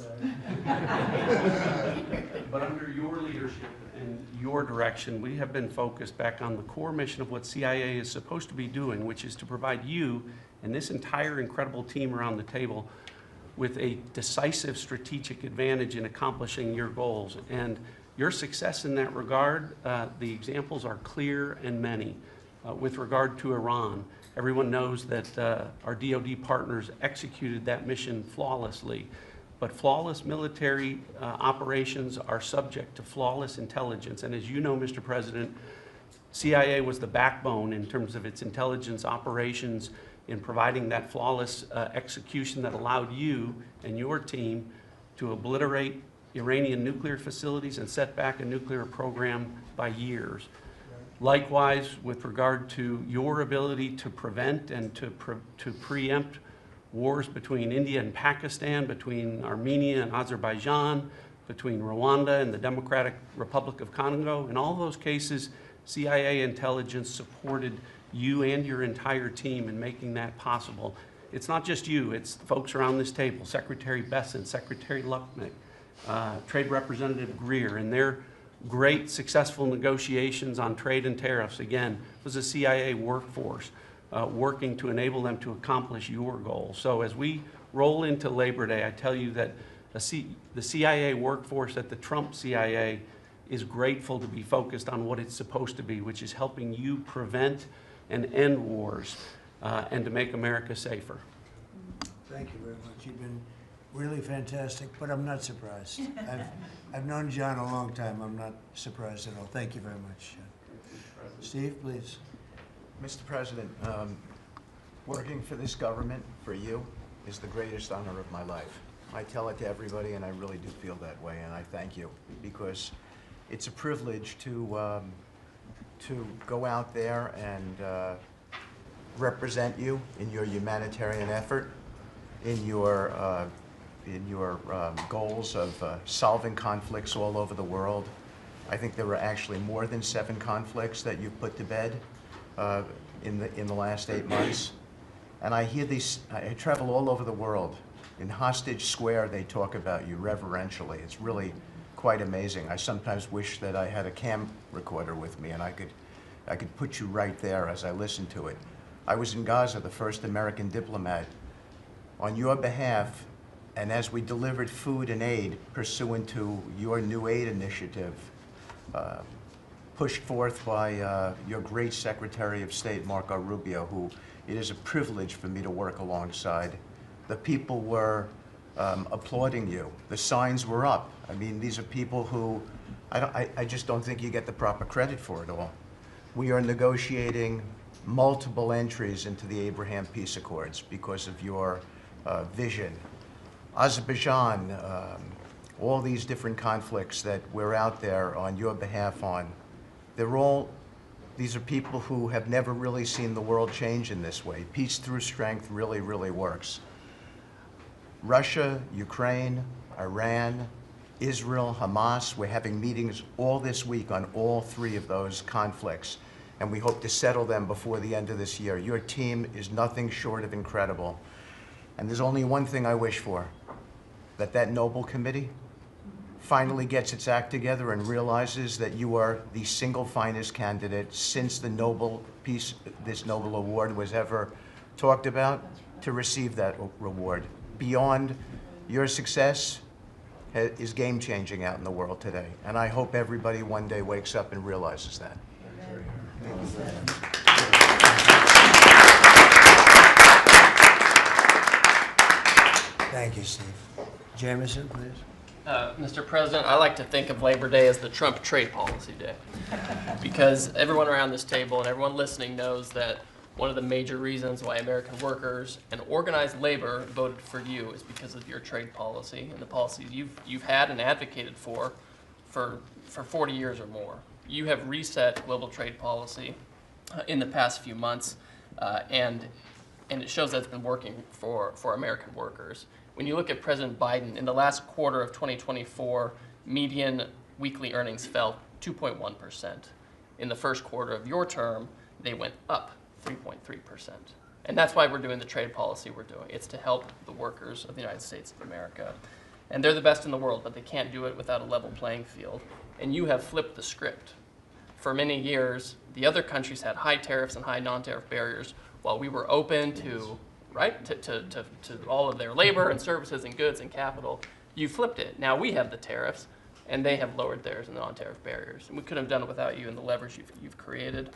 S1: that.
S17: But under your leadership and your direction, we have been focused back on the core mission of what CIA is supposed to be doing, which is to provide you and this entire incredible team around the table with a decisive strategic advantage in accomplishing your goals. And your success in that regard, the examples are clear and many. With regard to Iran, everyone knows that our DoD partners executed that mission flawlessly. But flawless military operations are subject to flawless intelligence. And as you know, Mr. President, CIA was the backbone in terms of its intelligence operations in providing that flawless execution that allowed you and your team to obliterate Iranian nuclear facilities and set back a nuclear program by years. Likewise, with regard to your ability to prevent and to preempt wars between India and Pakistan, between Armenia and Azerbaijan, between Rwanda and the Democratic Republic of Congo. In all those cases, CIA intelligence supported you and your entire team in making that possible. It's not just you, it's the folks around this table, Secretary Bessent, Secretary Lucknick, Trade Representative Greer, and their great successful negotiations on trade and tariffs, again, was a CIA workforce working to enable them to accomplish your goals. So as we roll into Labor Day, I tell you that the CIA workforce at the Trump CIA is grateful to be focused on what it's supposed to be, which is helping you prevent and end wars and to make America safer.
S1: Thank you very much. You've been really fantastic, but I'm not surprised. I've known John a long time. I'm not surprised at all. Thank you very much. Steve, please.
S18: Mr. President, working for this government, for you, is the greatest honor of my life. I tell it to everybody, and I really do feel that way, and I thank you, because it's a privilege to go out there and represent you in your humanitarian effort, in your goals of solving conflicts all over the world. I think there were actually more than 7 conflicts that you've put to bed in the last 8 months. And I hear these, I travel all over the world. In Hostage Square, they talk about you reverentially. It's really quite amazing. I sometimes wish that I had a cam recorder with me and I could put you right there as I listen to it. I was in Gaza, the first American diplomat. On your behalf, and as we delivered food and aid pursuant to your new aid initiative, pushed forth by your great Secretary of State, Marco Rubio, who it is a privilege for me to work alongside. The people were applauding you. The signs were up. I mean, these are people who I just don't think you get the proper credit for it all. We are negotiating multiple entries into the Abraham Peace Accords because of your vision. Azerbaijan, all these different conflicts that we're out there on your behalf on, these are people who have never really seen the world change in this way. Peace through strength really, really works. Russia, Ukraine, Iran, Israel, Hamas, we're having meetings all this week on all 3 of those conflicts, and we hope to settle them before the end of this year. Your team is nothing short of incredible. And there's only one thing I wish for, that Nobel Committee finally gets its act together and realizes that you are the single finest candidate since the this Nobel Award was ever talked about to receive that reward. Beyond your success, is game-changing out in the world today. And I hope everybody one day wakes up and realizes that.
S1: Thank you, Steve. Jamison, please.
S19: Mr. President, I like to think of Labor Day as the Trump trade policy day, because everyone around this table and everyone listening knows that one of the major reasons why American workers and organized labor voted for you is because of your trade policy and the policies you've had and advocated for 40 years or more. You have reset global trade policy in the past few months, and it shows that it's been working for American workers. When you look at President Biden, in the last quarter of 2024, median weekly earnings fell 2.1%. In the first quarter of your term, they went up 3.3%. And that's why we're doing the trade policy we're doing. It's to help the workers of the United States of America. And they're the best in the world, but they can't do it without a level playing field. And you have flipped the script. For many years, the other countries had high tariffs and high non-tariff barriers, while we were open to all of their labor and services and goods and capital. You flipped it. Now we have the tariffs, and they have lowered theirs and the non-tariff barriers. And we couldn't have done it without you and the leverage you've created.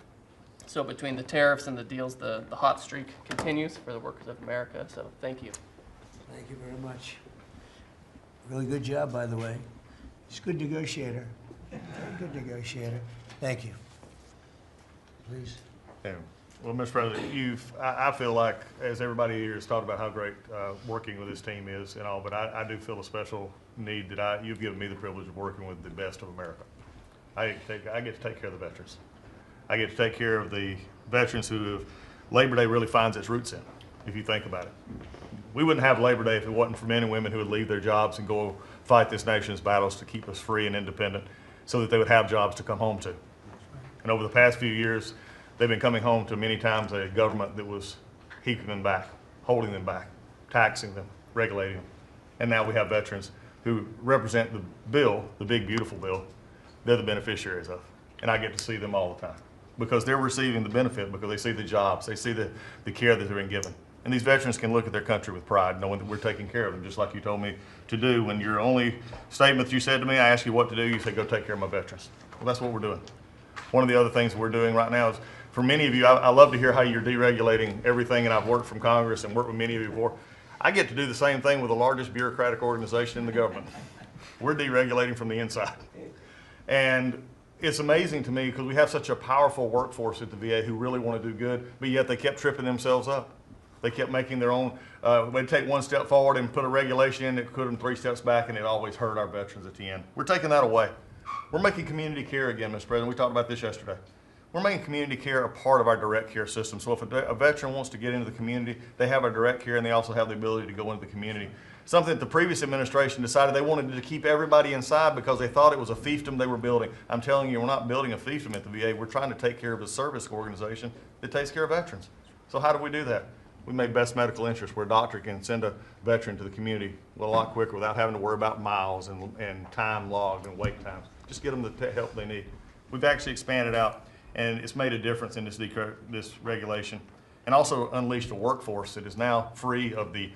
S19: So between the tariffs and the deals, the hot streak continues for the workers of America. So thank you.
S1: Thank you very much. Really good job, by the way. He's a good negotiator. Very good negotiator. Thank you. Please.
S20: Yeah. Well, Mr. President, I feel like, as everybody here has talked about how great working with this team is and all, but I do feel a special need that you've given me the privilege of working with the best of America. I get to take care of the veterans. I get to take care of the veterans who Labor Day really finds its roots in, if you think about it. We wouldn't have Labor Day if it wasn't for men and women who would leave their jobs and go fight this nation's battles to keep us free and independent so that they would have jobs to come home to. And over the past few years, they've been coming home to many times a government that was keeping them back, holding them back, taxing them, regulating them. And now we have veterans who represent the bill, the big, beautiful bill, they're the beneficiaries of. And I get to see them all the time because they're receiving the benefit, because they see the jobs, they see the care that they're being given. And these veterans can look at their country with pride, knowing that we're taking care of them, just like you told me to do. When your only statement you said to me, I asked you what to do, you said, go take care of my veterans. Well, that's what we're doing. One of the other things we're doing right now is, for many of you, I love to hear how you're deregulating everything, and I've worked from Congress and worked with many of you before. I get to do the same thing with the largest bureaucratic organization in the government. We're deregulating from the inside. And it's amazing to me because we have such a powerful workforce at the VA who really want to do good, but yet they kept tripping themselves up. They kept making their own, they'd take one step forward and put a regulation in that put them 3 steps back, and it always hurt our veterans at the end. We're taking that away. We're making community care again, Mr. President. We talked about this yesterday. We're making community care a part of our direct care system. So if a veteran wants to get into the community, they have our direct care, and they also have the ability to go into the community. Something that the previous administration decided they wanted to keep everybody inside because they thought it was a fiefdom they were building. I'm telling you, we're not building a fiefdom at the VA. We're trying to take care of a service organization that takes care of veterans. So how do we do that? We make best medical interest, where a doctor can send a veteran to the community a lot quicker without having to worry about miles and time logged and wait times. Just get them the help they need. We've actually expanded out, and it's made a difference in this regulation, and also unleashed a workforce that is now free of the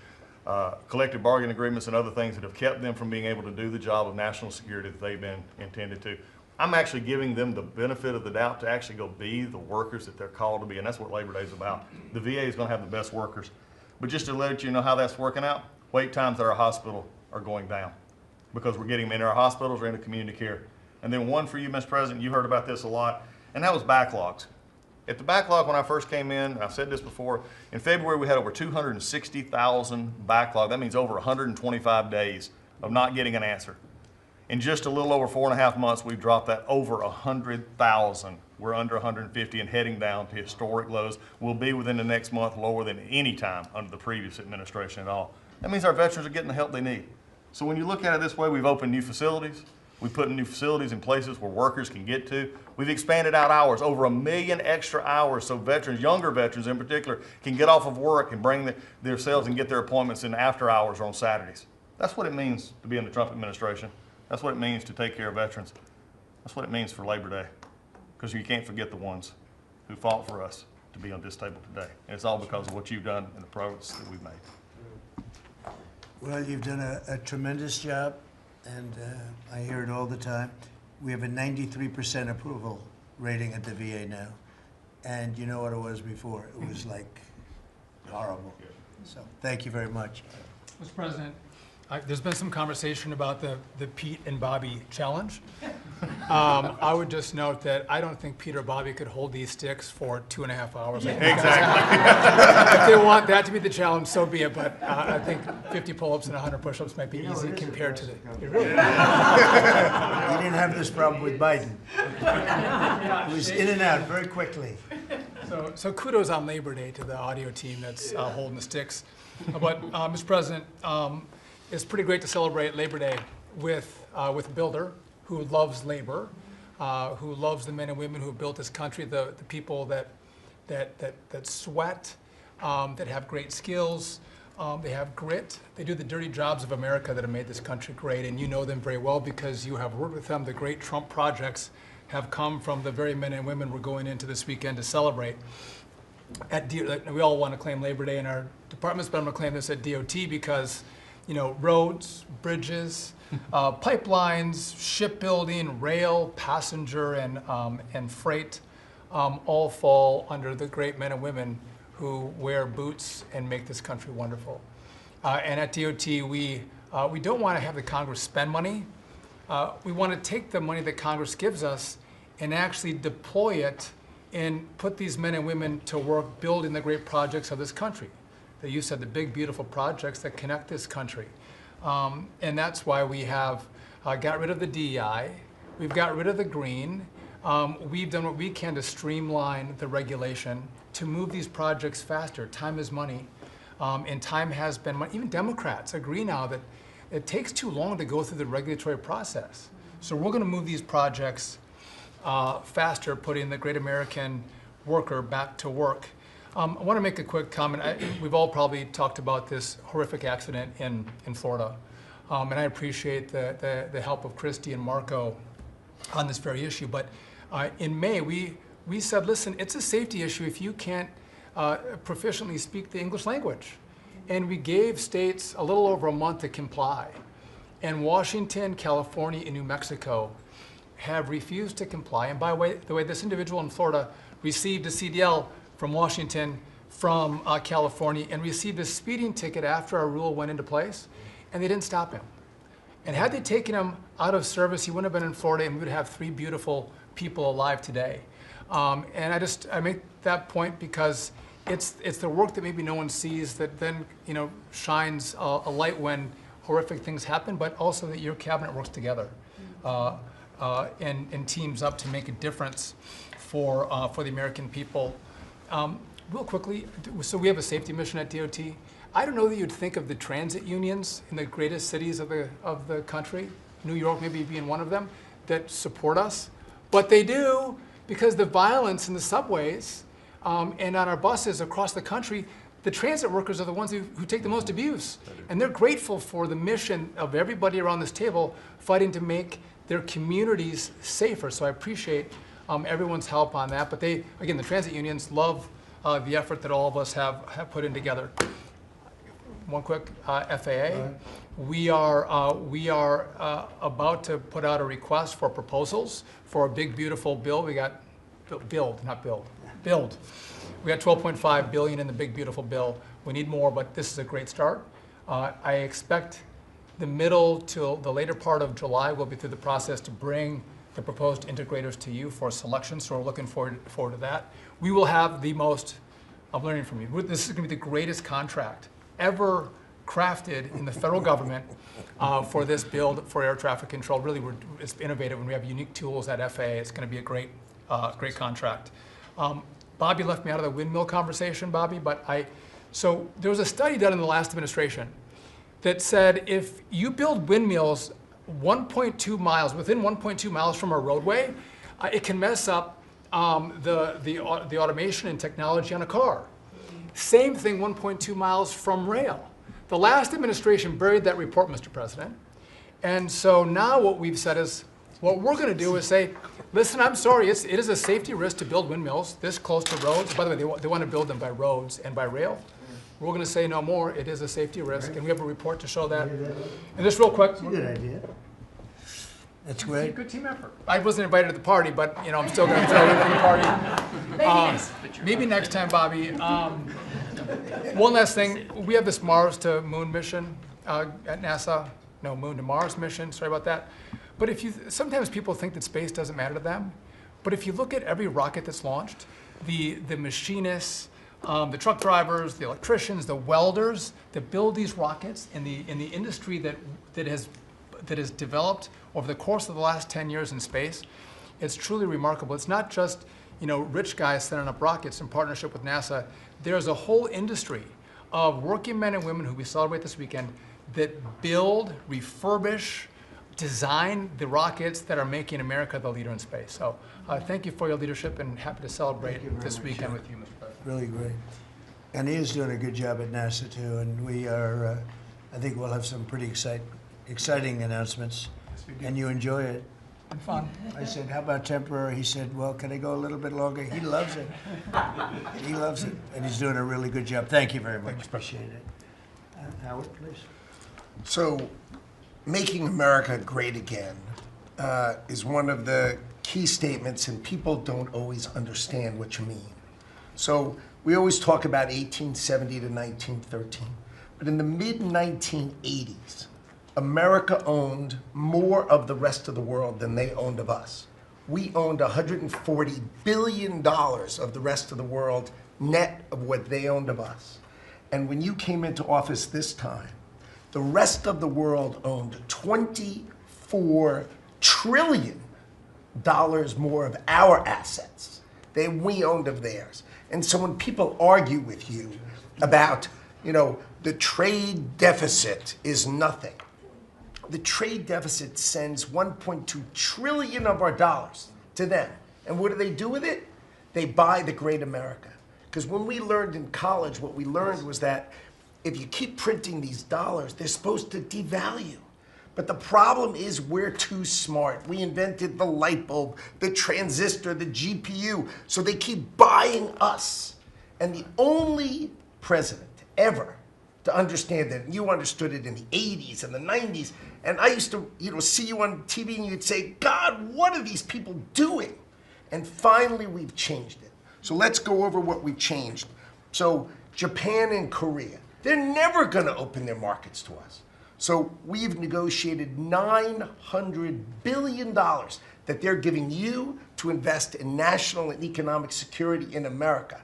S20: collective bargaining agreements and other things that have kept them from being able to do the job of national security that they've been intended to. I'm actually giving them the benefit of the doubt to actually go be the workers that they're called to be, and that's what Labor Day is about. The VA is going to have the best workers. But just to let you know how that's working out, wait times at our hospital are going down because we're getting them into our hospitals or into community care. And then one for you, Mr. President, you heard about this a lot, and that was backlogs. At the backlog when I first came in, I've said this before, in February we had over 260,000 backlog. That means over 125 days of not getting an answer. In just a little over 4.5 months, we've dropped that over 100,000. We're under 150 and heading down to historic lows. We'll be within the next month lower than any time under the previous administration at all. That means our veterans are getting the help they need. So when you look at it this way, we've opened new facilities. We've put new facilities in places where workers can get to. We've expanded out hours, over 1 million extra hours, so veterans, younger veterans in particular, can get off of work and bring themselves and get their appointments in after hours or on Saturdays. That's what it means to be in the Trump administration. That's what it means to take care of veterans. That's what it means for Labor Day, because you can't forget the ones who fought for us to be on this table today. And it's all because of what you've done and the progress that we've made.
S1: Well, you've done a tremendous job, and I hear it all the time. We have a 93% approval rating at the VA now. And you know what it was before? It was like horrible. So thank you very much.
S21: Mr. President, there's been some conversation about the Pete and Bobby challenge. I would just note that I don't think Pete or Bobby could hold these sticks for 2.5 hours. Exactly. If they want that to be the challenge, so be it. But I think 50 pull-ups and 100 push-ups might be easy compared to the. You didn't
S1: have this problem with Biden. It was in and out very quickly.
S21: So kudos on Labor Day to the audio team that's holding the sticks. But Mr. President, it's pretty great to celebrate Labor Day with a builder who loves labor, who loves the men and women who have built this country, the people that sweat, that have great skills, they have grit. They do the dirty jobs of America that have made this country great, and you know them very well because you have worked with them. The great Trump projects have come from the very men and women we're going into this weekend to celebrate. We all want to claim Labor Day in our departments, but I'm going to claim this at DOT because, you know, roads, bridges, pipelines, shipbuilding, rail, passenger, and freight all fall under the great men and women who wear boots and make this country wonderful. And at DOT, we don't want to have the Congress spend money. We want to take the money that Congress gives us and actually deploy it and put these men and women to work building the great projects of this country. That you said, the big, beautiful projects that connect this country. And that's why we have got rid of the DEI. We've got rid of the green. We've done what we can to streamline the regulation to move these projects faster. Time is money, and time has been money. Even Democrats agree now that it takes too long to go through the regulatory process. So we're going to move these projects faster, putting the great American worker back to work. I want to make a quick comment. We've all probably talked about this horrific accident in Florida, and I appreciate the help of Christy and Marco on this very issue. But in May, we said, listen, it's a safety issue if you can't proficiently speak the English language. And we gave states a little over a month to comply. And Washington, California, and New Mexico have refused to comply. And by the way, this individual in Florida received a CDL from Washington, from California, and received a speeding ticket after our rule went into place, and they didn't stop him. And had they taken him out of service, he wouldn't have been in Florida, and we would have 3 beautiful people alive today. And I make that point because it's the work that maybe no one sees that then, you know, shines a light when horrific things happen, but also that your cabinet works together and teams up to make a difference for the American people. Real quickly, so we have a safety mission at DOT. I don't know that you'd think of the transit unions in the greatest cities of the country, New York maybe being one of them, that support us, but they do, because the violence in the subways and on our buses across the country, the transit workers are the ones who take the most abuse. And they're grateful for the mission of everybody around this table fighting to make their communities safer. So I appreciate everyone's help on that. But they, again, the transit unions love the effort that all of us have put in together. One quick FAA. We are about to put out a request for proposals for a big, beautiful bill. We got build. We got $12.5 billion in the big, beautiful bill. We need more, but this is a great start. I expect the middle to the later part of July, we'll be through the process to bring the proposed integrators to you for selection, so we're looking forward to that. We will have the most, I'm learning from you, this is going to be the greatest contract ever crafted in the federal government for this build for air traffic control. Really, it's innovative, and we have unique tools at FAA. It's going to be a great contract. Bobby left me out of the windmill conversation, Bobby, but so there was a study done in the last administration that said if you build windmills 1.2 miles, within 1.2 miles from a roadway, it can mess up the automation and technology on a car. Same thing 1.2 miles from rail. The last administration buried that report, Mr. President. And so now what we've said is, what we're going to do is say, listen, I'm sorry, it is a safety risk to build windmills this close to roads. By the way, they want to build them by roads and by rail. We're going to say no more. It is a safety risk, and we have a report to show that. And just real quick.
S1: That's a good idea. That's great.
S21: Good team effort. I wasn't invited to the party, but you know, I'm still going to throw in for the party. Maybe next time, Bobby. One last thing. We have this Mars to Moon mission at NASA. No, Moon to Mars mission. Sorry about that. But sometimes people think that space doesn't matter to them. But if you look at every rocket that's launched, the machinists, the truck drivers, the electricians, the welders that build these rockets in the industry that has developed over the course of the last 10 years in space, it's truly remarkable. It's not just, you know, rich guys sending up rockets in partnership with NASA. There's a whole industry of working men and women who we celebrate this weekend that build, refurbish, design the rockets that are making America the leader in space. So thank you for your leadership, and happy to celebrate this weekend with you, Mr. President.
S1: Really great. And he is doing a good job at NASA too, and we are, I think we'll have some pretty exciting announcements, and you enjoy it.
S21: And fun.
S1: I said, how about temporary? He said, well, can I go a little bit longer? He loves it. He loves it, and he's doing a really good job. Thank you very much. Appreciate it. Howard, please.
S4: So, making America great again is one of the key statements, and people don't always understand what you mean. So, we always talk about 1870 to 1913, but in the mid-1980s, America owned more of the rest of the world than they owned of us. We owned $140 billion of the rest of the world net of what they owned of us. And when you came into office this time, the rest of the world owned $24 trillion more of our assets than we owned of theirs. And so when people argue with you about, you know, the trade deficit is nothing, the trade deficit sends 1.2 trillion of our dollars to them. And what do they do with it? They buy the great America. Because when we learned in college, what we learned was that if you keep printing these dollars, they're supposed to devalue. But the problem is we're too smart. We invented the light bulb, the transistor, the GPU, so they keep buying us. And the only president ever to understand that, and you understood it in the 80s and the 90s, and I used to, you know, see you on TV and you'd say, God, what are these people doing? And finally, we've changed it. So let's go over what we've changed. So Japan and Korea, they're never gonna open their markets to us. So we've negotiated $900 billion that they're giving you to invest in national and economic security in America.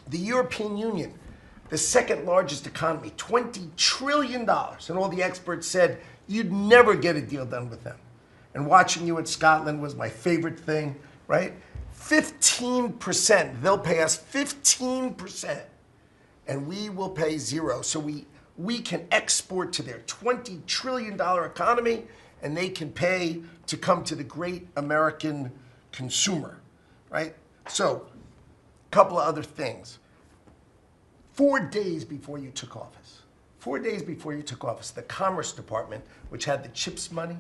S4: The European Union, the second largest economy, $20 trillion. And all the experts said, you'd never get a deal done with them. And watching you in Scotland was my favorite thing, right? 15%, they'll pay us 15%, and we will pay zero. So we can export to their $20 trillion economy, and they can pay to come to the great American consumer, right? So, a couple of other things. 4 days before you took office, the Commerce Department, which had the CHIPS money,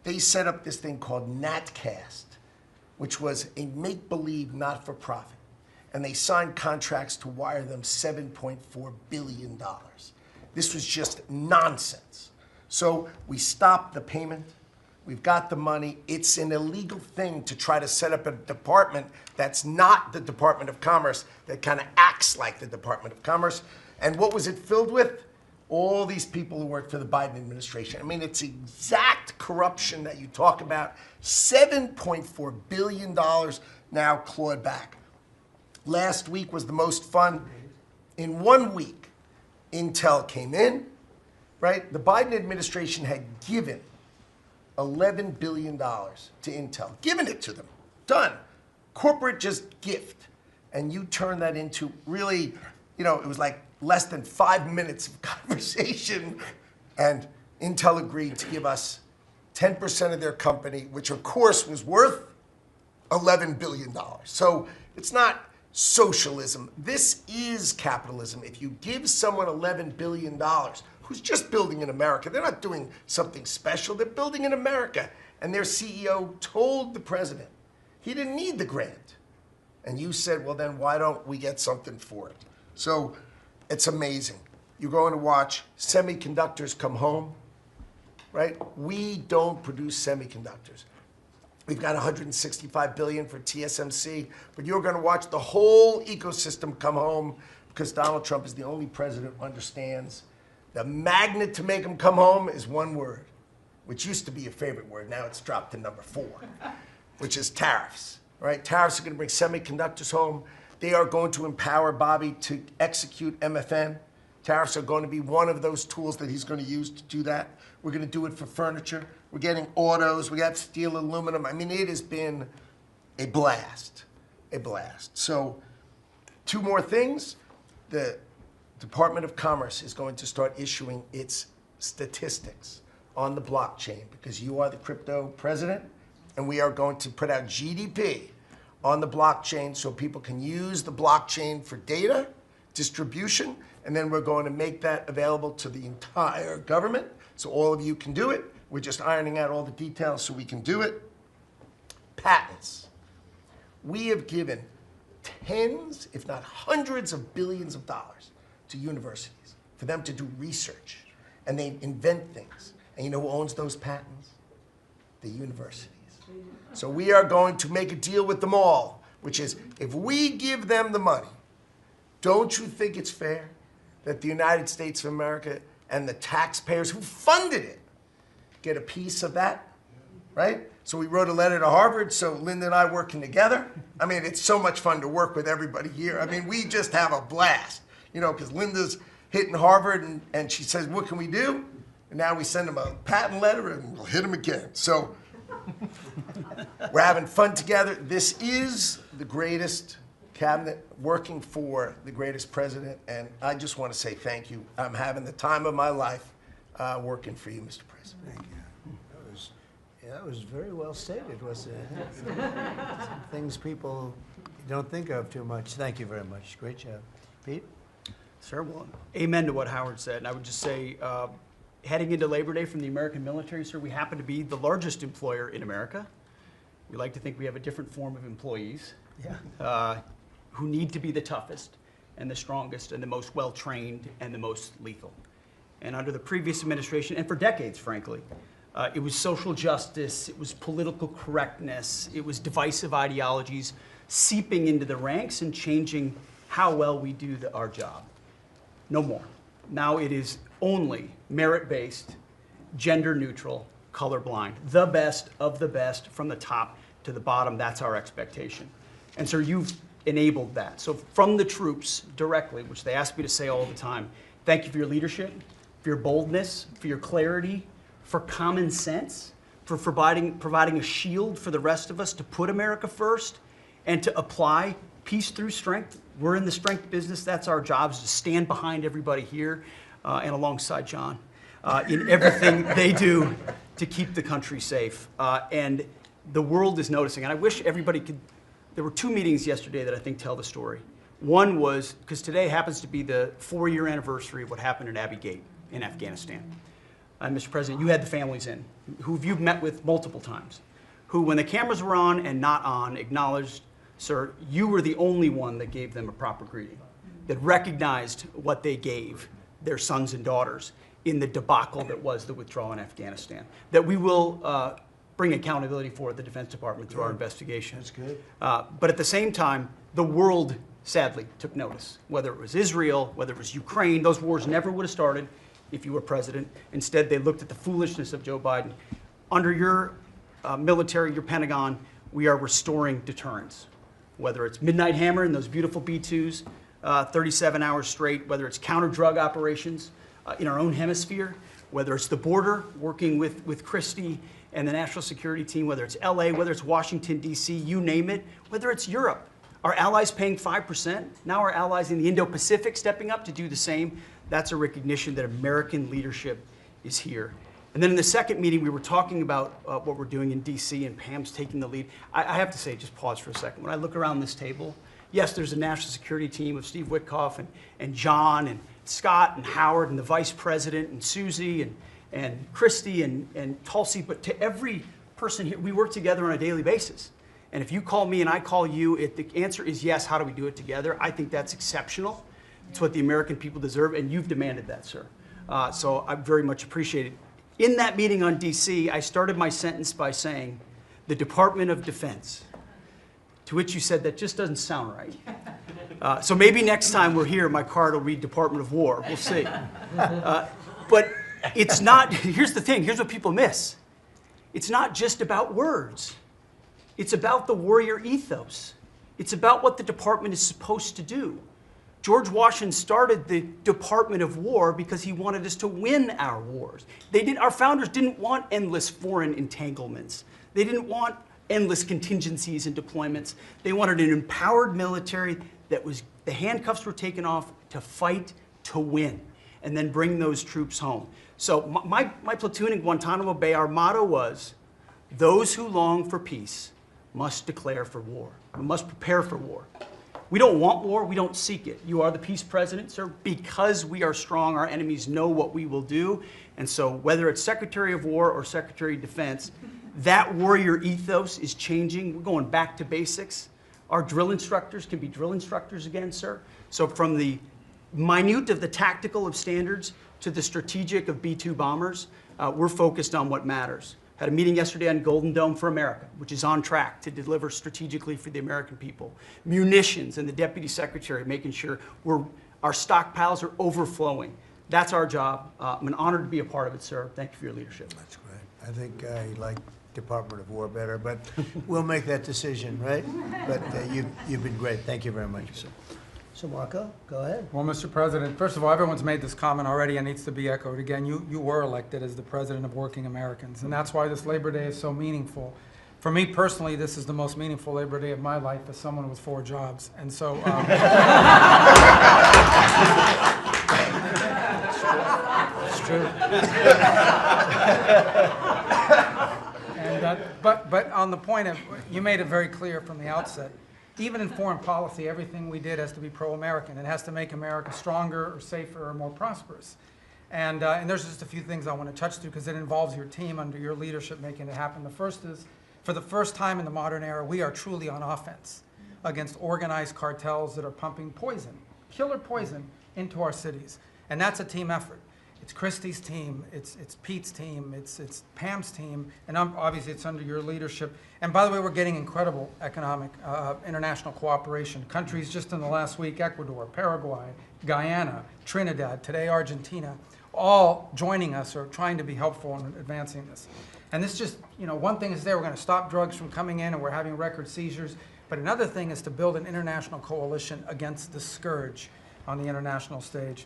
S4: they set up this thing called NatCast, which was a make-believe not-for-profit. And they signed contracts to wire them $7.4 billion. This was just nonsense. So we stopped the payment. We've got the money. It's an illegal thing to try to set up a department that's not the Department of Commerce, that kind of acts like the Department of Commerce. And what was it filled with? All these people who worked for the Biden administration. I mean, it's exact corruption that you talk about. $7.4 billion now clawed back. Last week was the most fun. In 1 week, Intel came in, right? The Biden administration had given $11 billion to Intel, given it to them, done. Corporate just gift. And you turn that into really, you know, it was like less than 5 minutes of conversation, and Intel agreed to give us 10% of their company, which of course was worth $11 billion. So it's not socialism. This is capitalism. If you give someone $11 billion, who's just building in America, they're not doing something special, they're building in America. And their CEO told the president he didn't need the grant. And you said, well, then why don't we get something for it? So it's amazing. You're going to watch semiconductors come home, right? We don't produce semiconductors. We've got 165 billion for TSMC, but you're going to watch the whole ecosystem come home because Donald Trump is the only president who understands the magnet to make them come home is one word, which used to be a favorite word. Now it's dropped to number 4, which is tariffs, right? Tariffs are going to bring semiconductors home. They are going to empower Bobby to execute MFN. Tariffs are going to be one of those tools that he's going to use to do that. We're going to do it for furniture. We're getting autos. We got steel, aluminum. I mean, it has been a blast, a blast. So 2 more things. The Department of Commerce is going to start issuing its statistics on the blockchain because you are the crypto president, and we are going to put out GDP on the blockchain so people can use the blockchain for data distribution, and then we're going to make that available to the entire government so all of you can do it. We're just ironing out all the details so we can do it. Patents. We have given tens, if not hundreds of billions of dollars to universities for them to do research, and they invent things. And you know who owns those patents? The universities. So we are going to make a deal with them all, which is if we give them the money, don't you think it's fair that the United States of America and the taxpayers who funded it get a piece of that, right? So we wrote a letter to Harvard, so Linda and I working together. I mean, it's so much fun to work with everybody here. I mean, we just have a blast, you know, because Linda's hitting Harvard and she says, what can we do? And now we send them a patent letter and we'll hit them again. So we're having fun together. This is the greatest cabinet working for the greatest president, and I just want to say thank you. I'm having the time of my life working for you, Mr. President.
S1: Thank you. That was very well stated, wasn't it? Some things people don't think of too much. Thank you very much. Great job. Pete?
S2: Sir, well, amen to what Howard said. And I would just say, heading into Labor Day from the American military, sir, we happen to be the largest employer in America. We like to think we have a different form of employees.
S1: Yeah.
S2: Who need to be the toughest and the strongest and the most well-trained and the most lethal. And under the previous administration, and for decades, frankly, it was social justice, it was political correctness, it was divisive ideologies seeping into the ranks and changing how well we do our job. No more. Now it is only merit-based, gender-neutral, colorblind. The best of the best from the top to the bottom. That's our expectation. And sir, you've enabled that. So from the troops directly, which they ask me to say all the time, thank you for your leadership, for your boldness, for your clarity, for common sense, for providing a shield for the rest of us to put America first and to apply peace through strength. We're in the strength business. That's our job, is to stand behind everybody here and alongside John in everything they do to keep the country safe. And the world is noticing. And I wish everybody could. There were 2 meetings yesterday that I think tell the story. One was, because today happens to be the 4-year anniversary of what happened at Abbey Gate in Afghanistan. Mr. President, you had the families in, who you've met with multiple times, who when the cameras were on and not on acknowledged, sir, you were the only one that gave them a proper greeting, that recognized what they gave their sons and daughters in the debacle that was the withdrawal in Afghanistan, that we will bring accountability for at the Defense Department through our investigation.
S1: That's good.
S2: But at the same time, the world sadly took notice. Whether it was Israel, whether it was Ukraine, those wars never would have started if you were president. Instead, they looked at the foolishness of Joe Biden. Under your military, your Pentagon, we are restoring deterrence. Whether it's Midnight Hammer and those beautiful B-2s, 37 hours straight, whether it's counter-drug operations in our own hemisphere, whether it's the border, working with Christie and the national security team, whether it's LA, whether it's Washington, D.C., you name it, whether it's Europe. Our allies paying 5%, now our allies in the Indo-Pacific stepping up to do the same. That's a recognition that American leadership is here. And then in the second meeting, we were talking about what we're doing in D.C. and Pam's taking the lead. I have to say, just pause for a second. When I look around this table, yes, there's a national security team of Steve Witkoff and John and Scott and Howard and the vice president and Susie and Christy and Tulsi, but to every person here, we work together on a daily basis. And if you call me and I call you, the answer is yes, how do we do it together? I think that's exceptional. It's what the American people deserve, and you've demanded that, sir. So I very much appreciate it. in that meeting on DC, I started my sentence by saying, the Department of Defense. To which you said, that just doesn't sound right. So maybe next time we're here, my card will read Department of War. We'll see. But it's not, here's the thing, here's what people miss. It's not just about words. It's about the warrior ethos. It's about what the department is supposed to do. George Washington started the Department of War because he wanted us to win our wars. Our founders didn't want endless foreign entanglements. They didn't want endless contingencies and deployments. They wanted an empowered military that was, the handcuffs were taken off to fight to win, and then bring those troops home. So my platoon in Guantanamo Bay, our motto was, those who long for peace must declare for war. We must prepare for war. We don't want war, we don't seek it. You are the peace president, sir. Because we are strong, our enemies know what we will do. And so whether it's Secretary of War or Secretary of Defense, that warrior ethos is changing. We're going back to basics. Our drill instructors can be drill instructors again, sir. So from the minute of the tactical of standards to the strategic of B-2 bombers, we're focused on what matters. Had a meeting yesterday on Golden Dome for America, which is on track to deliver strategically for the American people. Munitions and the Deputy Secretary making sure our stockpiles are overflowing. That's our job. I'm an honor to be a part of it, sir. Thank you for your leadership.
S1: That's great. I think I like Department of War better, but we'll make that decision, right? But you've been great. Thank you very much. So Marco, go ahead.
S3: Well, Mr. President, first of all, everyone's made this comment already and needs to be echoed again. You were elected as the President of Working Americans, and that's why this Labor Day is so meaningful. For me personally, this is the most meaningful Labor Day of my life as someone with 4 jobs. And so, it's true. And but on the point of, you made it very clear from the outset, even in foreign policy, everything we did has to be pro-American. It has to make America stronger or safer or more prosperous. And there's just a few things I want to touch to because it involves your team under your leadership making it happen. The first is, for the first time in the modern era, we are truly on offense against organized cartels that are pumping poison, killer poison, into our cities. And that's a team effort. It's Christie's team, it's Pete's team, it's Pam's team, and obviously it's under your leadership. And by the way, we're getting incredible economic, international cooperation. Countries just in the last week, Ecuador, Paraguay, Guyana, Trinidad, today Argentina, all joining us or trying to be helpful in advancing this. And this just, one thing is we're going to stop drugs from coming in and we're having record seizures, but another thing is to build an international coalition against the scourge on the international stage.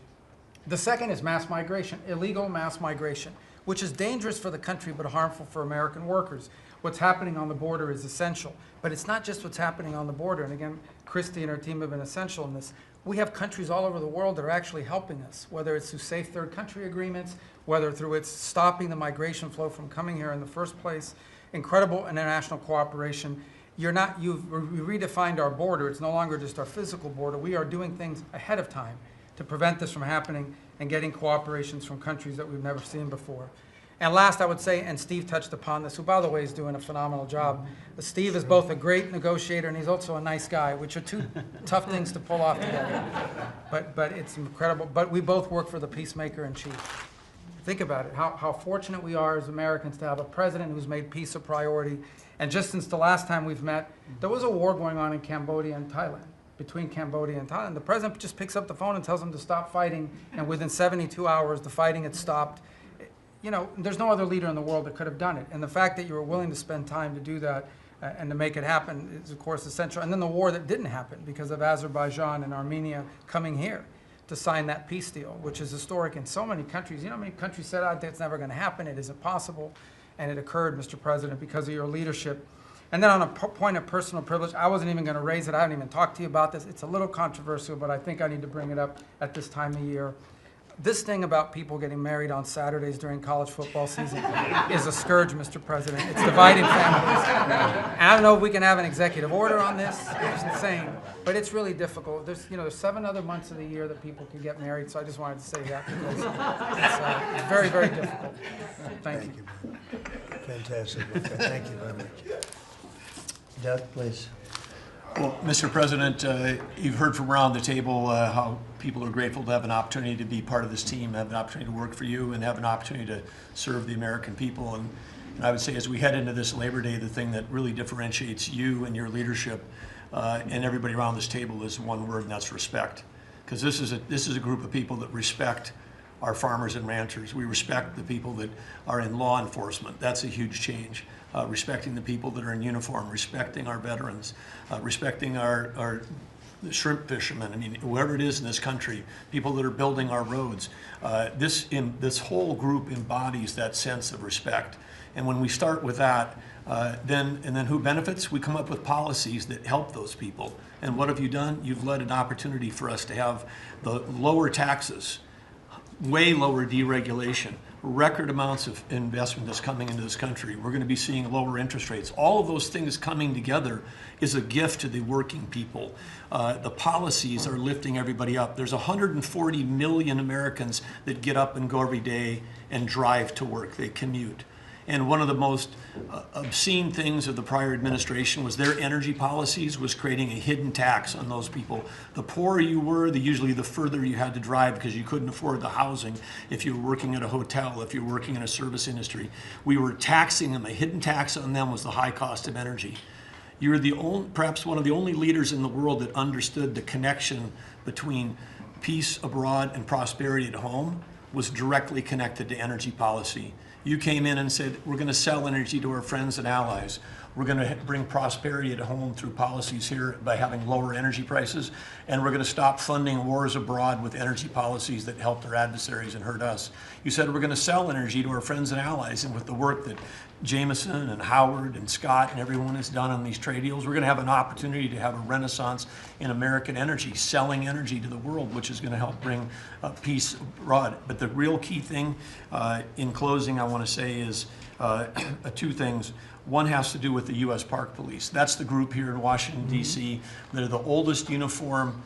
S3: The second is mass migration, illegal mass migration, which is dangerous for the country but harmful for American workers. What's happening on the border is essential, but it's not just what's happening on the border. And again, Christy and her team have been essential in this. We have countries all over the world that are actually helping us, whether it's through safe third country agreements, whether through it's stopping the migration flow from coming here in the first place. Incredible international cooperation. You've redefined our border. It's no longer just our physical border. We are doing things ahead of time to prevent this from happening and getting cooperations from countries that we've never seen before. And last, I would say, and Steve touched upon this, who, by the way, is doing a phenomenal job. Steve is both a great negotiator and he's also a nice guy, which are 2 tough things to pull off together. But it's incredible. But we both work for the peacemaker in chief. Think about it, how fortunate we are as Americans to have a president who's made peace a priority. And just since the last time we've met, there was a war going on in Cambodia and Thailand. Between Cambodia and Thailand. The president just picks up the phone and tells them to stop fighting, and within 72 hours, the fighting had stopped. There's no other leader in the world that could have done it. And the fact that you were willing to spend time to do that and to make it happen is, of course, essential. And then the war that didn't happen because of Azerbaijan and Armenia coming here to sign that peace deal, which is historic in so many countries. You know how many countries said, "I think it's never going to happen, it isn't possible," and it occurred, Mr. President, because of your leadership. And then on a point of personal privilege, I wasn't even going to raise it. I haven't even talked to you about this. It's a little controversial, but I think I need to bring it up at this time of year. This thing about people getting married on Saturdays during college football season is a scourge, Mr. President. It's dividing families. And I don't know if we can have an executive order on this. It's insane. But it's really difficult. There's 7 other months of the year that people can get married, so I just wanted to say that because it's very, very difficult. Thank you.
S1: Fantastic. Thank you very much. Doug, please.
S5: Well, Mr. President, you've heard from around the table how people are grateful to have an opportunity to be part of this team, have an opportunity to work for you, and have an opportunity to serve the American people. And I would say as we head into this Labor Day, the thing that really differentiates you and your leadership and everybody around this table is one word, and that's respect. Because this is a group of people that respect our farmers and ranchers. We respect the people that are in law enforcement. That's a huge change. Respecting the people that are in uniform, respecting our veterans, respecting our shrimp fishermen. I mean, whoever it is in this country, people that are building our roads. This whole group embodies that sense of respect. And when we start with that, then who benefits? We come up with policies that help those people. And what have you done? You've led an opportunity for us to have the lower taxes, way lower deregulation, record amounts of investment that's coming into this country. We're going to be seeing lower interest rates. All of those things coming together is a gift to the working people. The policies are lifting everybody up. There's 140 million Americans that get up and go every day and drive to work. They commute. And one of the most obscene things of the prior administration was their energy policies was creating a hidden tax on those people. The poorer you were, usually the further you had to drive because you couldn't afford the housing if you were working at a hotel, if you were working in a service industry. We were taxing them. A hidden tax on them was the high cost of energy. You were perhaps one of the only leaders in the world that understood the connection between peace abroad and prosperity at home was directly connected to energy policy. You came in and said, we're going to sell energy to our friends and allies. We're going to bring prosperity at home through policies here by having lower energy prices. And we're going to stop funding wars abroad with energy policies that help their adversaries and hurt us. You said we're going to sell energy to our friends and allies. And with the work that Jameson and Howard and Scott and everyone has done on these trade deals, we're going to have an opportunity to have a renaissance in American energy, selling energy to the world, which is going to help bring peace abroad. But the real key thing, in closing, I want to say is two things. One has to do with the U.S. Park Police. That's the group here in Washington, D.C. They're the oldest uniform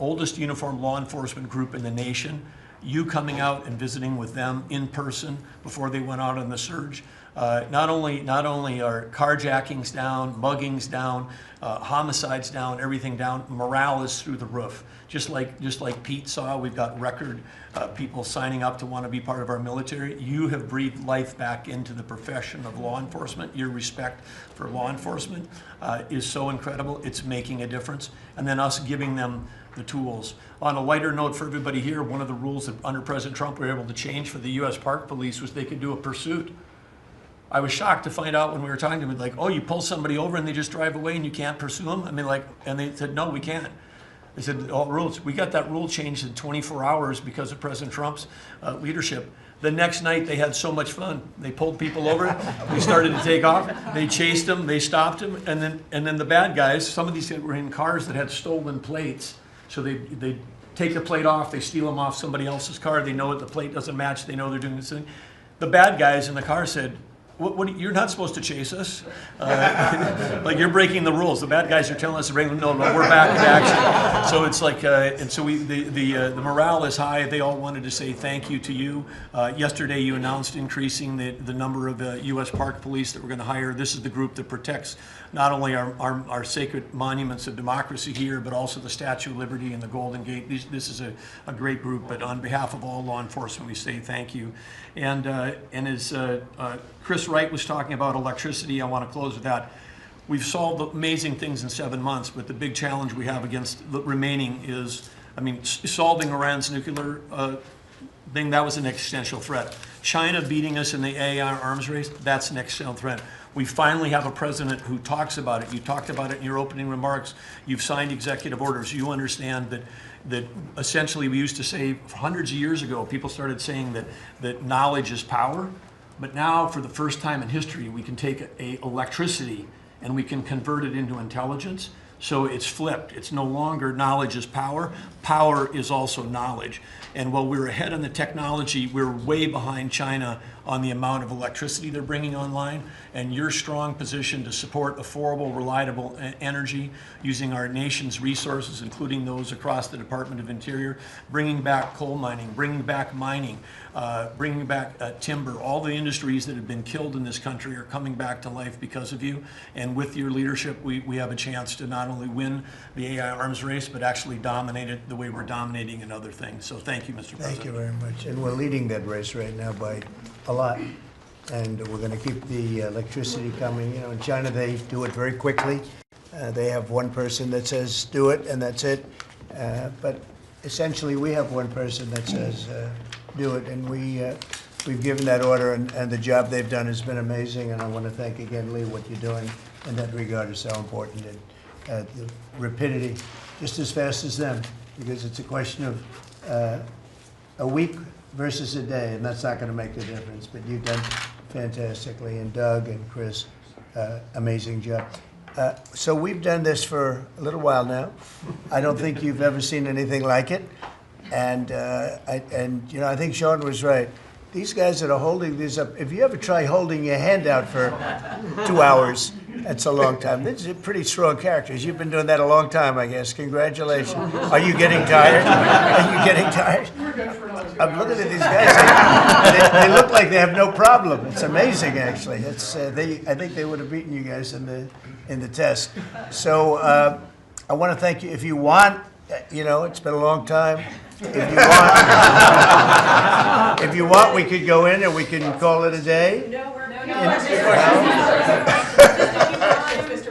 S5: law enforcement group in the nation. You coming out and visiting with them in person before they went out on the surge. Not only are carjackings down, muggings down, homicides down, everything down, morale is through the roof. Just like Pete saw, we've got record people signing up to want to be part of our military. You have breathed life back into the profession of law enforcement. Your respect for law enforcement is so incredible. It's making a difference. And then us giving them the tools. On a lighter note for everybody here, one of the rules that under President Trump we were able to change for the U.S. Park Police was they could do a pursuit. I was shocked to find out when we were talking to them, like, oh, you pull somebody over and they just drive away and you can't pursue them? I mean, and they said, no, we can't. They said, all rules. We got that rule changed in 24 hours because of President Trump's leadership. The next night, they had so much fun. They pulled people over. They started to take off. They chased them. They stopped them. And then the bad guys, some of these were in cars that had stolen plates. So they take the plate off. They steal them off somebody else's car. They know it. The plate doesn't match. They know they're doing this thing. The bad guys in the car said, you're not supposed to chase us. Like, you're breaking the rules. The bad guys are telling us to bring them. No, we're back in action. So it's like, and so the morale is high. They all wanted to say thank you to you. Yesterday, you announced increasing the number of U.S. Park Police that we're going to hire. This is the group that protects not only our sacred monuments of democracy here, but also the Statue of Liberty and the Golden Gate. This is a great group. But on behalf of all law enforcement, we say thank you. And as Chris Wright was talking about electricity, I want to close with that. We've solved amazing things in 7 months, but the big challenge we have against the remaining is, solving Iran's nuclear thing, that was an existential threat. China beating us in the AI arms race, that's an existential threat. We finally have a president who talks about it. You talked about it in your opening remarks. You've signed executive orders. You understand that essentially we used to say hundreds of years ago, people started saying that knowledge is power. But now, for the first time in history, we can take electricity and we can convert it into intelligence. So it's flipped. It's no longer knowledge is power. Power is also knowledge. And while we're ahead on the technology, we're way behind China on the amount of electricity they're bringing online, and your strong position to support affordable, reliable energy using our nation's resources, including those across the Department of Interior, bringing back coal mining, bringing back mining, bringing back timber. All the industries that have been killed in this country are coming back to life because of you. And with your leadership, we have a chance to not only win the AI arms race, but actually dominate it the way we're dominating in other things. So thank you, Mr. President.
S1: Thank you very much. And we're leading that race right now by a lot. And we're going to keep the electricity coming. You know, in China, they do it very quickly. They have one person that says, do it, and that's it. But essentially, we have one person that says, do it. And we've given that order, and the job they've done has been amazing. And I want to thank again, Lee, what you're doing in that regard is so important. And the rapidity, just as fast as them, because it's a question of a week versus a day, and that's not going to make the difference. But you've done fantastically, and Doug and Chris, amazing job. So we've done this for a little while now. I don't think you've ever seen anything like it, and you know, I think Sean was right. These guys that are holding these up, if you ever try holding your hand out for 2 hours, that's a long time. These are pretty strong characters. You've been doing that a long time, I guess. Congratulations. Are you getting tired? Are you getting tired? I'm looking at these guys. They look like they have no problem. It's amazing, actually. It's I think they would have beaten you guys in the test. So I want to thank you. If you want, you know, it's been a long time. If you want, we could go in and we can call it a day.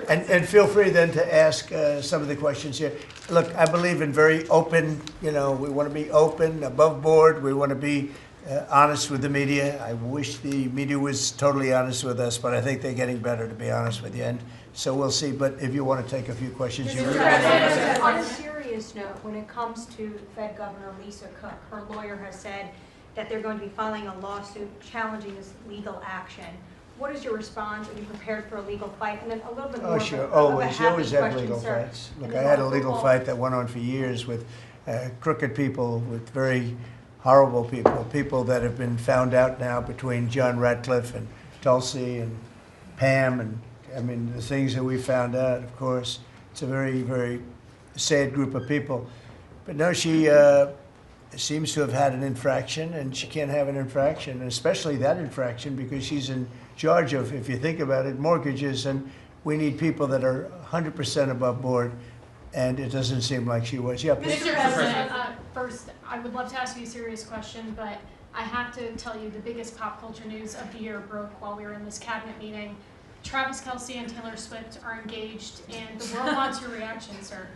S1: And feel free then to ask some of the questions here. Look, I believe in very open, you know, we want to be open, above board. We want to be honest with the media. I wish the media was totally honest with us, but I think they're getting better, to be honest with you. And so we'll see. But if you want to take a few questions, you really
S6: On a serious note, when it comes to Fed Governor Lisa Cook, her lawyer has said that they're going to be filing a lawsuit challenging this legal action. What is your response? Are you prepared for a legal fight? And then a little bit more.
S1: Oh, sure. Always. You always have legal fights. Look, I had a legal fight that went on for years with crooked people, with very horrible people, people that have been found out now between John Ratcliffe and Tulsi and Pam. And I mean, the things that we found out, of course, it's a very, very sad group of people. But no, she seems to have had an infraction, and she can't have an infraction, and especially that infraction, because she's in charge of, if you think about it, mortgages, and we need people that are 100% above board, and it doesn't seem like she was. Yeah,
S22: Mr. President, first, I would love to ask you a serious question, but I have to tell you the biggest pop culture news of the year broke while we were in this cabinet meeting. Travis Kelce and Taylor Swift are engaged, and the world wants your reaction, sir.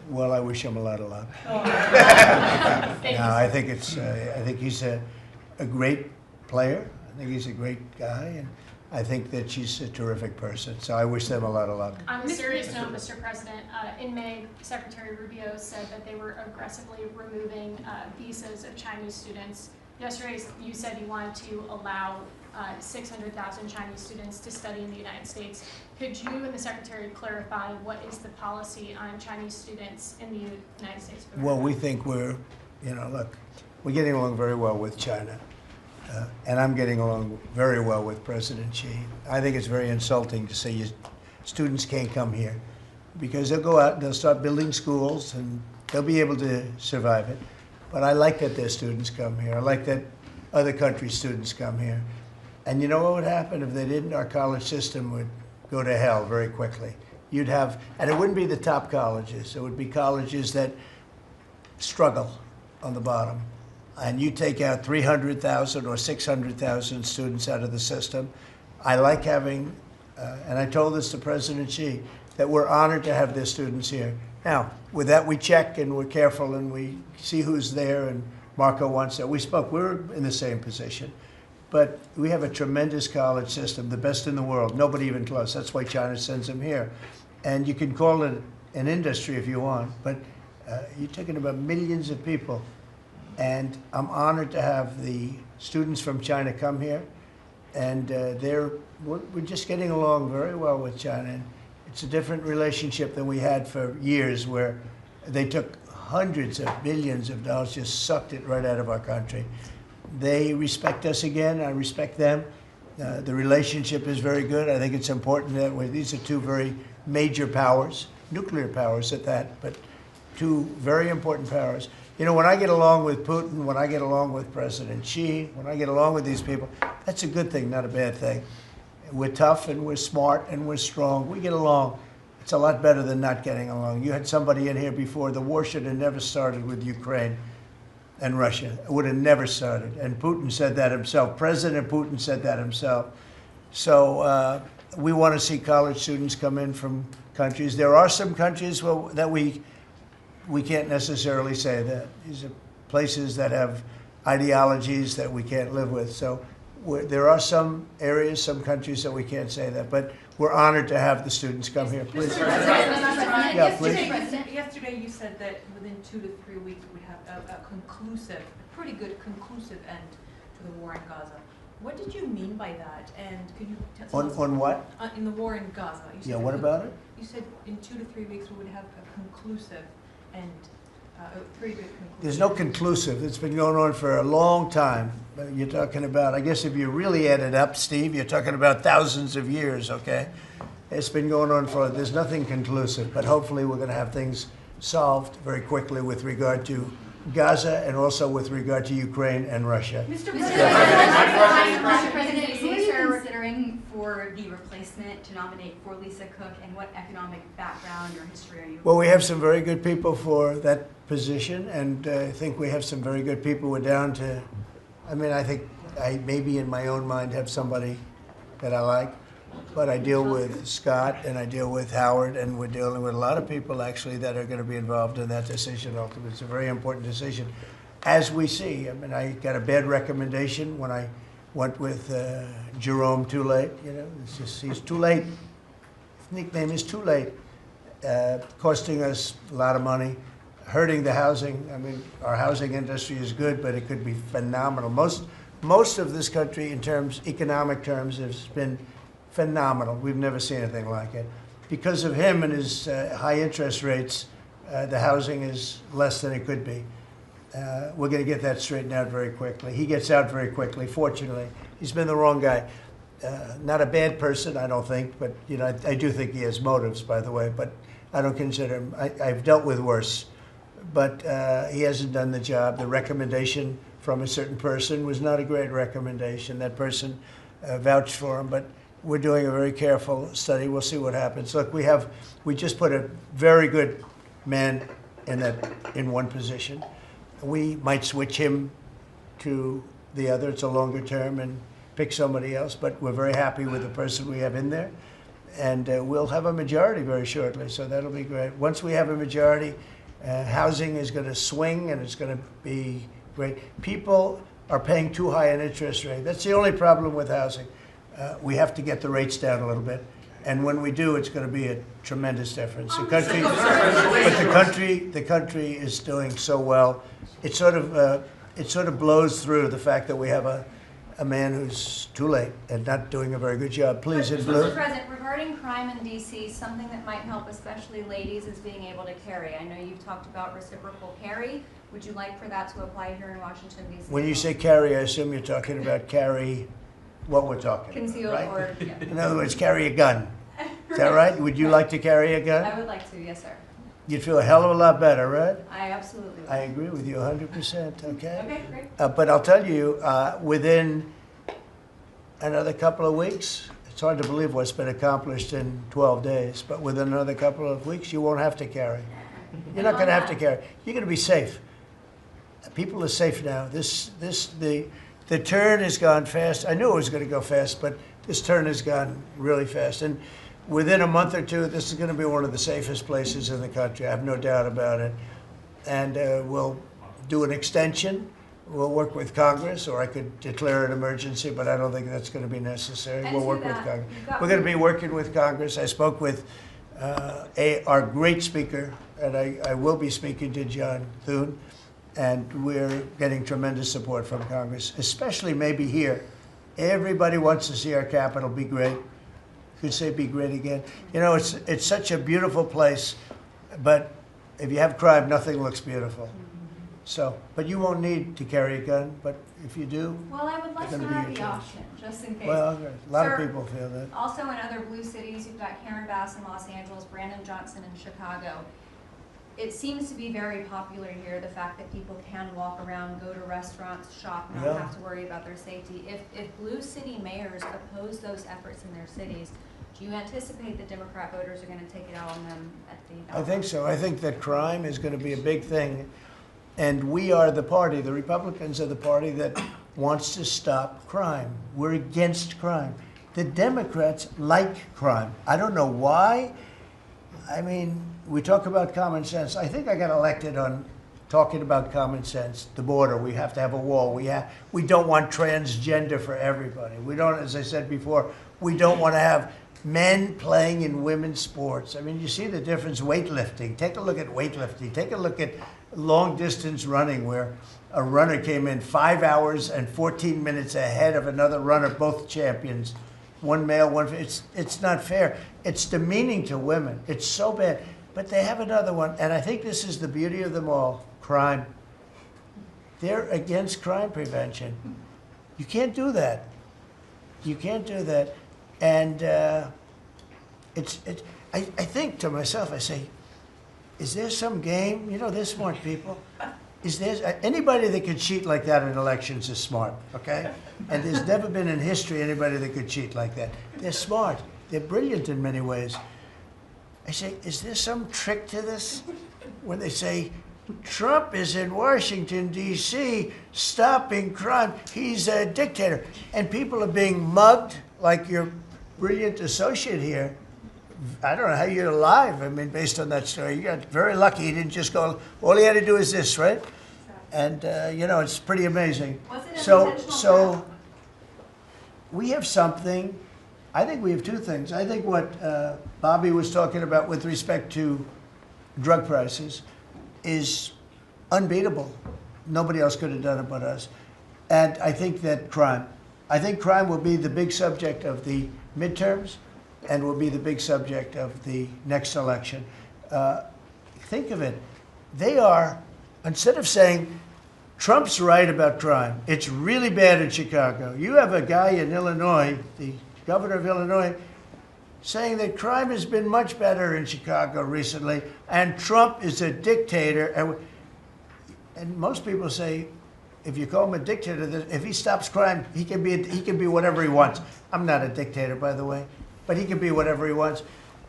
S1: Well, I wish him a lot of luck.
S22: Oh.
S1: No, I think he's a great player. I think he's a great guy, and I think that she's a terrific person. So I wish them a lot of luck.
S22: On a serious note, Mr. President, in May, Secretary Rubio said that they were aggressively removing visas of Chinese students. Yesterday, you said you wanted to allow 600,000 Chinese students to study in the United States. Could you and the Secretary clarify what is the policy on Chinese students in the United States of America?
S1: Well, we think we're getting along very well with China. And I'm getting along very well with President Xi. I think it's very insulting to say students can't come here, because they'll go out and they'll start building schools and they'll be able to survive it. But I like that their students come here. I like that other countries' students come here. And you know what would happen if they didn't? Our college system would go to hell very quickly. You'd have, and it wouldn't be the top colleges. It would be colleges that struggle on the bottom. And you take out 300,000 or 600,000 students out of the system. I like having, and I told this to President Xi, that we're honored to have their students here. Now, with that, we check and we're careful and we see who's there, and Marco wants that. We spoke, we're in the same position. But we have a tremendous college system, the best in the world, nobody even close. That's why China sends them here. And you can call it an industry if you want, but you're talking about millions of people. And I'm honored to have the students from China come here. And we're just getting along very well with China. And it's a different relationship than we had for years, where they took hundreds of billions of dollars, just sucked it right out of our country. They respect us again. I respect them. The relationship is very good. I think it's important that these are two very major powers, nuclear powers at that, but two very important powers. You know, when I get along with Putin, when I get along with President Xi, when I get along with these people, that's a good thing, not a bad thing. We're tough and we're smart and we're strong. We get along. It's a lot better than not getting along. You had somebody in here before. The war should have never started with Ukraine and Russia. It would have never started. And Putin said that himself. President Putin said that himself. So we want to see college students come in from countries. There are some countries that we can't necessarily say that. These are places that have ideologies that we can't live with. So there are some areas, some countries that we can't say that. But we're honored to have the students come here. Please. Yeah, please.
S7: Yesterday you said that within 2 to 3 weeks we have a pretty good conclusive end to the war in Gaza. What did you mean by that? And could you tell us?
S1: On what?
S7: In the war in Gaza. You said
S1: What about it?
S7: You said in 2 to 3 weeks we would have a conclusive end. Pretty good conclusive.
S1: There's no conclusive. It's been going on for a long time. You're talking about, I guess if you really add it up, Steve, you're talking about thousands of years, okay? It's been going on there's nothing conclusive, but hopefully we're going to have things solved very quickly with regard to Gaza and also with regard to Ukraine and Russia.
S8: Mr. President, who are you considering for the replacement to nominate for Lisa Cook, and what economic background or history are you?
S1: Well, we have some very good people for that position, and I think we have some very good people. We're down to, I think I maybe in my own mind have somebody that I like, but I deal with Scott and I deal with Howard, and we're dealing with a lot of people actually that are going to be involved in that decision ultimately. It's a very important decision. As we see, I got a bad recommendation when I went with Jerome Too Late. He's too late. His nickname is Too Late, costing us a lot of money, hurting the housing. Our housing industry is good, but it could be phenomenal. Most of this country, in economic terms, has been phenomenal. We've never seen anything like it. Because of him and his high interest rates, the housing is less than it could be. We're going to get that straightened out very quickly. He gets out very quickly, fortunately. He's been the wrong guy. Not a bad person, I don't think, but I do think he has motives, by the way, but I don't consider him. I've dealt with worse, but he hasn't done the job. The recommendation from a certain person was not a great recommendation. That person vouched for him, but we're doing a very careful study. We'll see what happens. Look, we just put a very good man in one position. We might switch him to the other. It's a longer term and pick somebody else, but we're very happy with the person we have in there. And we'll have a majority very shortly, so that'll be great. Once we have a majority, housing is going to swing and it's going to be great. People are paying too high an interest rate. That's the only problem with housing. We have to get the rates down a little bit. And when we do, it's going to be a tremendous difference. The country is doing so well. It sort of blows through the fact that we have a man who's too late and not doing a very good job. Please, in blue.
S8: Mr. President, regarding crime in D.C., something that might help especially ladies is being able to carry. I know you've talked about reciprocal carry. Would you like for that to apply here in Washington, D.C.?
S1: When you say carry, I assume you're talking about carry what we're talking
S8: Concealed
S1: about, right?
S8: or, yeah.
S1: In other words, carry a gun. Is that right? Would you like to carry a gun?
S8: I would like to, yes, sir.
S1: You'd feel a hell of a lot better, right?
S8: I absolutely would.
S1: I agree with you 100%, okay?
S8: Okay, great.
S1: But I'll tell you, within another couple of weeks, it's hard to believe what's been accomplished in 12 days, but within another couple of weeks, you won't have to carry. You're not going to have to carry. You're going to be safe. People are safe now. The turn has gone fast. I knew it was going to go fast, but this turn has gone really fast. And within a month or two, this is going to be one of the safest places in the country. I have no doubt about it. And we'll do an extension. We'll work with Congress, or I could declare an emergency, but I don't think that's going to be necessary. We'll work with Congress. We're going to be working with Congress. I spoke with our great speaker, and I will be speaking to John Thune, and we're getting tremendous support from Congress, especially maybe here. Everybody wants to see our capital be great. You could say be great again. You know, it's such a beautiful place, but if you have crime, nothing looks beautiful. So, but you won't need to carry a gun, but if you do,
S8: Well, I would like
S1: it's
S8: to
S1: gonna be
S8: have
S1: your
S8: the
S1: choice.
S8: option, just in case.
S1: Well, a lot of
S8: Sir,
S1: people feel that.
S8: Also in other blue cities, you've got Karen Bass in Los Angeles, Brandon Johnson in Chicago. It seems to be very popular here, the fact that people can walk around, go to restaurants, shop, not
S1: Yeah.
S8: have to worry about their safety. If blue city mayors oppose those efforts in their cities, do you anticipate that Democrat voters are going to take it out on them at the
S1: I
S8: ballot?
S1: think so. I think that crime is going to be a big thing. And we are the party, the Republicans are the party that wants to stop crime. We're against crime. The Democrats like crime. I don't know why. I mean, we talk about common sense. I think I got elected on talking about common sense. The border, we have to have a wall. We don't want transgender for everybody. We don't, as I said before, we don't want to have men playing in women's sports. I mean, you see the difference, weightlifting. Take a look at weightlifting. Take a look at long distance running where a runner came in 5 hours and 14 minutes ahead of another runner, both champions. One male, one female. It's not fair. It's demeaning to women. It's so bad. But they have another one, and I think this is the beauty of them all, crime. They're against crime prevention. You can't do that. You can't do that. And I think to myself, I say, is there some game? You know, they're smart people. Is there anybody that could cheat like that in elections is smart, okay? And there's never been in history anybody that could cheat like that. They're smart. They're brilliant in many ways. I say, is there some trick to this? When they say, Trump is in Washington, D.C., stopping crime. He's a dictator. And people are being mugged like your brilliant associate here. I don't know how you're alive. I mean, based on that story, you got very lucky. He didn't just go, all he had to do is this, right? And, you know, it's pretty amazing. So we have something. I think we have two things. I think what Bobby was talking about with respect to drug prices is unbeatable. Nobody else could have done it but us. And I think that I think crime will be the big subject of the midterms and will be the big subject of the next election. Think of it. They are, instead of saying, Trump's right about crime, it's really bad in Chicago. You have a guy in Illinois, the governor of Illinois, saying that crime has been much better in Chicago recently, and Trump is a dictator. And most people say, if you call him a dictator, if he stops crime, he can be whatever he wants. I'm not a dictator, by the way, but he can be whatever he wants.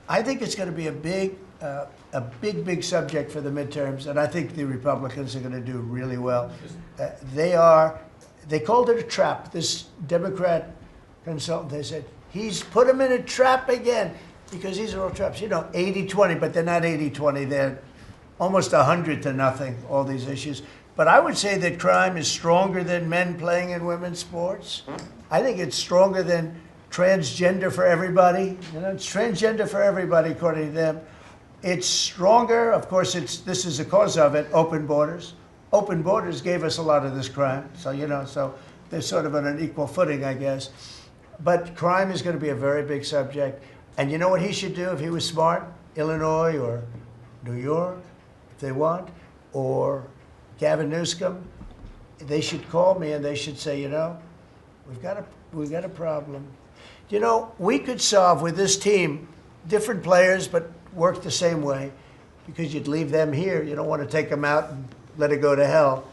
S1: I think it's going to be a big subject for the midterms, and I think the Republicans are going to do really well. They called it a trap. This Democrat consultant, they said, he's put him in a trap again, because these are all traps. You know, 80-20, but they're not 80-20. They're almost 100-0, all these issues. But I would say that crime is stronger than men playing in women's sports. I think it's stronger than transgender for everybody. You know, it's transgender for everybody, according to them. It's stronger, of course, this is the cause of it, open borders. Open borders gave us a lot of this crime. So, you know, so they're sort of on an equal footing, I guess. But crime is going to be a very big subject. And you know what he should do if he was smart? Illinois or New York, if they want, or Gavin Newsom, they should call me and they should say, you know, we've got a problem. You know, we could solve with this team, different players, but work the same way, because you'd leave them here. You don't want to take them out and let it go to hell.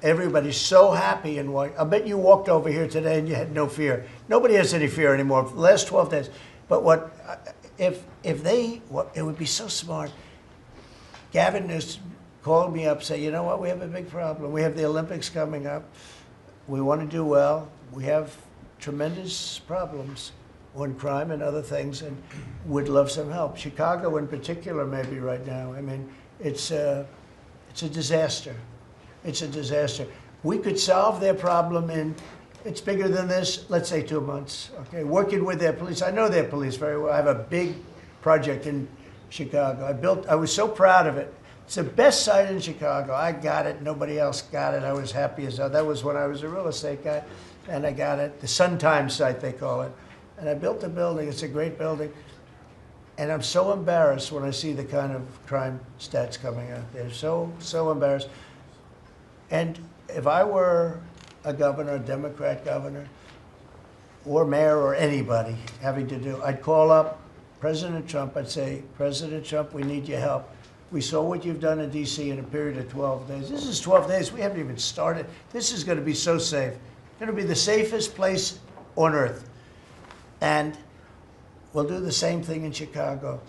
S1: Everybody's so happy and I bet you walked over here today and you had no fear. Nobody has any fear anymore for the last 12 days. But it would be so smart. Gavin Newsom called me up, say, you know what, we have a big problem. We have the Olympics coming up. We want to do well. We have tremendous problems on crime and other things, and would love some help. Chicago in particular, maybe right now. I mean, it's a disaster. It's a disaster. We could solve their problem in, it's bigger than this, let's say 2 months, okay? Working with their police. I know their police very well. I have a big project in Chicago. I was so proud of it. It's the best site in Chicago. I got it. Nobody else got it. I was happy as hell. That was when I was a real estate guy, and I got it. The Sun Times site, they call it. And I built the building. It's a great building. And I'm so embarrassed when I see the kind of crime stats coming out there. So embarrassed. And if I were a governor, a Democrat governor, or mayor or anybody having to do, I'd call up President Trump. I'd say, President Trump, we need your help. We saw what you've done in D.C. in a period of 12 days. This is 12 days. We haven't even started. This is going to be so safe. It's going to be the safest place on earth. And we'll do the same thing in Chicago.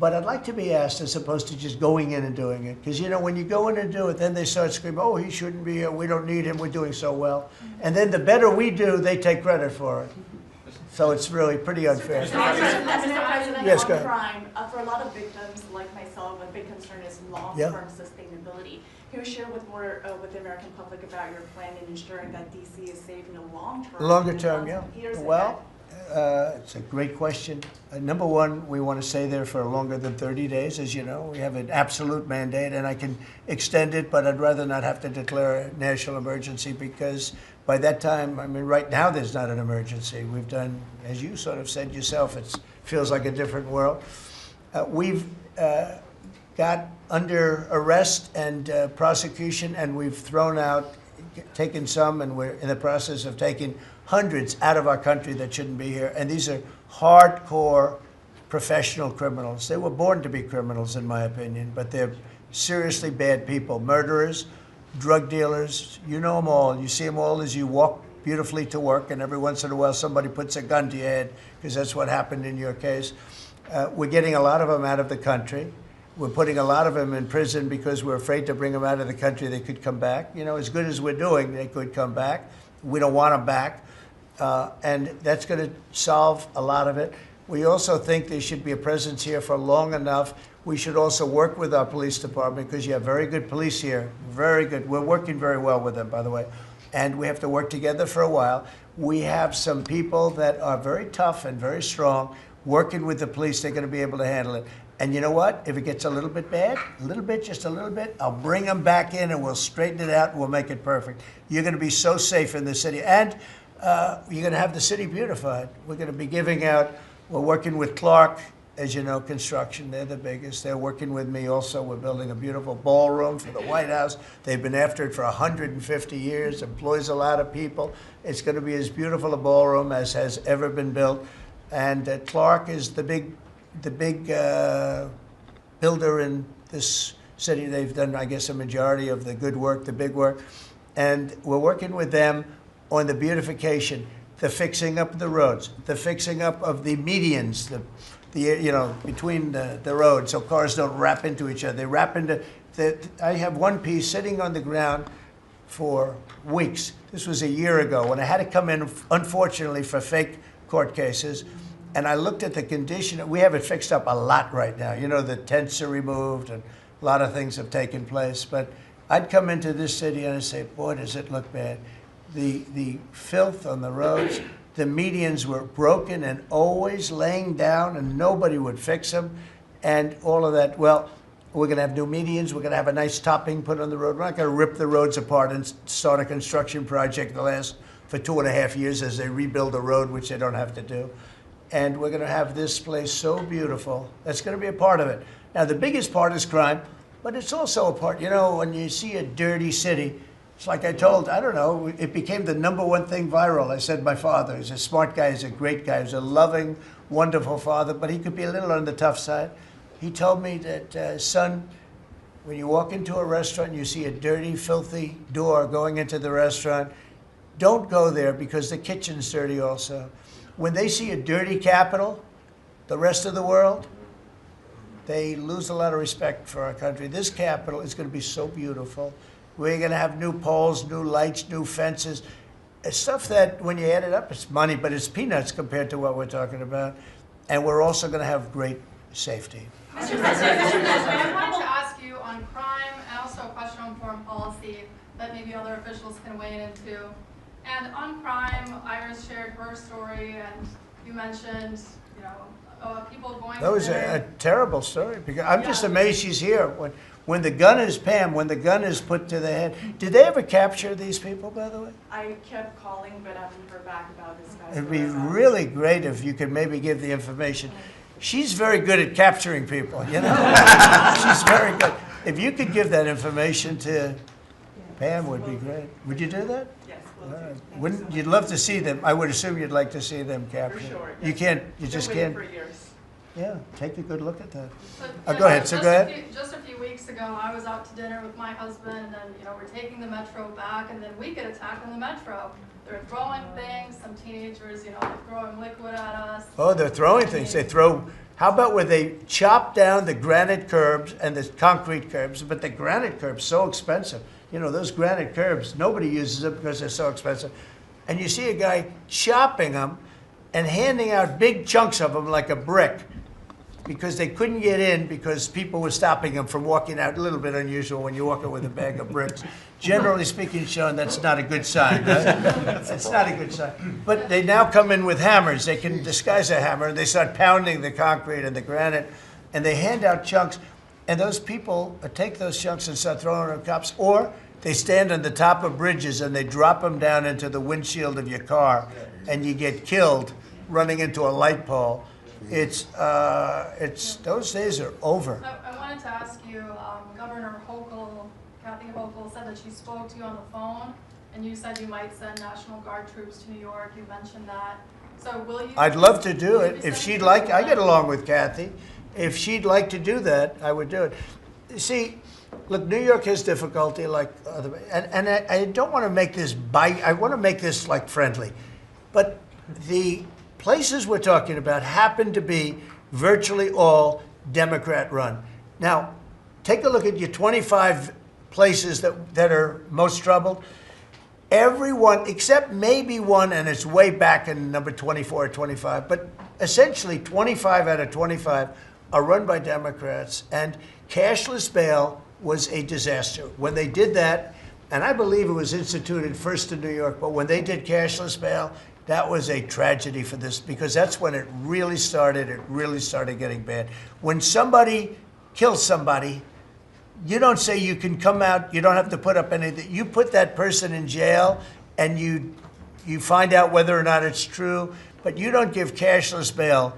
S1: But I'd like to be asked, as opposed to just going in and doing it. Because, you know, when you go in and do it, then they start screaming, oh, he shouldn't be here. We don't need him. We're doing so well. And then the better we do, they take credit for it. So it's really pretty unfair.
S9: Mr. President,
S1: Yes,
S9: on
S1: go ahead.
S9: crime, for a lot of victims like myself, a big concern is long-term sustainability. Can you share with the American public about your plan in ensuring that DC is safe in the long term?
S1: Longer term, yeah. Well, it's a great question. Number one, we want to stay there for longer than 30 days, as you know. We have an absolute mandate, and I can extend it, but I'd rather not have to declare a national emergency because by that time, I mean, right now there's not an emergency. We've done, as you sort of said yourself, it feels like a different world. We've got under arrest and prosecution, and we've thrown out, taken some, and we're in the process of taking hundreds out of our country that shouldn't be here. And these are hardcore professional criminals. They were born to be criminals, in my opinion, but they're seriously bad people. Murderers, drug dealers, you know them all. You see them all as you walk beautifully to work, and every once in a while somebody puts a gun to your head, because that's what happened in your case. We're getting a lot of them out of the country. We're putting a lot of them in prison because we're afraid to bring them out of the country. They could come back. You know, as good as we're doing, they could come back. We don't want them back. And that's going to solve a lot of it. We also think there should be a presence here for long enough. We should also work with our police department because you have very good police here, very good. We're working very well with them, by the way. And we have to work together for a while. We have some people that are very tough and very strong working with the police. They're going to be able to handle it. And you know what? If it gets a little bit bad, a little bit, just a little bit, I'll bring them back in and we'll straighten it out and we'll make it perfect. You're going to be so safe in the city. And you're going to have the city beautified. We're going to be giving out, we're working with Clark, as you know, construction. They're the biggest. They're working with me also. We're building a beautiful ballroom for the White House. They've been after it for 150 years, employs a lot of people. It's going to be as beautiful a ballroom as has ever been built. And Clark is the big builder in this city. They've done, I guess, a majority of the good work, the big work. And we're working with them on the beautification, the fixing up of the roads, the fixing up of the medians, between the roads, so cars don't wrap into each other. They wrap into, I have one piece sitting on the ground for weeks. This was a year ago when I had to come in, unfortunately, for fake court cases. And I looked at the condition. We have it fixed up a lot right now. You know, the tents are removed and a lot of things have taken place. But I'd come into this city and I'd say, boy, does it look bad. The filth on the roads, the medians were broken and always laying down and nobody would fix them and all of that. Well, we're going to have new medians. We're going to have a nice topping put on the road. We're not going to rip the roads apart and start a construction project that lasts for 2.5 years as they rebuild the road, which they don't have to do. And we're going to have this place so beautiful. That's going to be a part of it. Now, the biggest part is crime, but it's also a part, you know, when you see a dirty city, it's like I told, I don't know, it became the #1 thing viral. I said my father, he's a smart guy, he's a great guy, he's a loving, wonderful father, but he could be a little on the tough side. He told me that, son, when you walk into a restaurant and you see a dirty, filthy door going into the restaurant, don't go there because the kitchen's dirty also. When they see a dirty capital, the rest of the world, they lose a lot of respect for our country. This capital is going to be so beautiful. We're going to have new poles, new lights, new fences. It's stuff that, when you add it up, it's money, but it's peanuts compared to what we're talking about. And we're also going to have great safety.
S10: Mr. President, I wanted to ask you on crime and also a question on foreign policy that maybe other officials can weigh in too. And on crime, Iris shared her story, and you mentioned, you know, people going.
S1: That was a terrible story. Because I'm just amazed she's here. When the gun is, Pam, when the gun is put to the head, did they ever capture these people, by the way?
S9: I kept calling, but I haven't heard back about this guy.
S1: It'd be really great if you could maybe give the information. She's very good at capturing people, you know? She's very good. If you could give that information to Pam would be great. Would you do that?
S9: Yes, will do.
S1: Wouldn't, you'd love to see them. I would assume you'd like to see them captured.
S9: For sure.
S1: You can't, you just
S9: Been
S1: can't.
S9: waiting for years.
S1: Yeah, take a good look at that.
S10: So,
S1: Go ahead, so go ahead.
S10: Just a few weeks ago, I was out to dinner with my husband, and we're taking the metro back, and then we get attacked on the metro. They're throwing things, some teenagers, they're throwing liquid at us.
S1: Oh, they're throwing things. They throw, how about where they chop down the granite curbs and the concrete curbs, but the granite curbs so expensive. Those granite curbs, nobody uses them because they're so expensive. And you see a guy chopping them and handing out big chunks of them like a brick because they couldn't get in because people were stopping them from walking out. A little bit unusual when you're walking with a bag of bricks. Generally speaking, Sean, that's not a good sign, right? That's not a good sign. But they now come in with hammers. They can disguise a hammer, and they start pounding the concrete and the granite, and they hand out chunks. And those people take those chunks and start throwing them at cops, or they stand on the top of bridges and they drop them down into the windshield of your car, and you get killed running into a light pole. It's those days are over.
S10: I wanted to ask you, Governor Hochul, Kathy Hochul said that she spoke to you on the phone, and you said you might send National Guard troops to New York. You mentioned that. So will you?
S1: I'd love to do it if she'd like. I get along with Kathy. If she'd like to do that, I would do it. See, look, New York has difficulty like other, and I don't want to make this I want to make this like friendly, but the places we're talking about happen to be virtually all Democrat run. Now, take a look at your 25 places that are most troubled. Everyone, except maybe one, and it's way back in number 24 or 25, but essentially 25 out of 25 are run by Democrats, and cashless bail was a disaster. When they did that, and I believe it was instituted first in New York, but when they did cashless bail, that was a tragedy for this, because that's when it really started getting bad. When somebody kills somebody, you don't say you can come out, you don't have to put up anything. You put that person in jail and you find out whether or not it's true, but you don't give cashless bail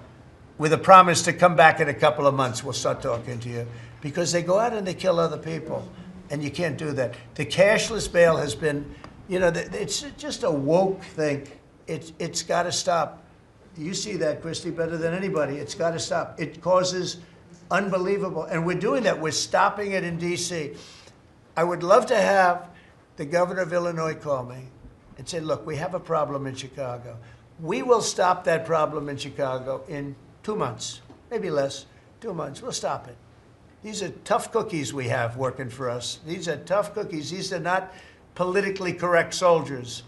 S1: with a promise to come back in a couple of months, we'll start talking to you. Because they go out and they kill other people, and you can't do that. The cashless bail has been, it's just a woke thing. It's got to stop. You see that, Christy, better than anybody. It's got to stop. It causes unbelievable, and we're doing that. We're stopping it in D.C. I would love to have the governor of Illinois call me and say, look, we have a problem in Chicago. We will stop that problem in Chicago in 2 months, maybe less, 2 months. We'll stop it. These are tough cookies we have working for us. These are tough cookies. These are not politically correct soldiers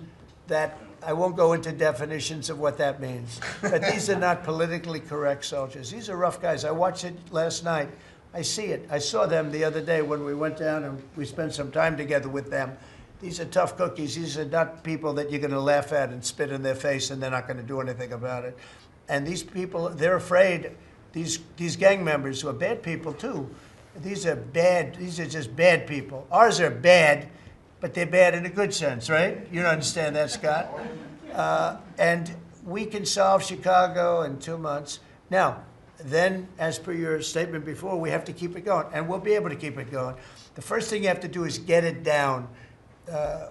S1: that I won't go into definitions of what that means, but these are not politically correct soldiers. These are rough guys. I watched it last night. I see it. I saw them the other day when we went down and we spent some time together with them. These are tough cookies. These are not people that you're going to laugh at and spit in their face and they're not going to do anything about it. And these people, they're afraid. These gang members who are bad people too. These are bad. These are just bad people. Ours are bad, but they're bad in a good sense, right? You don't understand that, Scott? And we can solve Chicago in 2 months. Now, then, as per your statement before, we have to keep it going, and we'll be able to keep it going. The first thing you have to do is get it down.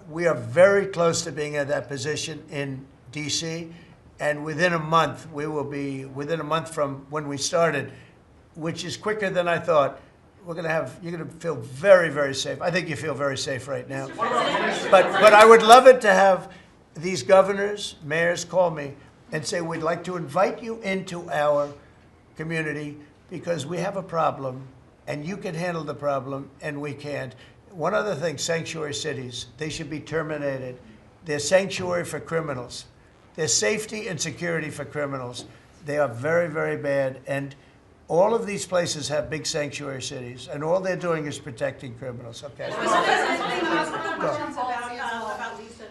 S1: We are very close to being at that position in D.C., and within a month, we will be, within a month from when we started, which is quicker than I thought. You're going to feel very, very safe. I think you feel very safe right now. But I would love it to have these governors, mayors call me and say, we'd like to invite you into our community because we have a problem and you can handle the problem and we can't. One other thing, sanctuary cities, they should be terminated. They're sanctuary for criminals. They're safety and security for criminals. They are very, very bad. And all of these places have big sanctuary cities, and all they're doing is protecting criminals. Okay.
S11: Questions about Lisa.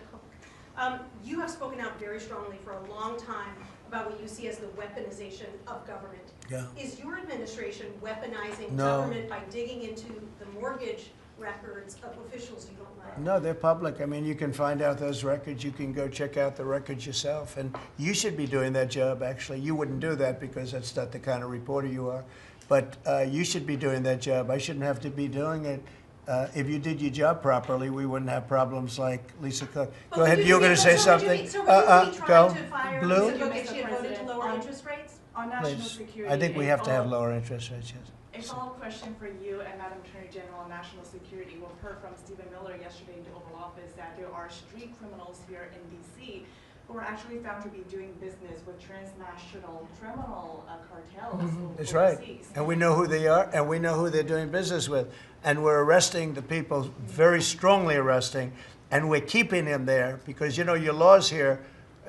S11: You have spoken out very strongly for a long time about what you see as the weaponization of government.
S1: Yeah.
S11: Is your administration weaponizing
S1: No.
S11: government by digging into the mortgage records of officials you don't like?
S1: No, they're public. I mean, you can find out those records. You can go check out the records yourself. And you should be doing that job, actually. You wouldn't do that because that's not the kind of reporter you are. But you should be doing that job. I shouldn't have to be doing it. if you did your job properly, we wouldn't have problems like Lisa Cook.
S11: But
S1: Go ahead,
S11: would
S1: you were going to say
S11: so would you
S1: something?
S11: be- So would you be
S1: Go.
S11: trying to fire
S1: Blue?
S11: Lisa Cook if she had voted to lower interest rates?
S9: On national
S1: Please.
S9: security.
S1: I think we
S9: a
S1: have to have
S9: follow-
S1: lower interest rates, yes.
S9: A follow-up question for you and Madam Attorney General on national security. We've heard from Stephen Miller yesterday in the Oval Office that there are street criminals here in DC who are actually found to be doing business with transnational criminal cartels
S1: That's right.
S9: overseas.
S1: And we know who they are, and we know who they're doing business with. And we're arresting the people, very strongly arresting, and we're keeping them there because, you know, your laws here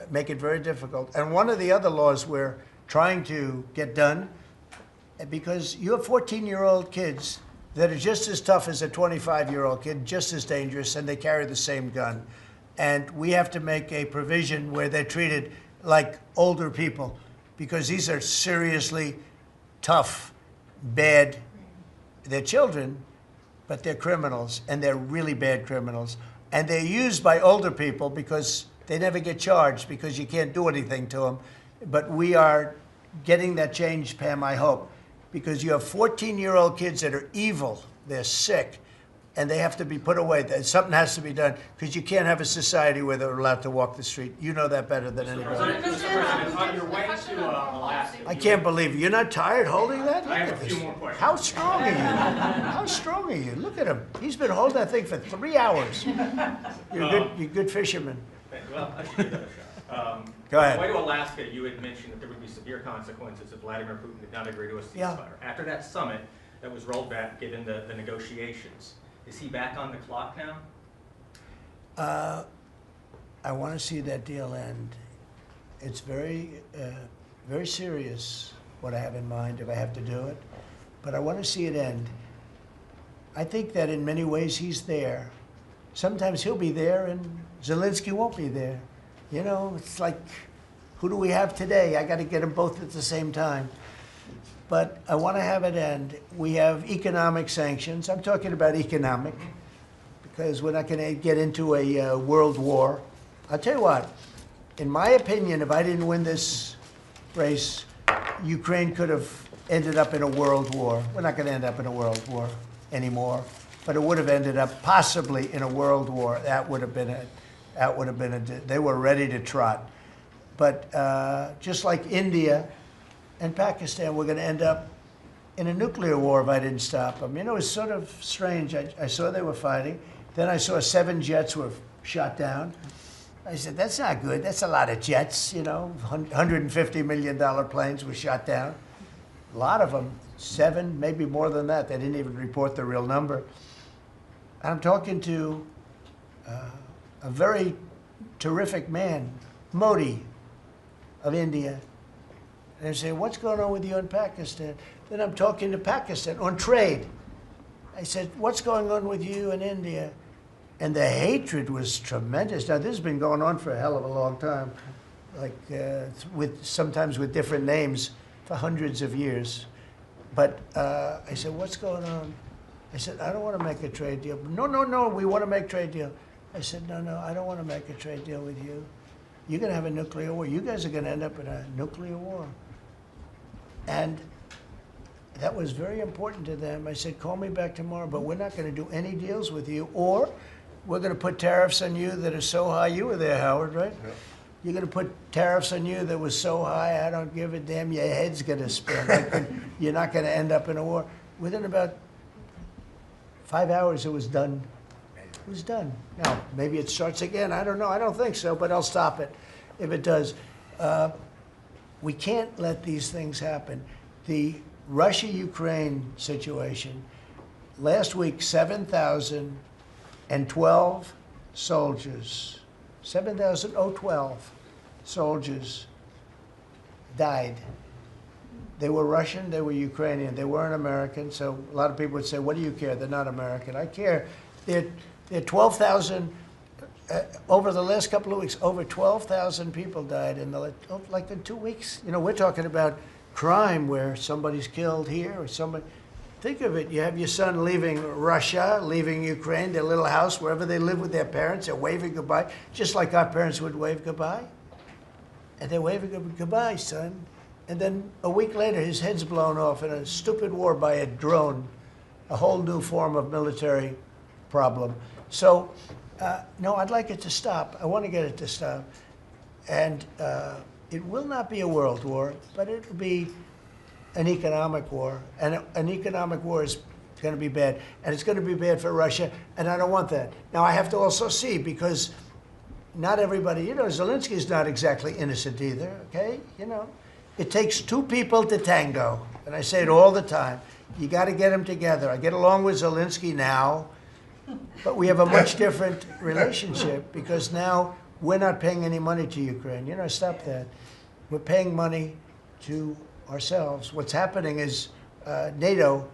S1: make it very difficult. And one of the other laws we're trying to get done, because you have 14-year-old kids that are just as tough as a 25-year-old kid, just as dangerous, and they carry the same gun. And we have to make a provision where they're treated like older people, because these are seriously tough, bad. They're children, but they're criminals, and they're really bad criminals. And they're used by older people because they never get charged because you can't do anything to them. But we are getting that change, Pam, I hope, because you have 14-year-old kids that are evil, they're sick, and they have to be put away. Something has to be done because you can't have a society where they're allowed to walk the street. You know that better than anybody.
S12: Mr. President, on your way to Alaska.
S1: I can't believe it. You're not tired holding that? Look
S12: I have
S1: at
S12: a few
S1: this.
S12: more questions.
S1: How strong are you? How strong are you? Look at him. He's been holding that thing for 3 hours. You're a good fisherman.
S12: Well, I should give that a shot.
S1: Go ahead.
S12: On the way to Alaska, you had mentioned that there would be severe consequences if Vladimir Putin did not agree to a ceasefire.
S1: Yeah.
S12: After that summit that was rolled back, given the negotiations, is he back on the clock now?
S1: I want to see that deal end. It's very, very serious what I have in mind if I have to do it, but I want to see it end. I think that in many ways he's there. Sometimes he'll be there and Zelensky won't be there. You know, it's like, who do we have today? I got to get them both at the same time. But I want to have it end. We have economic sanctions. I'm talking about economic, because we're not going to get into a world war. I'll tell you what, in my opinion, if I didn't win this race, Ukraine could have ended up in a world war. We're not going to end up in a world war anymore, but it would have ended up possibly in a world war. That would have been they were ready to trot. But just like India and Pakistan, we're going to end up in a nuclear war if I didn't stop them. You know, it's sort of strange. I saw they were fighting. Then I saw 7 jets were shot down. I said, that's not good. That's a lot of jets, you know. $150 million planes were shot down. A lot of them, 7, maybe more than that. They didn't even report the real number. I'm talking to a very terrific man, Modi of India. And they say, what's going on with you in Pakistan? Then I'm talking to Pakistan on trade. I said, what's going on with you in India? And the hatred was tremendous. Now, this has been going on for a hell of a long time, like sometimes with different names for hundreds of years. But I said, what's going on? I said, I don't want to make a trade deal. No, we want to make a trade deal. I said, no, I don't want to make a trade deal with you. You're going to have a nuclear war. You guys are going to end up in a nuclear war. And that was very important to them. I said, call me back tomorrow, but we're not going to do any deals with you, or we're going to put tariffs on you that are so high. You were there, Howard, right? Yeah. You're going to put tariffs on you that was so high, I don't give a damn, your head's going to spin. You're not going to end up in a war. Within about 5 hours, it was done. It was done. Now, maybe it starts again. I don't know. I don't think so, but I'll stop it if it does. We can't let these things happen. The Russia-Ukraine situation, last week, 7,012 soldiers, 7,012 soldiers died. They were Russian, they were Ukrainian, they weren't American, so a lot of people would say, what do you care? They're not American. I care. They're 12,000, over the last couple of weeks, over 12,000 people died in like in 2 weeks. You know, we're talking about crime where somebody's killed here or somebody. Think of it, you have your son leaving Russia, leaving Ukraine, their little house, wherever they live with their parents, they're waving goodbye, just like our parents would wave goodbye. And they're waving goodbye, son. And then a week later, his head's blown off in a stupid war by a drone, a whole new form of military problem. So, no, I'd like it to stop. I want to get it to stop. And it will not be a world war, but it will be an economic war. And an economic war is going to be bad. And it's going to be bad for Russia, and I don't want that. Now, I have to also see, because not everybody, you know, Zelensky's not exactly innocent either, okay? You know, it takes two people to tango. And I say it all the time. You got to get them together. I get along with Zelensky now, but we have a much different relationship because now we're not paying any money to Ukraine. You know, stop that. We're paying money to ourselves. What's happening is NATO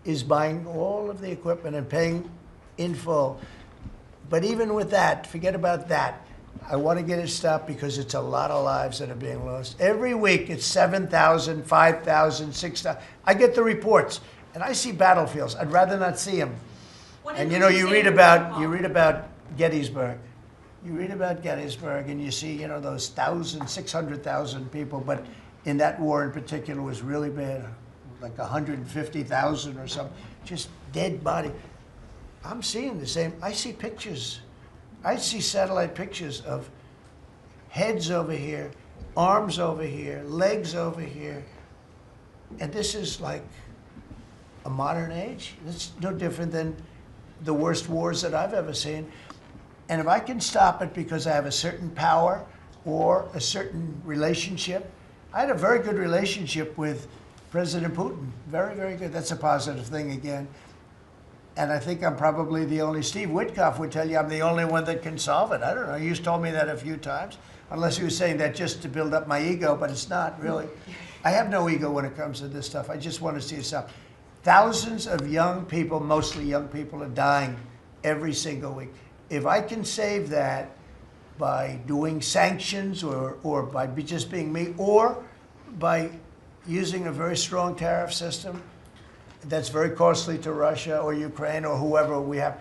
S1: is buying all of the equipment and paying in full. But even with that, forget about that. I want to get it stopped because it's a lot of lives that are being lost. Every week it's 7,000, 5,000, 6,000. I get the reports and I see battlefields. I'd rather not see them. And you know, you read about Gettysburg. You read about Gettysburg and you see, you know, those 600,000 people, but in that war in particular was really bad, like 150,000 or something, just dead body. I'm seeing the same. I see pictures. I see satellite pictures of heads over here, arms over here, legs over here. And this is like a modern age. It's no different than the worst wars that I've ever seen. And if I can stop it because I have a certain power or a certain relationship, I had a very good relationship with President Putin. Very, very good. That's a positive thing again. And I think I'm probably the only, Steve Witkoff would tell you I'm the only one that can solve it. I don't know, he's told me that a few times, unless he was saying that just to build up my ego, but it's not really. I have no ego when it comes to this stuff. I just want to see it stop. Thousands of young people, mostly young people, are dying every single week. If I can save that by doing sanctions or by just being me, or by using a very strong tariff system, that's very costly to Russia or Ukraine or whoever we have,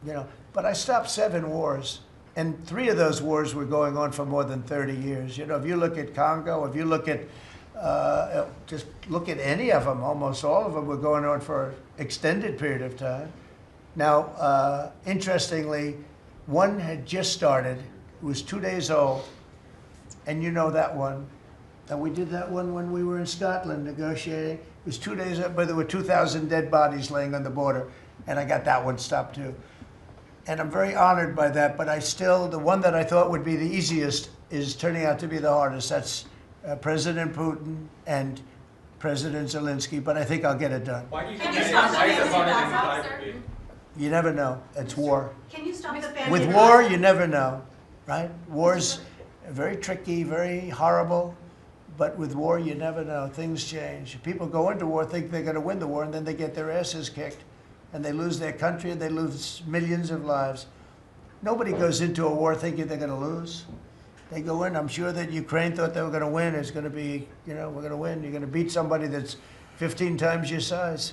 S1: you know. But I stopped 7 wars, and 3 of those wars were going on for more than 30 years. You know, if you look at Congo, if you look at, just look at any of them, almost all of them were going on for an extended period of time. Now, interestingly, one had just started, it was 2 days old, and you know that one. And we did that one when we were in Scotland negotiating. It was 2 days up, but there were 2,000 dead bodies laying on the border, and I got that one stopped too. And I'm very honored by that, but I still, the one that I thought would be the easiest is turning out to be the hardest. That's President Putin and President Zelensky, but I think I'll get it done.
S12: Why do you think that is?
S1: You never know. It's war.
S11: Can you stop the family?
S1: With war, you never know, right? War's very tricky, very horrible. But with war, you never know. Things change. People go into war, think they're going to win the war, and then they get their asses kicked. And they lose their country, and they lose millions of lives. Nobody goes into a war thinking they're going to lose. They go in. I'm sure that Ukraine thought they were going to win. It's going to be, you know, we're going to win. You're going to beat somebody that's 15 times your size.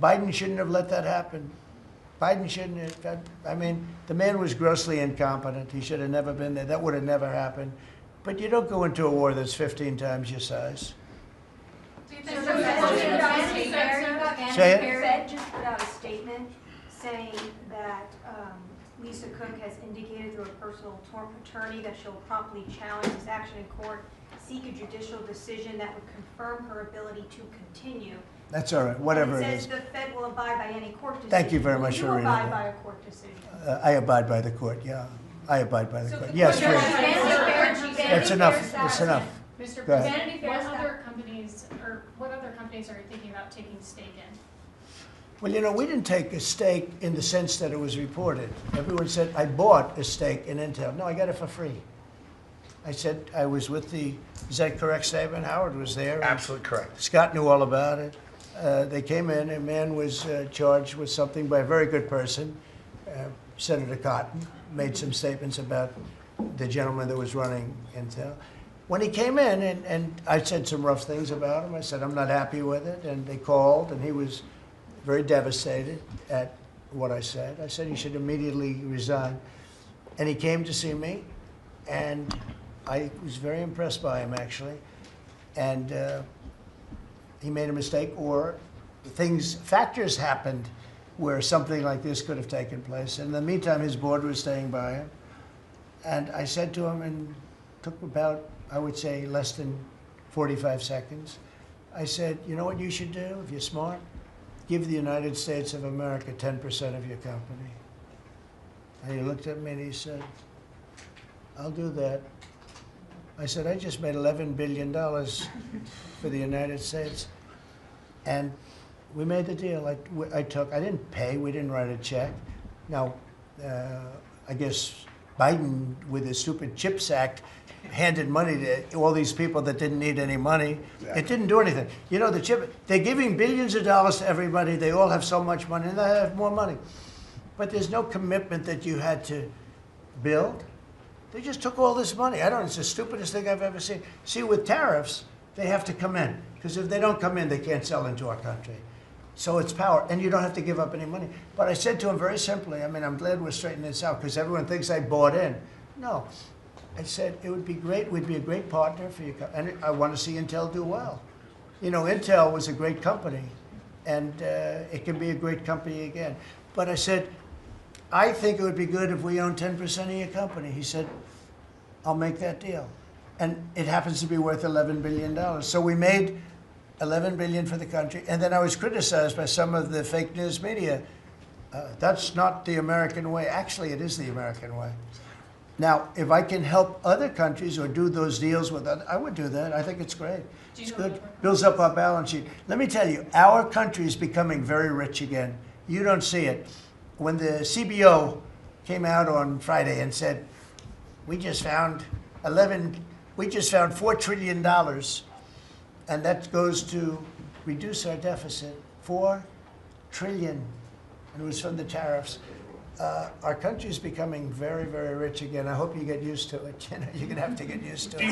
S1: Biden shouldn't have let that happen. Biden shouldn't have. I mean, the man was grossly incompetent. He should have never been there. That would have never happened. But you don't go into a war that's 15 times your size.
S6: Say it. The Fed just put out a statement saying that Lisa Cook has indicated through a personal attorney that she'll promptly challenge this action in court, seek a judicial decision that would confirm her ability to continue.
S1: That's all right, whatever it is.
S6: It says the Fed will abide by any court decision.
S1: Thank you very much for reading that.
S6: You abide by a court decision.
S1: I abide by the court, yeah. I abide by the court. Yes, please. That's enough. That's enough.
S22: Mr.
S1: Go ahead.
S22: President, what other companies are you thinking about taking stake in?
S1: Well, you know, we didn't take a stake in the sense that it was reported. Everyone said, I bought a stake in Intel. No, I got it for free. I said I was with the, is that a correct statement? Howard was there.
S4: Absolutely correct.
S1: Scott knew all about it. They came in, a man was charged with something by a very good person, Senator Cotton, made some statements about the gentleman that was running Intel. When he came in, and I said some rough things about him, I said, I'm not happy with it, and they called, and he was very devastated at what I said. I said he should immediately resign. And he came to see me, and I was very impressed by him, actually. And he made a mistake, or factors happened where something like this could have taken place. And in the meantime, his board was staying by him. And I said to him, and it took about, I would say, less than 45 seconds. I said, you know what you should do if you're smart? Give the United States of America 10% of your company. And he looked at me and he said, I'll do that. I said, I just made $11 billion for the United States. And we made the deal. I didn't pay, we didn't write a check. Now, I guess Biden, with his stupid CHIPS Act, handed money to all these people that didn't need any money. Exactly. It didn't do anything. You know, they're giving billions of dollars to everybody. They all have so much money, and they have more money. But there's no commitment that you had to build. They just took all this money. It's the stupidest thing I've ever seen. See, with tariffs, they have to come in. Because if they don't come in, they can't sell into our country. So it's power, and you don't have to give up any money. But I said to him very simply, I'm glad we're straightening this out, because everyone thinks I bought in. No. I said, it would be great, we'd be a great partner for you, and I want to see Intel do well. You know, Intel was a great company, and it can be a great company again. But I said, I think it would be good if we own 10% of your company. He said, I'll make that deal. And it happens to be worth $11 billion. So we made $11 billion for the country, and then I was criticized by some of the fake news media. That's not the American way. Actually, it is the American way. Now, if I can help other countries or do those deals with others, I would do that. I think it's great. It's good. Builds up our balance sheet. Let me tell you, our country is becoming very rich again. You don't see it. When the CBO came out on Friday and said, we just found $4 trillion, and that goes to reduce our deficit, $4 trillion, and it was from the tariffs. Our country is becoming very, very rich again. I hope you get used to it. You know, you're going to have to get used to it.
S9: In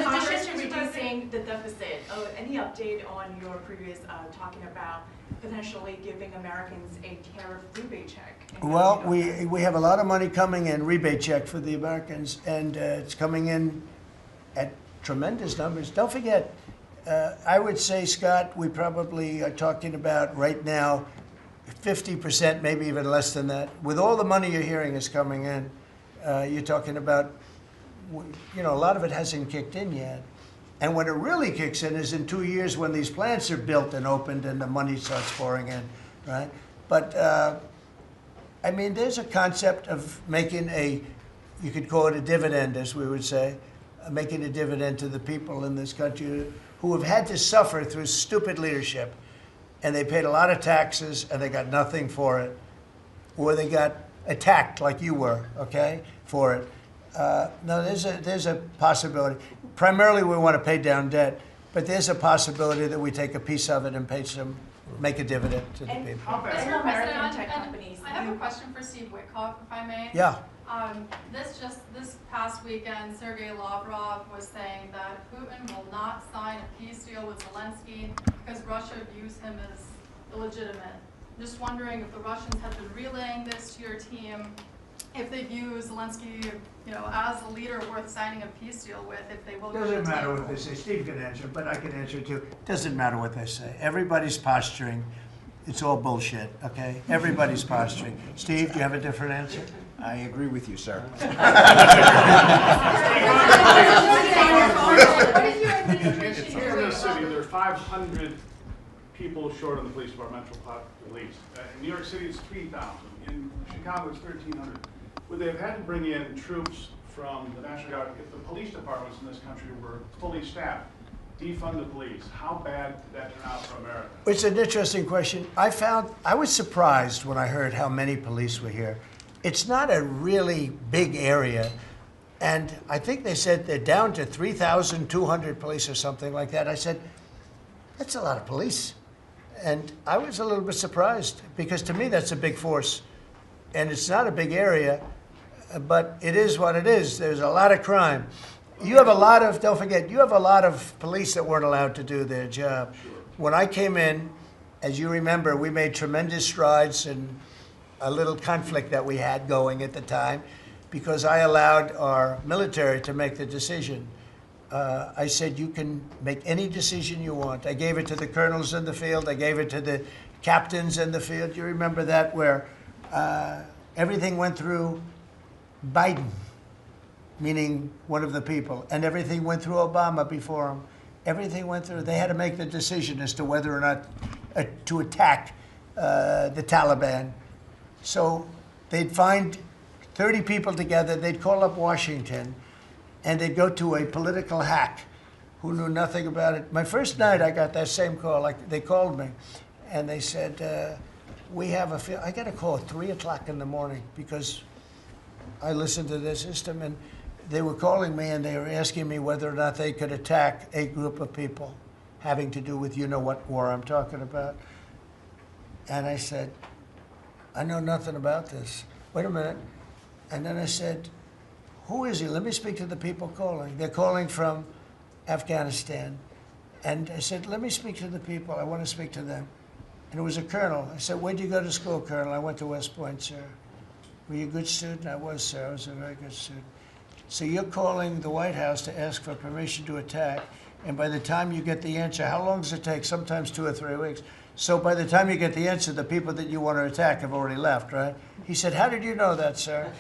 S9: addition to reducing the deficit, any update on your previous talking about potentially giving Americans a tariff rebate check?
S1: Well, we have a lot of money coming in, rebate check for the Americans, and it's coming in at tremendous numbers. Don't forget, I would say, Scott, we probably are talking about right now 50%, maybe even less than that. With all the money you're hearing is coming in, you're talking about, you know, a lot of it hasn't kicked in yet. And when it really kicks in is in 2 years when these plants are built and opened and the money starts pouring in, right? But, I mean, there's a concept of making you could call it a dividend, as we would say, making a dividend to the people in this country who have had to suffer through stupid leadership. And they paid a lot of taxes, and they got nothing for it. Or they got attacked, like you were, okay, for it. No, there's a possibility. Primarily, we want to pay down debt, but there's a possibility that we take a piece of it and make a dividend to the people.
S10: Mr. President, I have a question for Steve Witkoff, if I may.
S1: Yeah.
S10: This past weekend, Sergei Lavrov was saying that Putin will not sign a peace deal with Zelensky because Russia views him as illegitimate. Just wondering if the Russians have been relaying this to your team, if they view Zelensky, you know, as a leader worth signing a peace deal with, if they will.
S1: Doesn't matter what they say. Steve can answer, but I can answer too. Doesn't matter what they say. Everybody's posturing. It's all bullshit, okay? Everybody's posturing. Steve, do you have a different answer?
S18: I agree with you, sir.
S13: In New York City, there are 500 people short of the police departmental police. In New York City, it's 3,000. In Chicago, it's 1,300. Would they have had to bring in troops from the National Guard if the police departments in this country were fully staffed? Defund the police. How bad did that turn out for America?
S1: It's an interesting question. I was surprised when I heard how many police were here. It's not a really big area, and I think they said they're down to 3,200 police or something like that. I said, that's a lot of police. And I was a little bit surprised, because to me that's a big force. And it's not a big area, but it is what it is. There's a lot of crime. You have a lot of, don't forget, you have a lot of police that weren't allowed to do their job. When I came in, as you remember, we made tremendous strides in a little conflict that we had going at the time, because I allowed our military to make the decision. I said, you can make any decision you want. I gave it to the colonels in the field. I gave it to the captains in the field. You remember that, where everything went through Biden, meaning one of the people, and everything went through Obama before him. Everything went through. They had to make the decision as to whether or not to attack the Taliban. So they'd find 30 people together, they'd call up Washington, and they'd go to a political hack who knew nothing about it. My first night, I got that same call. Like, they called me, and they said, we have a, I got a call at 3 o'clock in the morning because I listened to their system, and they were calling me, and they were asking me whether or not they could attack a group of people having to do with you-know-what war I'm talking about. And I said, I know nothing about this. Wait a minute. And then I said, who is he? Let me speak to the people calling. They're calling from Afghanistan. And I said, let me speak to the people. I want to speak to them. And it was a colonel. I said, where'd you go to school, Colonel? I went to West Point, sir. Were you a good student? I was, sir. I was a very good student. So you're calling the White House to ask for permission to attack, and by the time you get the answer, how long does it take? Sometimes 2 or 3 weeks. So by the time you get the answer, the people that you want to attack have already left, right? He said, how did you know that, sir?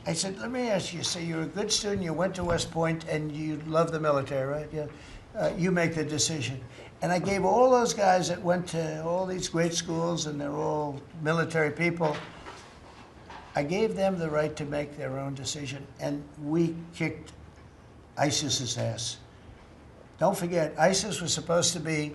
S1: I said, let me ask you, so you're a good student, you went to West Point, and you love the military, right? Yeah. You make the decision. And I gave all those guys that went to all these great schools, and they're all military people, I gave them the right to make their own decision, and we kicked ISIS's ass. Don't forget, ISIS was supposed to be,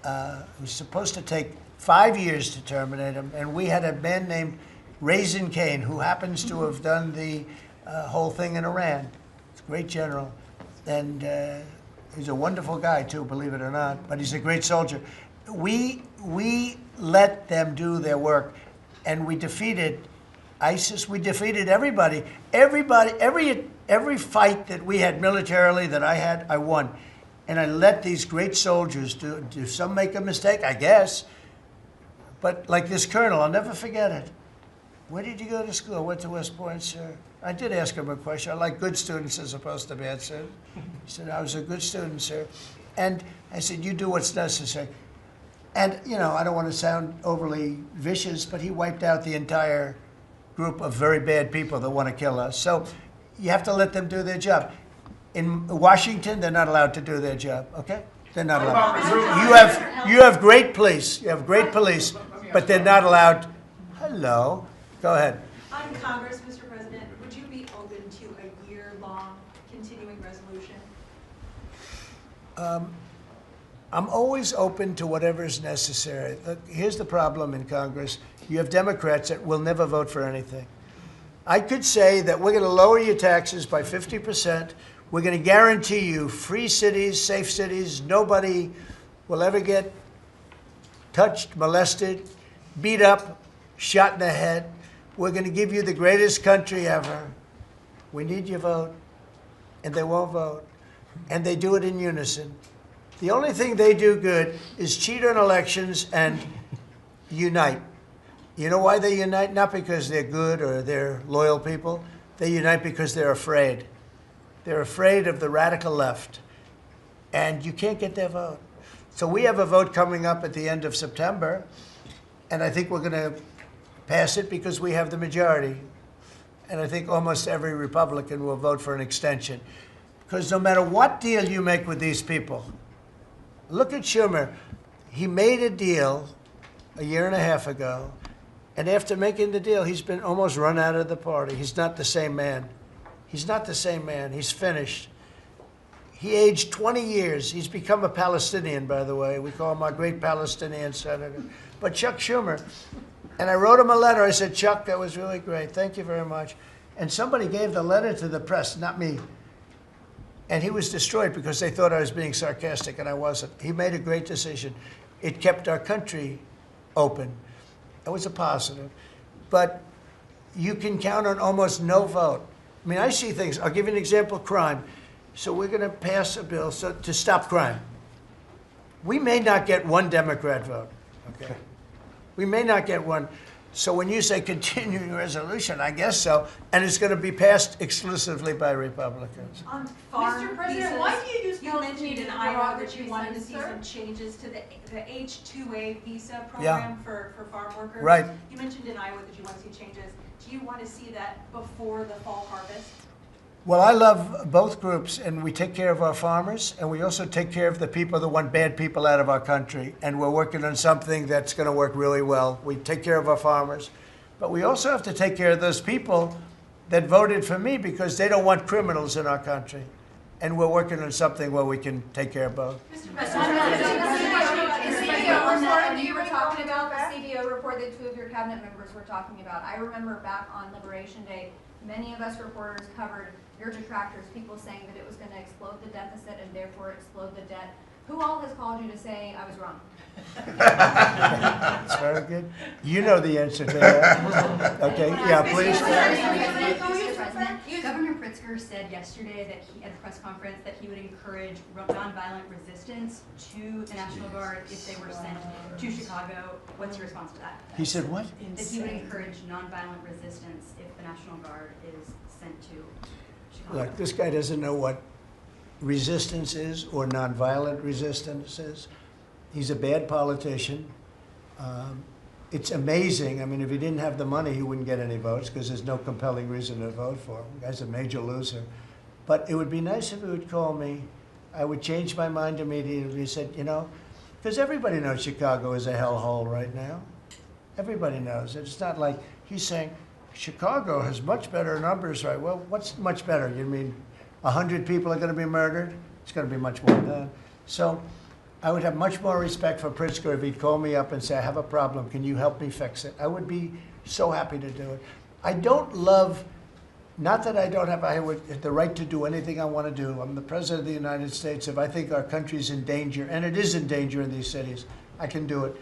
S1: was supposed to take 5 years to terminate them, and we had a man named Raisin Kane, who happens to have done the whole thing in Iran. He's a great general, and he's a wonderful guy too, believe it or not, but he's a great soldier. We let them do their work, and we defeated ISIS. We defeated everybody. Every fight that we had militarily that I had, I won. And I let these great soldiers do some make a mistake, I guess. But like this colonel, I'll never forget it. Where did you go to school? I went to West Point, sir. I did ask him a question. I like good students as opposed to bad students. He said, I was a good student, sir. And I said, you do what's necessary. And, you know, I don't want to sound overly vicious, but he wiped out the entire group of very bad people that want to kill us. So you have to let them do their job. In Washington, they're not allowed to do their job, okay? They're not allowed. You have great police. You have great police, but they're not allowed. Hello. Go ahead.
S11: On Congress, Mr. President, would you be open to a year-long continuing resolution?
S1: I'm always open to whatever is necessary. Look, here's the problem in Congress. You have Democrats that will never vote for anything. I could say that we're going to lower your taxes by 50%. We're going to guarantee you free cities, safe cities. Nobody will ever get touched, molested, beat up, shot in the head. We're going to give you the greatest country ever. We need your vote. And they won't vote. And they do it in unison. The only thing they do good is cheat on elections and unite. You know why they unite? Not because they're good or they're loyal people. They unite because they're afraid. They're afraid of the radical left. And you can't get their vote. So we have a vote coming up at the end of September. And I think we're going to pass it because we have the majority. And I think almost every Republican will vote for an extension. Because no matter what deal you make with these people, look at Schumer. He made a deal a year and a half ago, and after making the deal, he's been almost run out of the party. He's not the same man. He's not the same man. He's finished. He aged 20 years. He's become a Palestinian, by the way. We call him our great Palestinian senator. But Chuck Schumer, and I wrote him a letter. I said, Chuck, that was really great. Thank you very much. And somebody gave the letter to the press, not me. And he was destroyed because they thought I was being sarcastic, and I wasn't. He made a great decision. It kept our country open. It was a positive. But you can count on almost no vote. I mean, I see things. I'll give you an example, crime. So we're going to pass a bill to stop crime. We may not get one Democrat vote, okay? We may not get one. So when you say continuing resolution, I guess so, and it's going to be passed exclusively by Republicans.
S11: On farm
S7: Mr. President,
S11: visas,
S7: why do you use
S11: you
S7: policy
S11: mentioned in
S7: to
S11: Iowa that you
S7: derogatory
S11: wanted to
S7: sense,
S11: see
S7: sir?
S11: some changes to the H-2A visa program for farm workers.
S1: Right.
S11: You mentioned in Iowa that you want to see changes. Do you want to see that before the fall harvest?
S1: Well, I love both groups, and we take care of our farmers, and we also take care of the people that want bad people out of our country. And we're working on something that's going to work really well. We take care of our farmers, but we also have to take care of those people that voted for me because they don't want criminals in our country. And we're working on something where we can take care of both.
S8: You were talking about the CBO report that two of your cabinet members were talking about. I remember back on Liberation Day, many of us reporters covered your detractors, people saying that it was going to explode the deficit and therefore explode the debt. Who all has called you to say I was wrong?
S1: That's very good. You know the answer to that. Okay, yeah, please.
S8: Mr. President, Governor Pritzker said yesterday that he, at a press conference, that he would encourage nonviolent resistance to the National Guard if they were sent to Chicago. What's your response to that?
S1: He said what?
S8: That he would encourage nonviolent resistance if the National Guard is sent to Chicago.
S1: Look, this guy doesn't know what resistance is or nonviolent resistance is. He's a bad politician. It's amazing. I mean, if he didn't have the money, he wouldn't get any votes because there's no compelling reason to vote for him. The guy's a major loser. But it would be nice if he would call me. I would change my mind immediately. He said, you know, because everybody knows Chicago is a hellhole right now. Everybody knows it. It's not like he's saying, Chicago has much better numbers, right? Well, what's much better? You mean 100 people are going to be murdered? It's going to be much more than that. So I would have much more respect for Pritzker if he'd call me up and say, I have a problem. Can you help me fix it? I would be so happy to do it. I don't love, not that I don't have the right to do anything I want to do. I'm the President of the United States. If I think our country's in danger, and it is in danger in these cities, I can do it.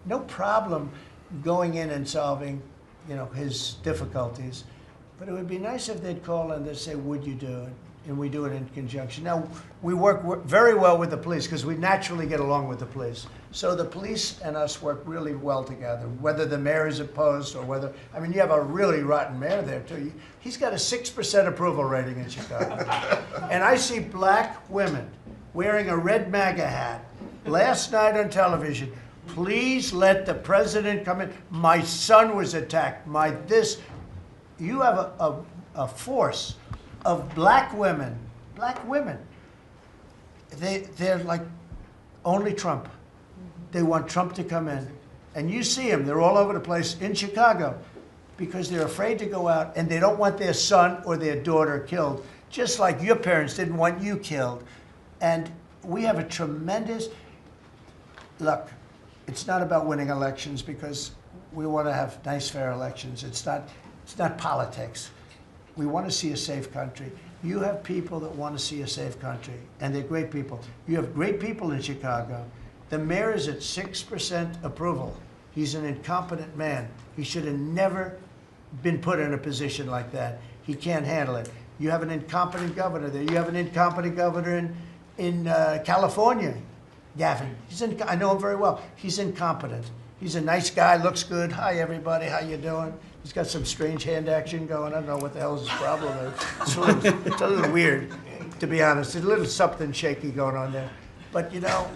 S1: No problem going in and solving, you know, his difficulties. But it would be nice if they'd call and they'd say, would you do it? And we do it in conjunction. Now, we work very well with the police because we naturally get along with the police. So the police and us work really well together, whether the mayor is opposed or whether, I mean, you have a really rotten mayor there too. He's got a 6% approval rating in Chicago. And I see black women wearing a red MAGA hat last night on television. Please let the president come in. My son was attacked. You have a force of black women. They're like only Trump. They want Trump to come in. And you see them, they're all over the place in Chicago because they're afraid to go out and they don't want their son or their daughter killed, just like your parents didn't want you killed. And we have a tremendous, look, it's not about winning elections because we want to have nice, fair elections. It's not politics. We want to see a safe country. You have people that want to see a safe country, and they're great people. You have great people in Chicago. The mayor is at 6% approval. He's an incompetent man. He should have never been put in a position like that. He can't handle it. You have an incompetent governor there. You have an incompetent governor in California, Gavin. I know him very well. He's incompetent. He's a nice guy, looks good. Hi, everybody. How you doing? He's got some strange hand action going. I don't know what the hell his problem is. It's a little weird, to be honest. There's a little something shaky going on there. But, you know,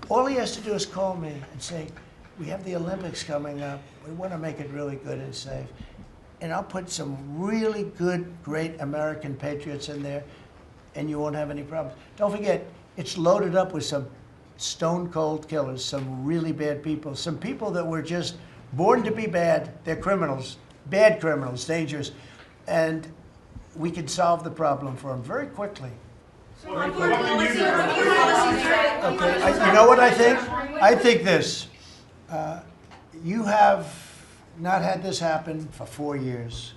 S1: all he has to do is call me and say, we have the Olympics coming up. We want to make it really good and safe. And I'll put some really good, great American patriots in there, and you won't have any problems. Don't forget, it's loaded up with some stone-cold killers, some really bad people, some people that were just born to be bad. They're criminals, bad criminals, dangerous. And we can solve the problem for them very quickly.
S11: What can you do?
S1: Okay, you know what I think? I think this. You have not had this happen for 4 years.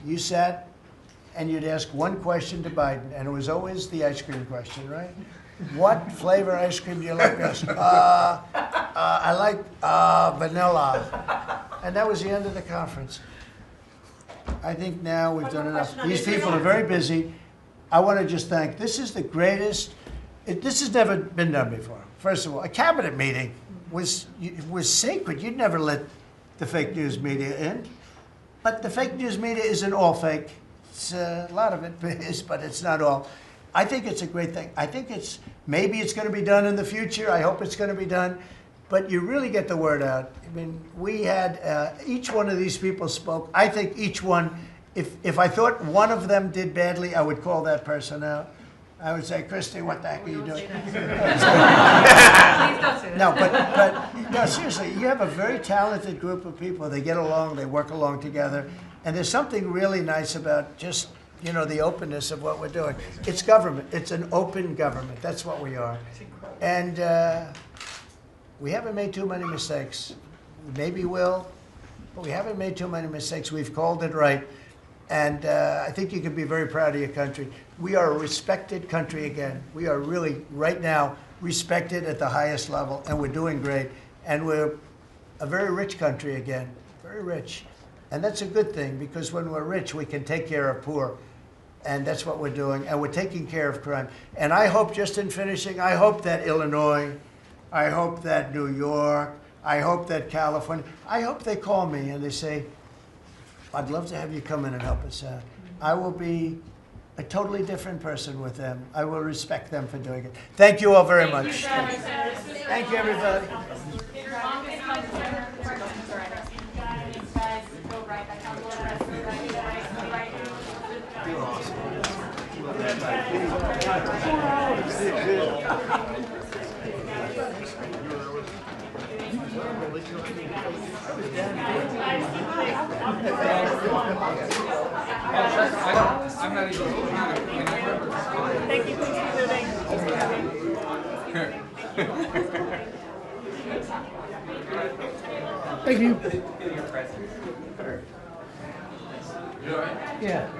S1: You sat and you'd ask one question to Biden, and it was always the ice cream question, right? What flavor ice cream do you like best? I like vanilla. And that was the end of the conference. I think now we've done enough. These people are very busy. I want to just thank, this is the greatest, this has never been done before. First of all, a cabinet meeting was sacred. You'd never let the fake news media in. But the fake news media isn't all fake. It's, a lot of it is, but it's not all. I think it's a great thing. I think maybe it's going to be done in the future. I hope it's going to be done. But you really get the word out. I mean, we had, each one of these people spoke. I think each one, if I thought one of them did badly, I would call that person out. I would say, Christy, what the heck are you doing?
S7: Please don't say that.
S1: No, but no, seriously, you have a very talented group of people. They get along, they work along together, and there's something really nice about just, you know, the openness of what we're doing. It's government. It's an open government. That's what we are. And we haven't made too many mistakes. Maybe we'll, but we haven't made too many mistakes. We've called it right. And I think you can be very proud of your country. We are a respected country again. We are really, right now, respected at the highest level, and we're doing great. And we're a very rich country again, very rich. And that's a good thing, because when we're rich, we can take care of poor. And that's what we're doing. And we're taking care of crime. And I hope, just in finishing, I hope that Illinois, I hope that New York, I hope that California, I hope they call me and they say, I'd love to have you come in and help us out. I will be a totally different person with them. I will respect them for doing it. Thank you all very much. Thank you, everybody.
S3: I'm not even.
S11: Thank you.
S1: Thank you. Yeah.